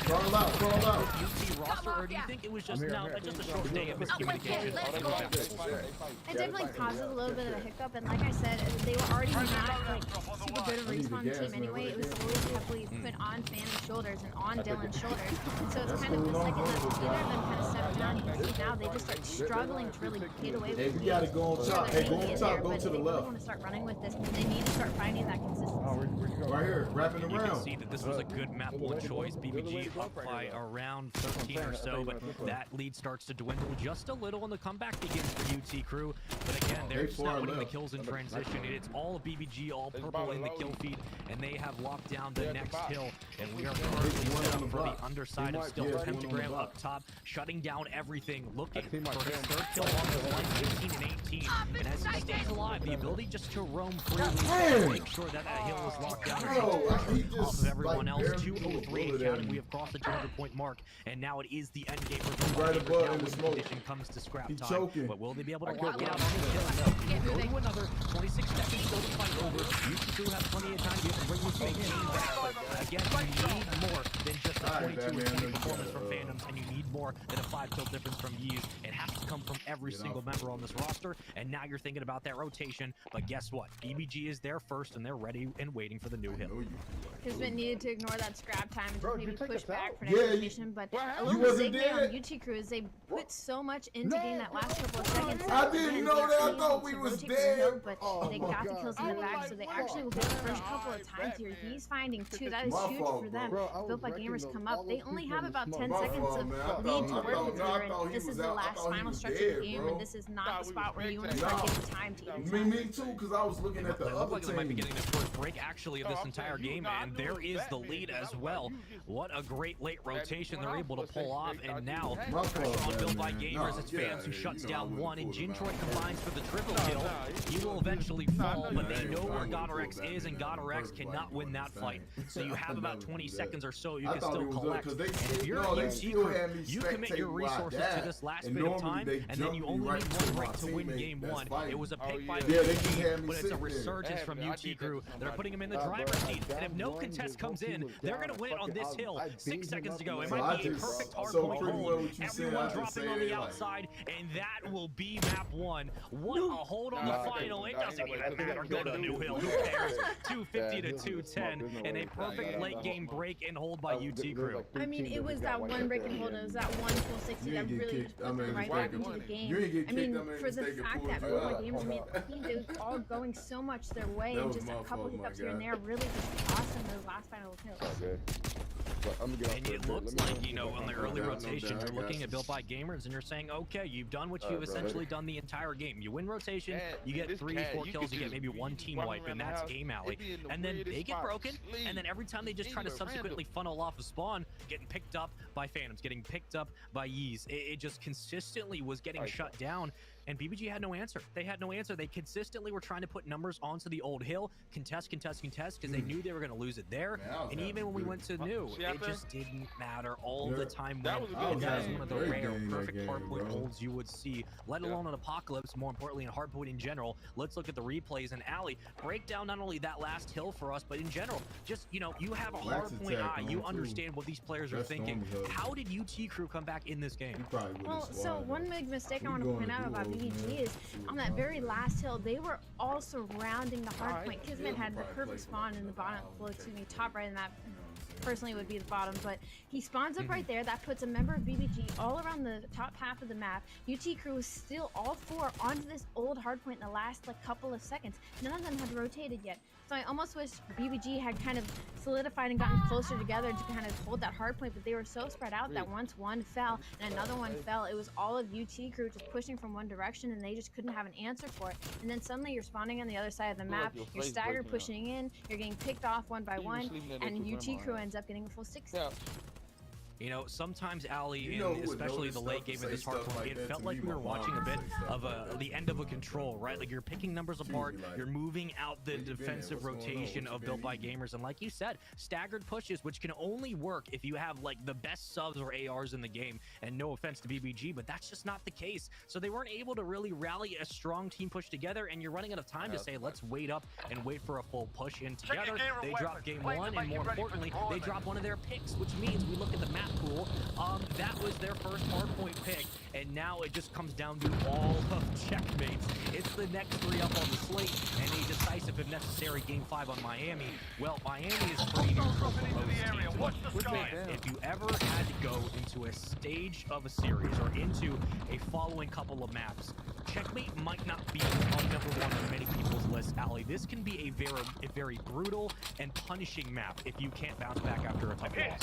Crawl out. UT roster, or do you think it was just just a short day of miscommunication? It definitely causes a little bit of a hiccup, and like I said, they were already not like super good of a respawn team anyway. It was always heavily put on Phantom's shoulders and on Dylan's shoulders, and so it's kind of the second that either of them kind of settle down, you can see now they just start struggling to really get away with it. You gotta go on top. Hey, go on top. Go to the left. They really want to start running with this, but they need to start finding that consistency. Right here, wrapping around. You can see that this was a good map one choice. BBG up by around 13 or so, but that lead starts to dwindle just a little, and the comeback begins for UT Crew. But again, they're just not winning the kills in transition. It's all BBG, all purple in the kill feed, and they have locked down the next hill. And we are currently set up for the underside of still Pentagram up top, shutting down everything, looking for his third kill on the line, 18 and 18. And as he stays alive, the ability just to roam freely, make sure that that hill is locked down off of everyone else. 203 counting. We have crossed the 200-point mark, and now it is the end game for right above in the smoke. Condition comes to scrap time. But will they be able to lock it out on this hill? Go to another 26 seconds still to fight over. You two have plenty of time to be able to bring this big team back. But again, you need more than just a 22-20 performance from Phantoms, and you need more than a 5-kill difference from Yeez. It has to come from every single member on this roster, and now you're thinking about that rotation. But guess what? BBG is there first, and they're ready and waiting for the new hill. Kismet needed to ignore that scrap time and just maybe push back for an explanation, but a little mistake there on UT Crew is they put so much into getting that last couple of seconds. I didn't know that. I thought we was dead. But they got the kills in the back, so they actually will get the first couple of times here. He's finding two. That is huge for them. Built by Gamers come up. They only have about 10 seconds of lead to work with here, and this is the last final stretch of the game, and this is not the spot where you want to start getting time to even Me too, because I was looking at the other team. They might be getting their first break actually of this entire game, and there is the lead as well. What a great late rotation they're able to pull off, and now pressure on Built by Gamers. It's Phantoms who shuts down one, and Jintroid combines for the triple kill. He will eventually fall, but they know where Godorex is, and Godorex cannot win that fight. So you have about 20 seconds or so you can still collect. And if you're a UT Crew, you commit your resources to this last bit of time, and then you only need one break to win game one. It was a pick by BBG, but it's a resurgence from UT Crew that are putting him in the driver's seat. And if no contest comes in, they're going to win it on this hill. 6 seconds to go. It might be a perfect hardpoint hold. Everyone dropping on the outside, and that will be map one. What a hold on the final. It doesn't even matter. Go to the new hill. Who cares? 250 to 210, and a perfect late game break and hold by UT Crew. I mean, it was that one break and hold. It was that one full 60 that really just put them right back into the game. I mean, for the fact that Built by Gamers made the team, it was all going so much their way, and just a couple hiccups here and there really just awesome those last final kills. And it looks like, you know, on the early rotation, you're looking at Built by Gamers and you're saying, okay, you've done what you've essentially done the entire game. You win rotation, you get 3-4 kills, you get maybe 1 team wipe, and that's game alley. And then they get broken, and then every time they just try to subsequently funnel off of spawn, getting picked up by Phantoms, getting picked up by Yeez. It just consistently was getting shut down. And BBG had no answer. They had no answer. They consistently were trying to put numbers onto the old hill, contest, because they knew they were going to lose it there. And even when we went to new, it just didn't matter. All the time went. And that is one of the rare perfect hardpoint holds you would see, let alone an Apocalypse, more importantly in hardpoint in general. Let's look at the replays. And Ali, break down not only that last hill for us, but in general, just, you know, you have a hardpoint eye. You understand what these players are thinking. How did UT Crew come back in this game? Well, so one big mistake I want to point out about BBG is on that very last hill, they were all surrounding the hardpoint. Kismet had the perfect spawn in the bottom, well, excuse me, top right, and that personally would be the bottom, but he spawns up right there. That puts a member of BBG all around the top half of the map. UT Crew is still all 4 onto this old hardpoint in the last like couple of seconds. None of them had rotated yet. So I almost wish BBG had kind of solidified and gotten closer together to kind of hold that hardpoint, but they were so spread out that once one fell and another one fell, it was all of UT Crew just pushing from one direction, and they just couldn't have an answer for it. And then suddenly you're spawning on the other side of the map, you're staggered pushing in, you're getting picked off one by one, and UT Crew ends up getting a full 60. You know, sometimes Ali, especially the late game of this hardpoint, it felt like we were watching a bit of the end of a control, right? Like you're picking numbers apart, you're moving out the defensive rotation of Built by Gamers, and like you said, staggered pushes, which can only work if you have like the best subs or ARs in the game. And no offense to BBG, but that's just not the case. So they weren't able to really rally a strong team push together, and you're running out of time to say, let's wait up and wait for a full push in together. They drop game 1, and more importantly, they drop one of their picks, which means we look at the map pool. That was their first hardpoint pick, and now it just comes down to all of checkmates. It's the next 3 up on the slate, and a decisive, if necessary, game 5 on Miami. Well, Miami is pretty neutral for most teams. Listen, if you ever had to go into a stage of a series or into a following couple of maps, checkmate might not be on number 1 on many people's list, Ali. This can be a very brutal and punishing map if you can't bounce back after a tough loss.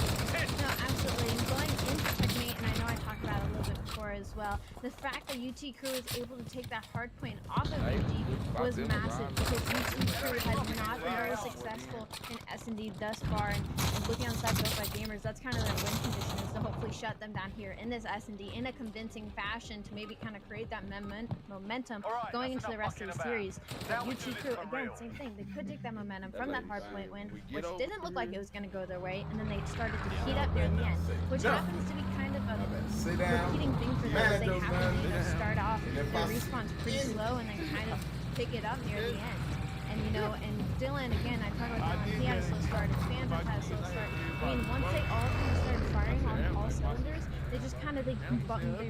No, absolutely. And going into checkmate, and I know I talked about it a little bit before as well, the fact that UT Crew was able to take that hard point off of UG was massive, because UT Crew has not been very successful in S&D thus far, and looking on the side Built by Gamers, that's kind of their win condition, is to hopefully shut them down here in this S&D in a convincing fashion to maybe kind of create that momentum going into the rest of the series. But UT Crew, again, same thing. They could take that momentum from that hardpoint win, which didn't look like it was going to go their way, and then they started to heat up near the end, which happens to be kind of a repeating thing for them. They have to start off their respawns pretty slow and then kind of pick it up near the end. And you know, and Dylan, again, I talked about Dylan, he had a slow start, his fans had a slow start. I mean, once they all kind of started firing on all cylinders, they just kind of, they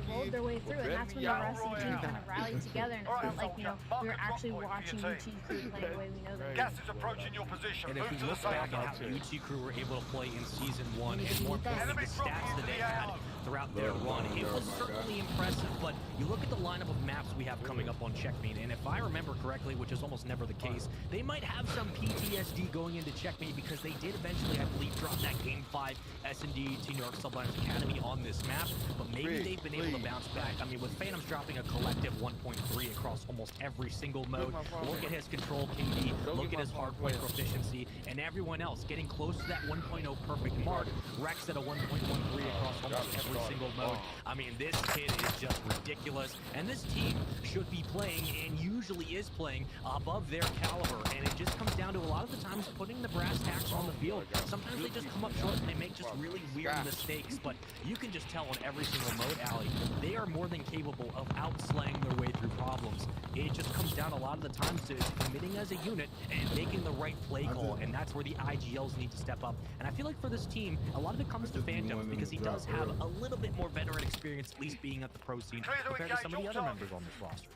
rolled their way through, and that's when the rest of the team kind of rallied together, and it felt like, you know, we were actually watching UT Crew play the way we know them. Gas is approaching your position. And if we look back at how UT Crew were able to play in Season 1, and more importantly, the stats that they had throughout their run, it was certainly impressive, but you look at the lineup of maps we have coming up on Checkmate, and if I remember correctly, which is almost never the case, they might have some PTSD going into Checkmate, because they did eventually, I believe, drop that Game 5 S&D Team New York Subliners Academy on this map, but maybe they've been able to bounce back. I mean, with Phantoms dropping a collective 1.3 across almost every single mode, look at his control KD, look at his hardpoint proficiency, and everyone else getting close to that 1.0 perfect mark. Rex at a 1.13 across almost every single mode. I mean, this kid is just ridiculous, and this team should be playing, and usually is playing, above their caliber, and it just comes down to a lot of the times putting the brass tacks on the field. Sometimes they just come up short and they make just really weird mistakes, but you can just tell on every single mode, Ali, they are more than capable of outslaying their way through problems. It just comes down a lot of the times to committing as a unit and making the right play call, and that's where the IGLs need to step up. And I feel like for this team, a lot of it comes to Phantoms, because he does have a little bit more veteran experience, at least being at the pro scene, compared to some of the other members on this roster.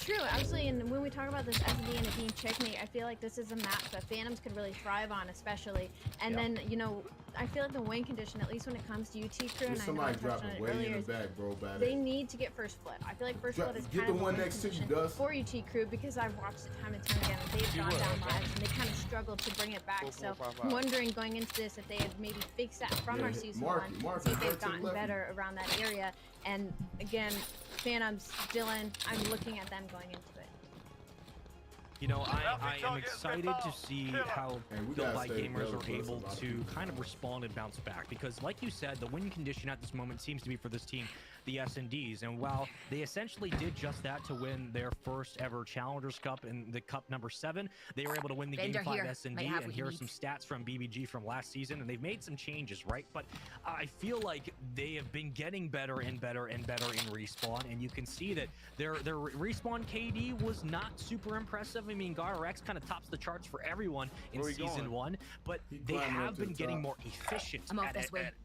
True, absolutely, and when we talk about this S&D and it being checkmate, I feel like this is a map that Phantoms could really thrive on, especially. And then, you know, I feel like the win condition, at least when it comes to UT Crew, and I know I touched on it way earlier, in the is back, bro. they need to get first blood. I feel like first blood is Get kind the of one a win next to you, condition Dust. for UT Crew because I've watched it time and time again. They've gone down lives and they kind of struggled to bring it back. So I'm wondering going into this if they had maybe fixed that from our season one, see if they've gotten better around that area. And again, Phantoms, Dylan, I'm looking at them going into it. You know, I am excited to see how Built by Gamers are able to kind of respond and bounce back, because like you said, the win condition at this moment seems to be for this team the S&Ds, and while they essentially did just that to win their first ever Challengers Cup in the Cup number 7, they were able to win the Game 5 S&D, and here are some stats from BBG from last season, and they've made some changes, right? But I feel like they have been getting better and better and better in respawn, and you can see that their respawn KD was not super impressive. I mean, GarRex kind of tops the charts for everyone in Season 1, but they have been getting more efficient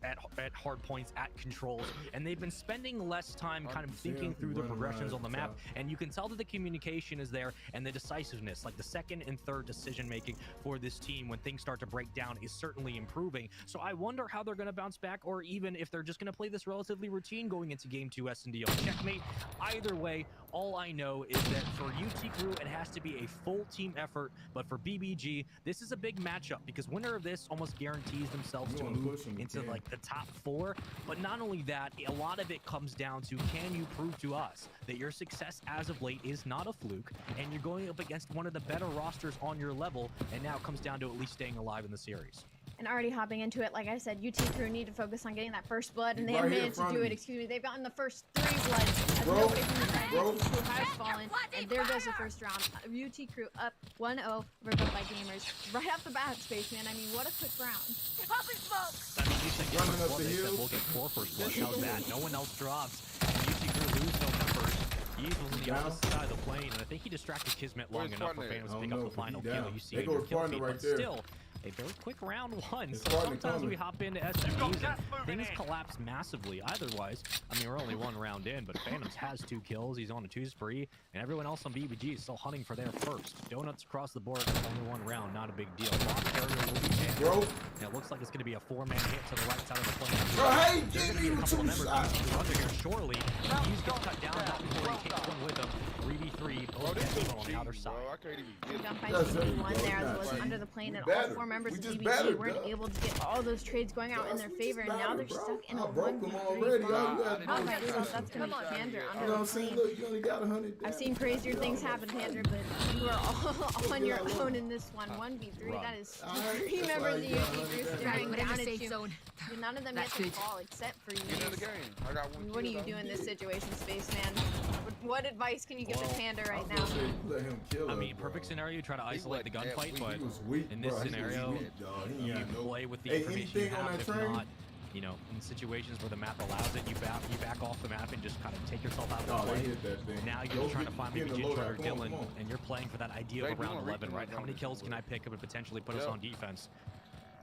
at hard points, at controls, and they've been spending less time kind of thinking through the progressions on the map, and you can tell that the communication is there, and the decisiveness, like the second and third decision making for this team when things start to break down, is certainly improving. So I wonder how they're going to bounce back, or even if they're just going to play this relatively routine going into Game 2 S&D on Checkmate. Either way, all I know is that for UT Crew, it has to be a full team effort, but for BBG, this is a big matchup, because winner of this almost guarantees themselves to move into like the top 4. But not only that, a lot of it comes down to, can you prove to us that your success as of late is not a fluke, and you're going up against one of the better rosters on your level, and now it comes down to at least staying alive in the series. And already hopping into it, like I said, UT Crew need to focus on getting that first blood, and they have managed to do it. Excuse me, they've gotten the first 3 bloods. As no way from the side, UT Crew has fallen, and there goes the first round. UT Crew up 1-0 over Built by Gamers. Right off the bat, Spaceman. I mean, what a quick round. Popping smoke! I mean, you think running up the hill, we'll get 4 first bloods. How's that? No one else drops. UT Crew lose no numbers. He's on the opposite side of the plane, and I think he distracted Kismet long enough for Phantoms to pick up the final kill. You see it in your kill feed, but still, a very quick round 1. So sometimes we hop into SMBs and things collapse massively. Otherwise, I mean, we're only 1 round in, but Phantoms has 2 kills. He's on a 2 spree, and everyone else on BBG is still hunting for their first. Donuts across the board, only 1 round, not a big deal. Will be and it looks like it's going to be a 4-man hit to the right side of the plane. Bro, hey, there's going to be a couple of members under here shortly. He's going to cut down before he takes one with him. 3v3, both on the outer side. Gunfight 1 there, as well as under the plane, and all 4 members of BBG weren't able to get all those trades going out in their favor, and now they're stuck in a 1v3 fight. That's going to be Pandra under the plane. I've seen crazier things happen, Pandra, but you are all on your own in this one. 1v3, that is 3 members of the UT Crew staring down at you. None of them get to fall except for you. What do you do in this situation, Spaceman? What advice can you give to Panda right now? I mean, perfect scenario, you try to isolate the gunfight, but in this scenario, you play with the information you have. If not, you know, in situations where the map allows it, you back off the map and just kind of take yourself out of the play. Now you're trying to find maybe Ginger or Dylan, and you're playing for that idea of around 11, right? How many kills can I pick up and potentially put us on defense?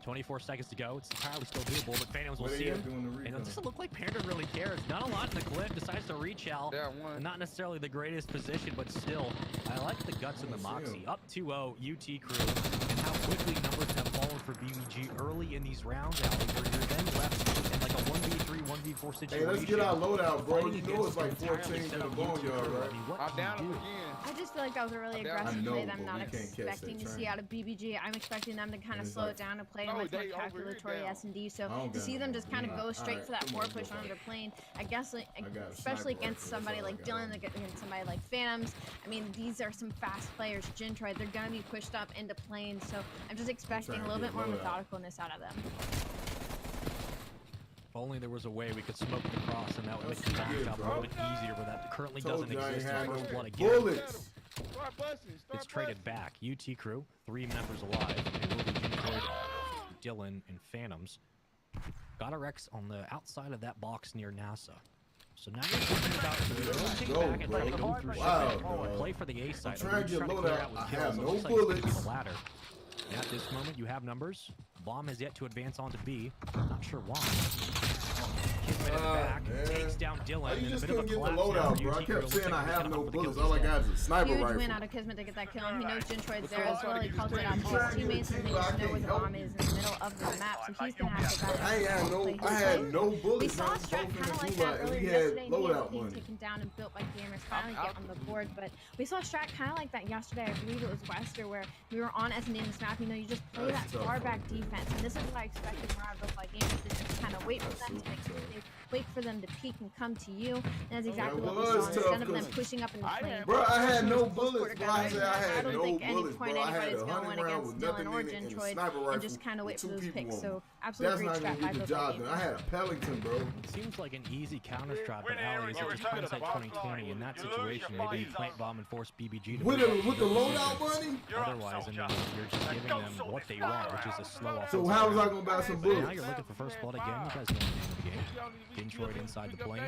24 seconds to go. It's entirely still doable, but Phantoms will see him. And it doesn't look like Panda really cares. Not a lot in the clip. Decides to reach out. Not necessarily the greatest position, but still, I like the guts and the moxie. Up 2-0, UT Crew, and how quickly numbers have fallen for BBG early in these rounds. You're then left in like a 1v3, 1v4 situation. Hey, let's get our loadout, bro. You know it's like 14 in the boneyard, right? I'm down again. I just feel like that was a really aggressive play that I'm not expecting to see out of BBG. I'm expecting them to kind of slow it down and play a much more calculatory S&D. So to see them just kind of go straight for that 4 push on their plane, I guess, like, especially against somebody like Dylan, against somebody like Phantoms. I mean, these are some fast players. Gentroid, they're going to be pushed up into planes. So I'm just expecting a little bit more methodicalness out of them. If only there was a way we could smoke the cross, and that would make the bomb job a little bit easier, but that currently doesn't exist in First Blood again. It's traded back. UT Crew, 3 members alive, and will be Gentroid, Dylan, and Phantoms. GarRex on the outside of that box near NASA. So now you're thinking about take back and go through shipment, play for the A side. I'm trying to get loaded out. I have no bullets. The ladder. And at this moment, you have numbers. Bomb has yet to advance onto B. Not sure why. Kismet in the back, takes down Dylan. You just a bit of couldn't a get the collapse loadout, now bro. I for UT kept saying I Crew. have no Looks like bullets. the All I got is a sniper Huge rifle. win out of Kismet to get that kill, and he knows Gentroid's there as well. He calls it out to his teammates, and they just know where the bomb is in the middle of the map, so he's gonna have to back up. I had no bullets. We saw Strat kind of like that earlier yesterday. He was being taken down and built by gamers, finally get on the board. But we saw Strat kind of like that yesterday. I believe it was Wester, where we were on S&D in this map. You know, you just play that far back defense, and this is what I expected from our built by gamers to just kind of wait for them to make a mistake, wait for them to peek and come to you. And that's exactly what we saw. Instead of them pushing up in the plane. Bro, I had no bullets. Bro, I said I I had don't no think any bullets, point bro. I had anybody's going 100 rounds against with nothing Dylan or in it and a Gentroid sniper rifle and just kind of wait for with those two picks. people So on. absolutely That's great not strat by gonna get the both job teams. done. I had a Pelican, bro. It seems like an easy counter strat, but Ali, is it just hindsight 2020 in that situation? Maybe you plant bomb and force BBG to With the loadout money? Otherwise, I mean, you're just giving them what they want, which is a slow offensive. So how was I gonna buy some Now bullets? you're looking for first blood again. You guys know the name of the game. Gentroid inside the plane.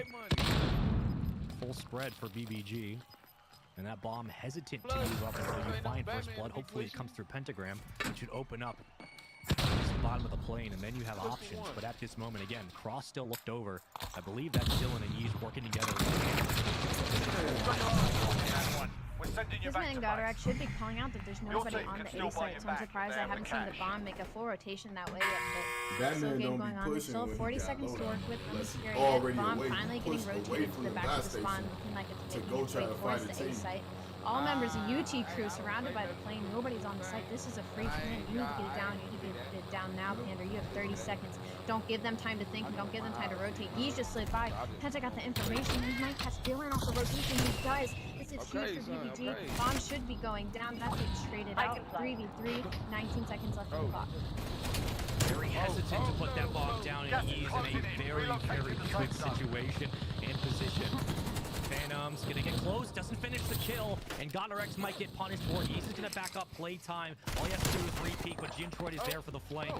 Full spread for BBG. And that bomb hesitant to move up until you find first blood. Hopefully it comes through pentagram. It should open up the bottom of the plane, and then you have options. But at this moment, again, Cross still looked over. I believe that's Dylan and Yee's working together. Kismet and Goddard should be calling out that there's nobody on the A site, so I'm surprised I haven't seen the bomb make a full rotation that way yet. But still game going on. There's still 40 seconds to work with in this area. Bomb finally getting rotated to the back of the spawn, looking like it's making its way towards the A site. All members of UT crew surrounded by the plane. Nobody's on the site. This is a free plane. You need to get it down. You need to get it down now, Pander. You have 30 seconds. Don't give them time to think and don't give them time to rotate. He's just slid by. Penta got the information. He might catch Dylan off the rotation. These guys, this is huge for BBG. Bomb should be going down. That's it. Traded out. 3v3. 19 seconds left on the clock. Very hesitant to put that bomb down, and he's in a very, very good situation and position. Phantom's gonna get close, doesn't finish the kill, and Gonarex might get punished for it. He's just gonna back up playtime. All he has to do is repeat, but Gentroid is there for the flank.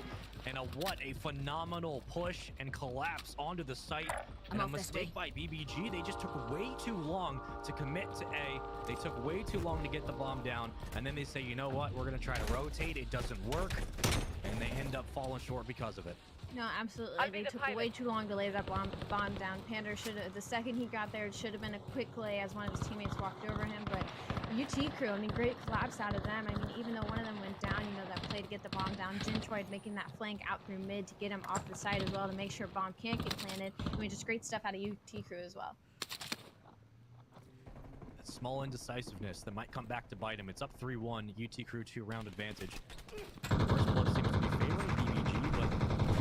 And what a phenomenal push and collapse onto the site. And a mistake by BBG. They just took way too long to commit to A. They took way too long to get the bomb down. And then they say, you know what, we're gonna try to rotate. It doesn't work. And they end up falling short because of it. No, absolutely. They took way too long to lay that bomb down. Pander should have, the second he got there, it should have been a quick lay as one of his teammates walked over him. But UT crew, I mean, great collapse out of them. I mean, even though one of them went down, you know, that play to get the bomb down. Gentroid making that flank out through mid to get him off the side as well to make sure bomb can't get planted. I mean, just great stuff out of UT crew as well. Small indecisiveness that might come back to bite him. It's up 3-1. UT crew 2-round advantage. First blood seems to be favoring BBG, but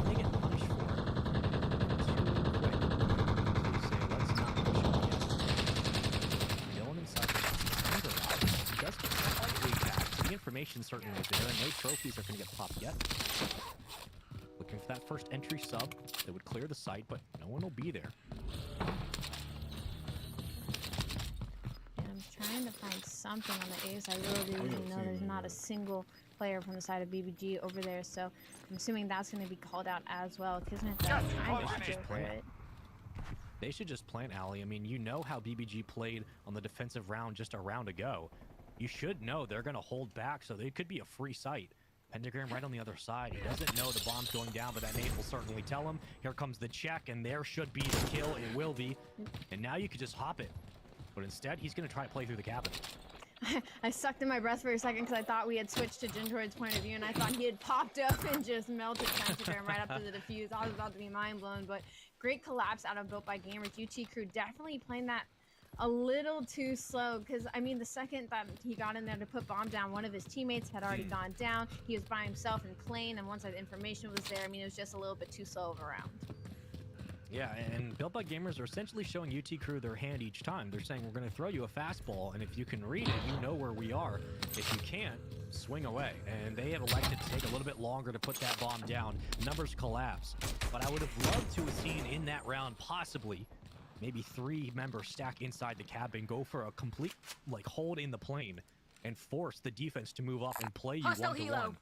they get punished for it. Too quick. So you say, let's not push him yet. Dylan inside the he does get slightly back, so the information certainly is there, and no trophies are going to get popped yet. Looking for that first entry sub that would clear the site, but no one will be there. Trying to find something on the A side. I really do know there's not a single player from the side of BBG over there, so I'm assuming that's going to be called out as well. Kismet trying to go for it. They should just plant Ali. I mean, you know how BBG played on the defensive round just a round ago. You should know they're going to hold back, so they could be a free site. Pentagram right on the other side. He doesn't know the bomb's going down, but that nade will certainly tell him. Here comes the check, and there should be the kill. It will be. And now you could just hop it. But instead, he's going to try to play through the cabin. I sucked in my breath for a second because I thought we had switched to Gentroid's point of view, and I thought he had popped up and just melted Pentagram right up to the defuse. I was about to be mind blown, but great collapse out of Built by Gamers. UT crew definitely playing that a little too slow because, I mean, the second that he got in there to put bomb down, one of his teammates had already gone down. He was by himself in plane, and once that information was there, I mean, it was just a little bit too slow of a round. Yeah, and Built by Gamers are essentially showing UT crew their hand each time. They're saying, we're going to throw you a fastball, and if you can read it, you know where we are. If you can't, swing away. And they have elected to take a little bit longer to put that bomb down. Numbers collapse. But I would have loved to have seen in that round, possibly, maybe 3 members stack inside the cabin, go for a complete, like, hold in the plane, and force the defense to move up and play you one-to-one.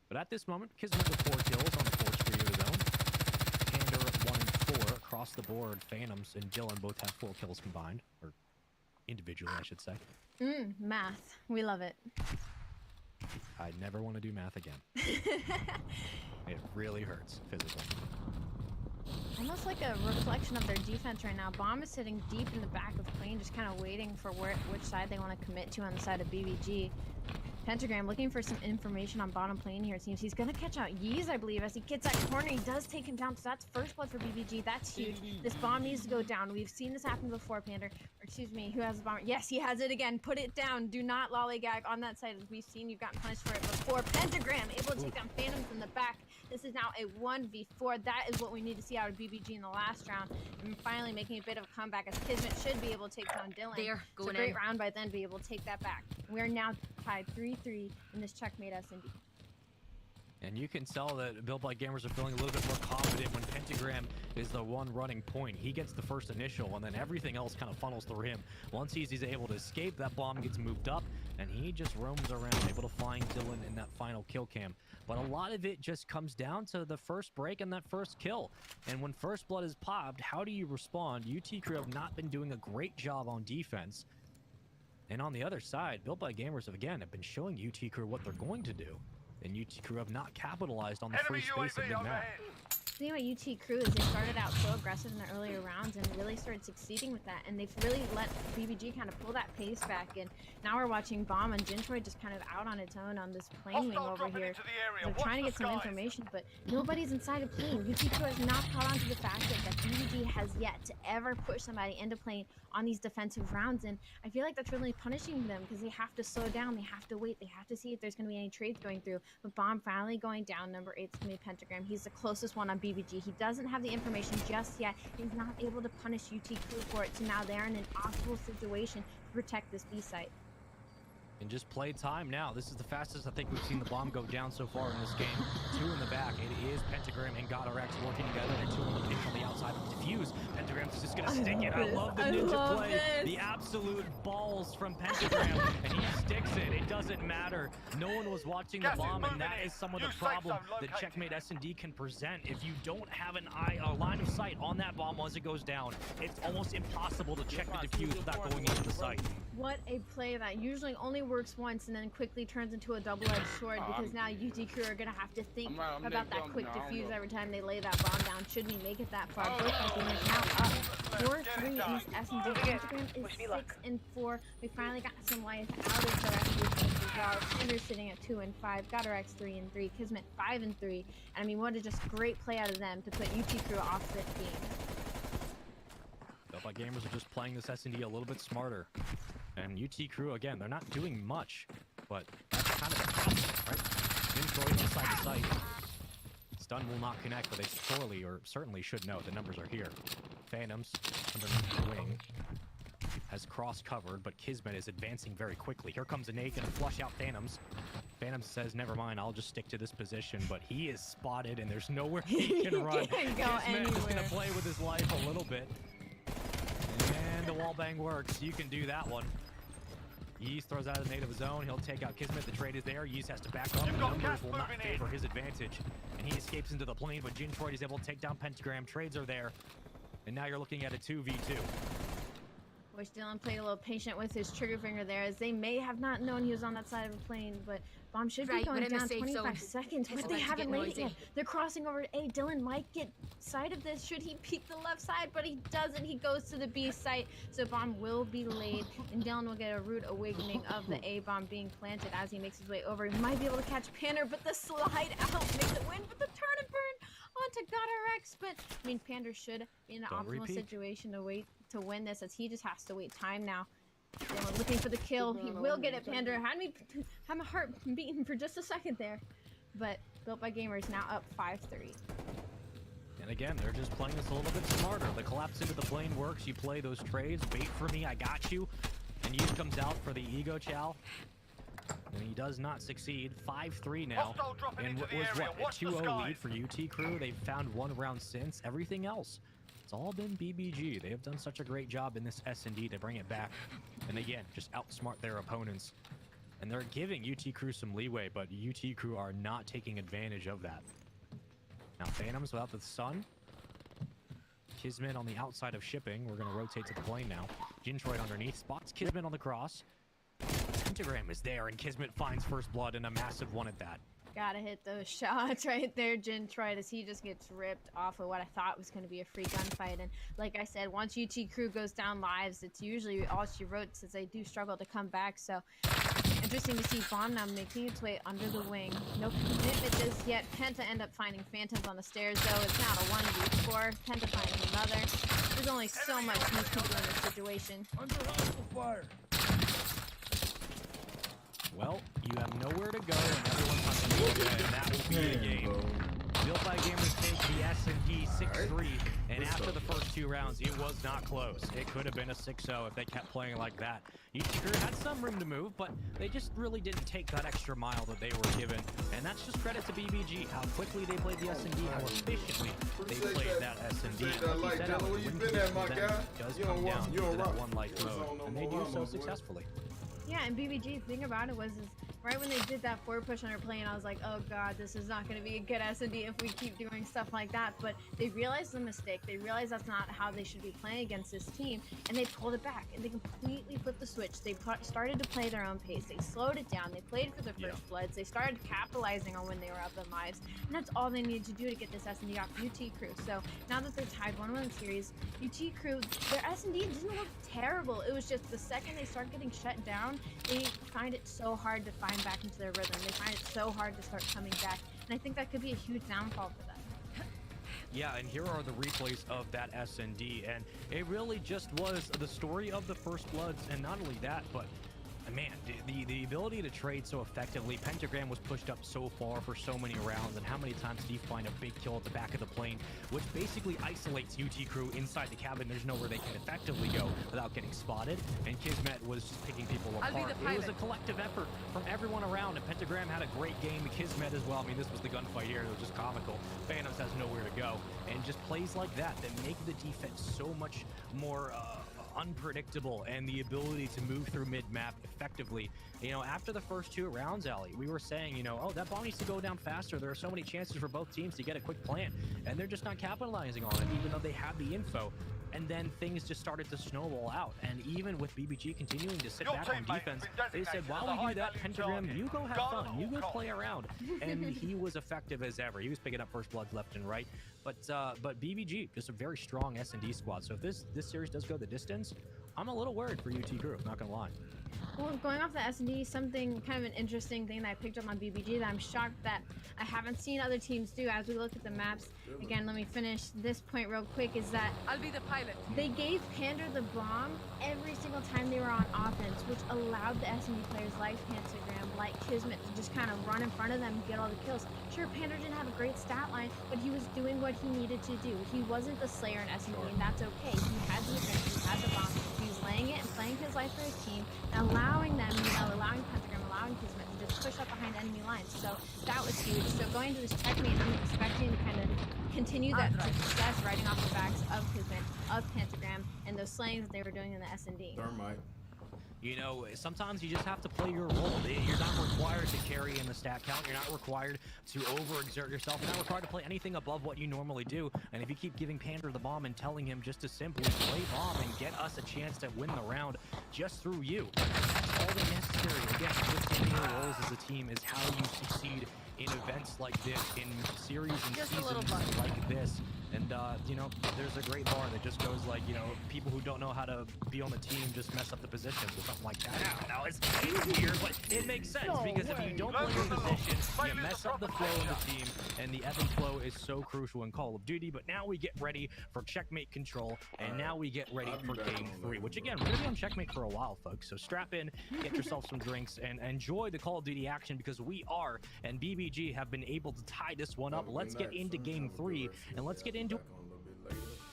But at this moment, Kismet with 4 kills on the 4th streak of his own. Pander 1 and 4 across the board. Phantoms and Dylan both have 4 kills combined, or individually, I should say. Math. We love it. I never want to do math again. It really hurts physically. Almost like a reflection of their defense right now. Bomb is sitting deep in the back of plane, just kind of waiting for which side they want to commit to on the side of BBG. Pentagram looking for some information on bottom plane here. It seems he's going to catch out Yeez, I believe, as he gets that corner. He does take him down, so that's first blood for BBG. That's huge. This bomb needs to go down. We've seen this happen before, Panda. Or excuse me, who has the bomb? Yes, he has it again. Put it down. Do not lollygag on that side. As we've seen, you've gotten punished for it before. Pentagram able to take down Phantoms in the back. This is now a 1v4. That is what we need to see out of BBG in the last round. And finally making a bit of a comeback, as Kismet should be able to take down Dylan. There, It's a great round by then to be able to take that back. We're now tied 3-3 in this checkmate S&D. And you can tell that Built by Gamers are feeling a little bit more confident when Pentagram is the one running point. He gets the first initial, and then everything else kind of funnels through him. Once he's able to escape, that bomb gets moved up, and he just roams around, able to find Dylan in that final kill cam. But a lot of it just comes down to the first break and that first kill. And when first blood is popped, how do you respond? UT Crew have not been doing a great job on defense. And on the other side, Built by Gamers have been showing UT Crew what they're going to do. And UT Crew have not capitalized on the free space of mid-map. The thing about UT Crew is they started out so aggressive in the earlier rounds and really started succeeding with that, and they've really let BBG kind of pull that pace back. And now we're watching Bomb and Jintroid just kind of out on its own on this plane wing over here. They're trying to get some information, but nobody's inside of plane. UT Crew has not caught on to the fact that BBG has yet to ever push somebody into plane on these defensive rounds, and I feel like that's really punishing them because they have to slow down, they have to wait, they have to see if there's going to be any trades going through. But Bomb finally going down, number 8's going to be Pentagram. He's the closest one on BBG. He doesn't have the information just yet. He's not able to punish UT Crew for it, so now they're in an awful situation to protect this B site. And just play time now. This is the fastest I think we've seen the bomb go down so far in this game. 2 in the back. It is Pentagram and GodRx working together. They're 2 on the pitch on the outside of the defuse. Pentagram's just gonna stick it. I love the ninja play. The absolute balls from Pentagram. And he sticks it. It doesn't matter. No one was watching the bomb, and that is some of the problem that Checkmate S&D can present. If you don't have a line of sight on that bomb once it goes down, it's almost impossible to check the defuse without going into the site. What a play that usually only works once and then quickly turns into a double-edged sword, because now UT Crew are going to have to think about that quick defuse every time they lay that bomb down. Should we make it that far? Both teams now up 4-3 in this S&D. Pentagram is 6-4. We finally got some life out of the rest of the teams as well. Sanders sitting at 2-5. GodRx 3-3. Kismet 5-3. And I mean, what a just great play out of them to put UT Crew off this game. Built by Gamers are just playing this S&D a little bit smarter. And UT Crew, again, they're not doing much, but that's kind of the problem, right? Jintroid inside the site. Stun will not connect, but they surely or certainly should know the numbers are here. Phantoms underneath the wing has cross covered, but Kismet is advancing very quickly. Here comes a nade, gonna flush out Phantoms. Phantoms says, never mind, I'll just stick to this position, but he is spotted and there's nowhere he can run. Kismet is gonna play with his life a little bit. And the wallbang works. You can do that one. Yeez throws out a nade of his own. He'll take out Kismet. The trade is there. Yeez has to back up. The numbers will not favor his advantage. And he escapes into the plane, but Jintroid is able to take down Pentagram. Trades are there. And now you're looking at a 2v2. Wish Dylan played a little patient with his trigger finger there, as they may have not known he was on that side of the plane, but Bomb should be going down 25 seconds, but they haven't made it yet. They're crossing over to A. Dylan might get sight of this should he peek the left side, but he doesn't. He goes to the B site, so Bomb will be laid, and Dylan will get a rude awakening of the A bomb being planted as he makes his way over. He might be able to catch Pander, but the slide out makes it win, but the turn and burn onto GodRx, but I mean, Pander should be in an optimal situation to win this, as he just has to wait time now. Dylan looking for the kill. He will get it, Pander. Had my heart beating for just a second there. But Built by Gamers now up 5-3. And again, they're just playing this a little bit smarter. The collapse into the plane works. You play those trades. Wait for me, I got you. And Yeez comes out for the ego chow. And he does not succeed. 5-3 now. And what was what? A 2-0 lead for UT Crew. They've found one round since. Everything else, it's all been BBG. They have done such a great job in this S&D to bring it back. And again, just outsmart their opponents. And they're giving UT Crew some leeway, but UT Crew are not taking advantage of that. Now Phantoms without the sun. Kismet on the outside of shipping. We're going to rotate to the plane now. Jintroid underneath. Spots Kismet on the cross. Pentagram is there, and Kismet finds first blood and a massive one at that. Gotta hit those shots right there, Gentroid, as he just gets ripped off of what I thought was going to be a free gunfight. And like I said, once UT Crew goes down lives, it's usually all she wrote, since they do struggle to come back. So interesting to see Bomb now making its way under the wing. No commitment just yet. Penta end up finding Phantoms on the stairs, though. It's now a 1v4. Penta finding another. There's only so much you can do in this situation. Under hostile fire. Well, you have nowhere to go, and everyone's hunting you, and that will be the game. Built by Gamers take the S&D 6-3, and after the first 2 rounds, it was not close. It could have been a 6-0 if they kept playing like that. UT Crew had some room to move, but they just really didn't take that extra mile that they were given, and that's just credit to BBG, how quickly they played the S&D, how efficiently they played that S&D. Like you said, Alex, when does come down to that one life mode, and they do so successfully. Yeah, and BBG, the thing about it was, is right when they did that forward push on her plane, I was like, oh god, this is not going to be a good S&D if we keep doing stuff like that. But they realized the mistake. They realized that's not how they should be playing against this team, and they pulled it back, and they completely flipped the switch. They started to play their own pace. They slowed it down. They played for the first bloods. They started capitalizing on when they were up in lives, and that's all they needed to do to get this S&D off UT Crew. So now that they're tied 1-1 in the series, UT Crew, their S&D didn't look terrible. It was just the second they start getting shut down, they find it so hard to find back into their rhythm. They find it so hard to start coming back, and I think that could be a huge downfall for them. Yeah, and here are the replays of that S&D, and it really just was the story of the first bloods, and not only that, but man, the ability to trade so effectively. Pentagram was pushed up so far for so many rounds, and how many times did he find a big kill at the back of the plane, which basically isolates UT Crew inside the cabin. There's nowhere they can effectively go without getting spotted, and Kismet was just picking people apart. It was a collective effort from everyone around, and Pentagram had a great game. Kismet as well. I mean, this was the gunfight here. It was just comical. Phantoms has nowhere to go, and just plays like that make the defense so much more unpredictable, and the ability to move through mid-map effectively. You know, after the first 2 rounds, Ali, we were saying, you know, oh, that bomb needs to go down faster. There are so many chances for both teams to get a quick plant, and they're just not capitalizing on it, even though they had the info. And then things just started to snowball out. And even with BBG continuing to sit back on defense, they said, while we do that, Pentagram, you go have fun. You go play around. And he was effective as ever. He was picking up first bloods left and right. But BBG, just a very strong S&D squad. So if this series does go the distance, I'm a little worried for UT Crew, not gonna lie. Well, going off the S&D, something kind of an interesting thing that I picked up on BBG that I'm shocked that I haven't seen other teams do as we look at the maps. Again, let me finish this point real quick, is that I'll be the pilot. They gave Pander the bomb every single time they were on offense, which allowed the S&D players like Pentagram, like Kismet, to just kind of run in front of them and get all the kills. Sure, Pander didn't have a great stat line, but he was doing what he needed to do. He wasn't the Slayer in S&D, and that's okay. He had the advantage, he had the bomb. He was laying it and playing his life for his team, and allowing them, you know, allowing Pentagram, allowing Kismet to just push up behind enemy lines. So that was huge. So going into this checkmate, I'm expecting to kind of continue that success riding off the backs of Kismet, of Pentagram, and those slayings that they were doing in the S&D. Thermite. You know, sometimes you just have to play your role. You're not required to carry in the stat count. You're not required to overexert yourself. You're not required to play anything above what you normally do. And if you keep giving Pander the bomb and telling him just to simply play bomb and get us a chance to win the round just through you, that's all that's necessary. Again, understanding your roles as a team is how you succeed in events like this, in series and seasons like this. And, you know, there's a great bar that just goes like, you know, people who don't know how to be on the team just mess up the positions or something like that. Now, it's weird, but it makes sense because if you don't play your position, you mess up the flow of the team, and the ebb and flow is so crucial in Call of Duty. But now we get ready for checkmate control, and now we get ready for Game 3, which, again, we're going to be on checkmate for a while, folks. So strap in, get yourself some drinks, and enjoy the Call of Duty action because we are, and BBG have been able to tie this one up. Let's get into Game 3, and let's get into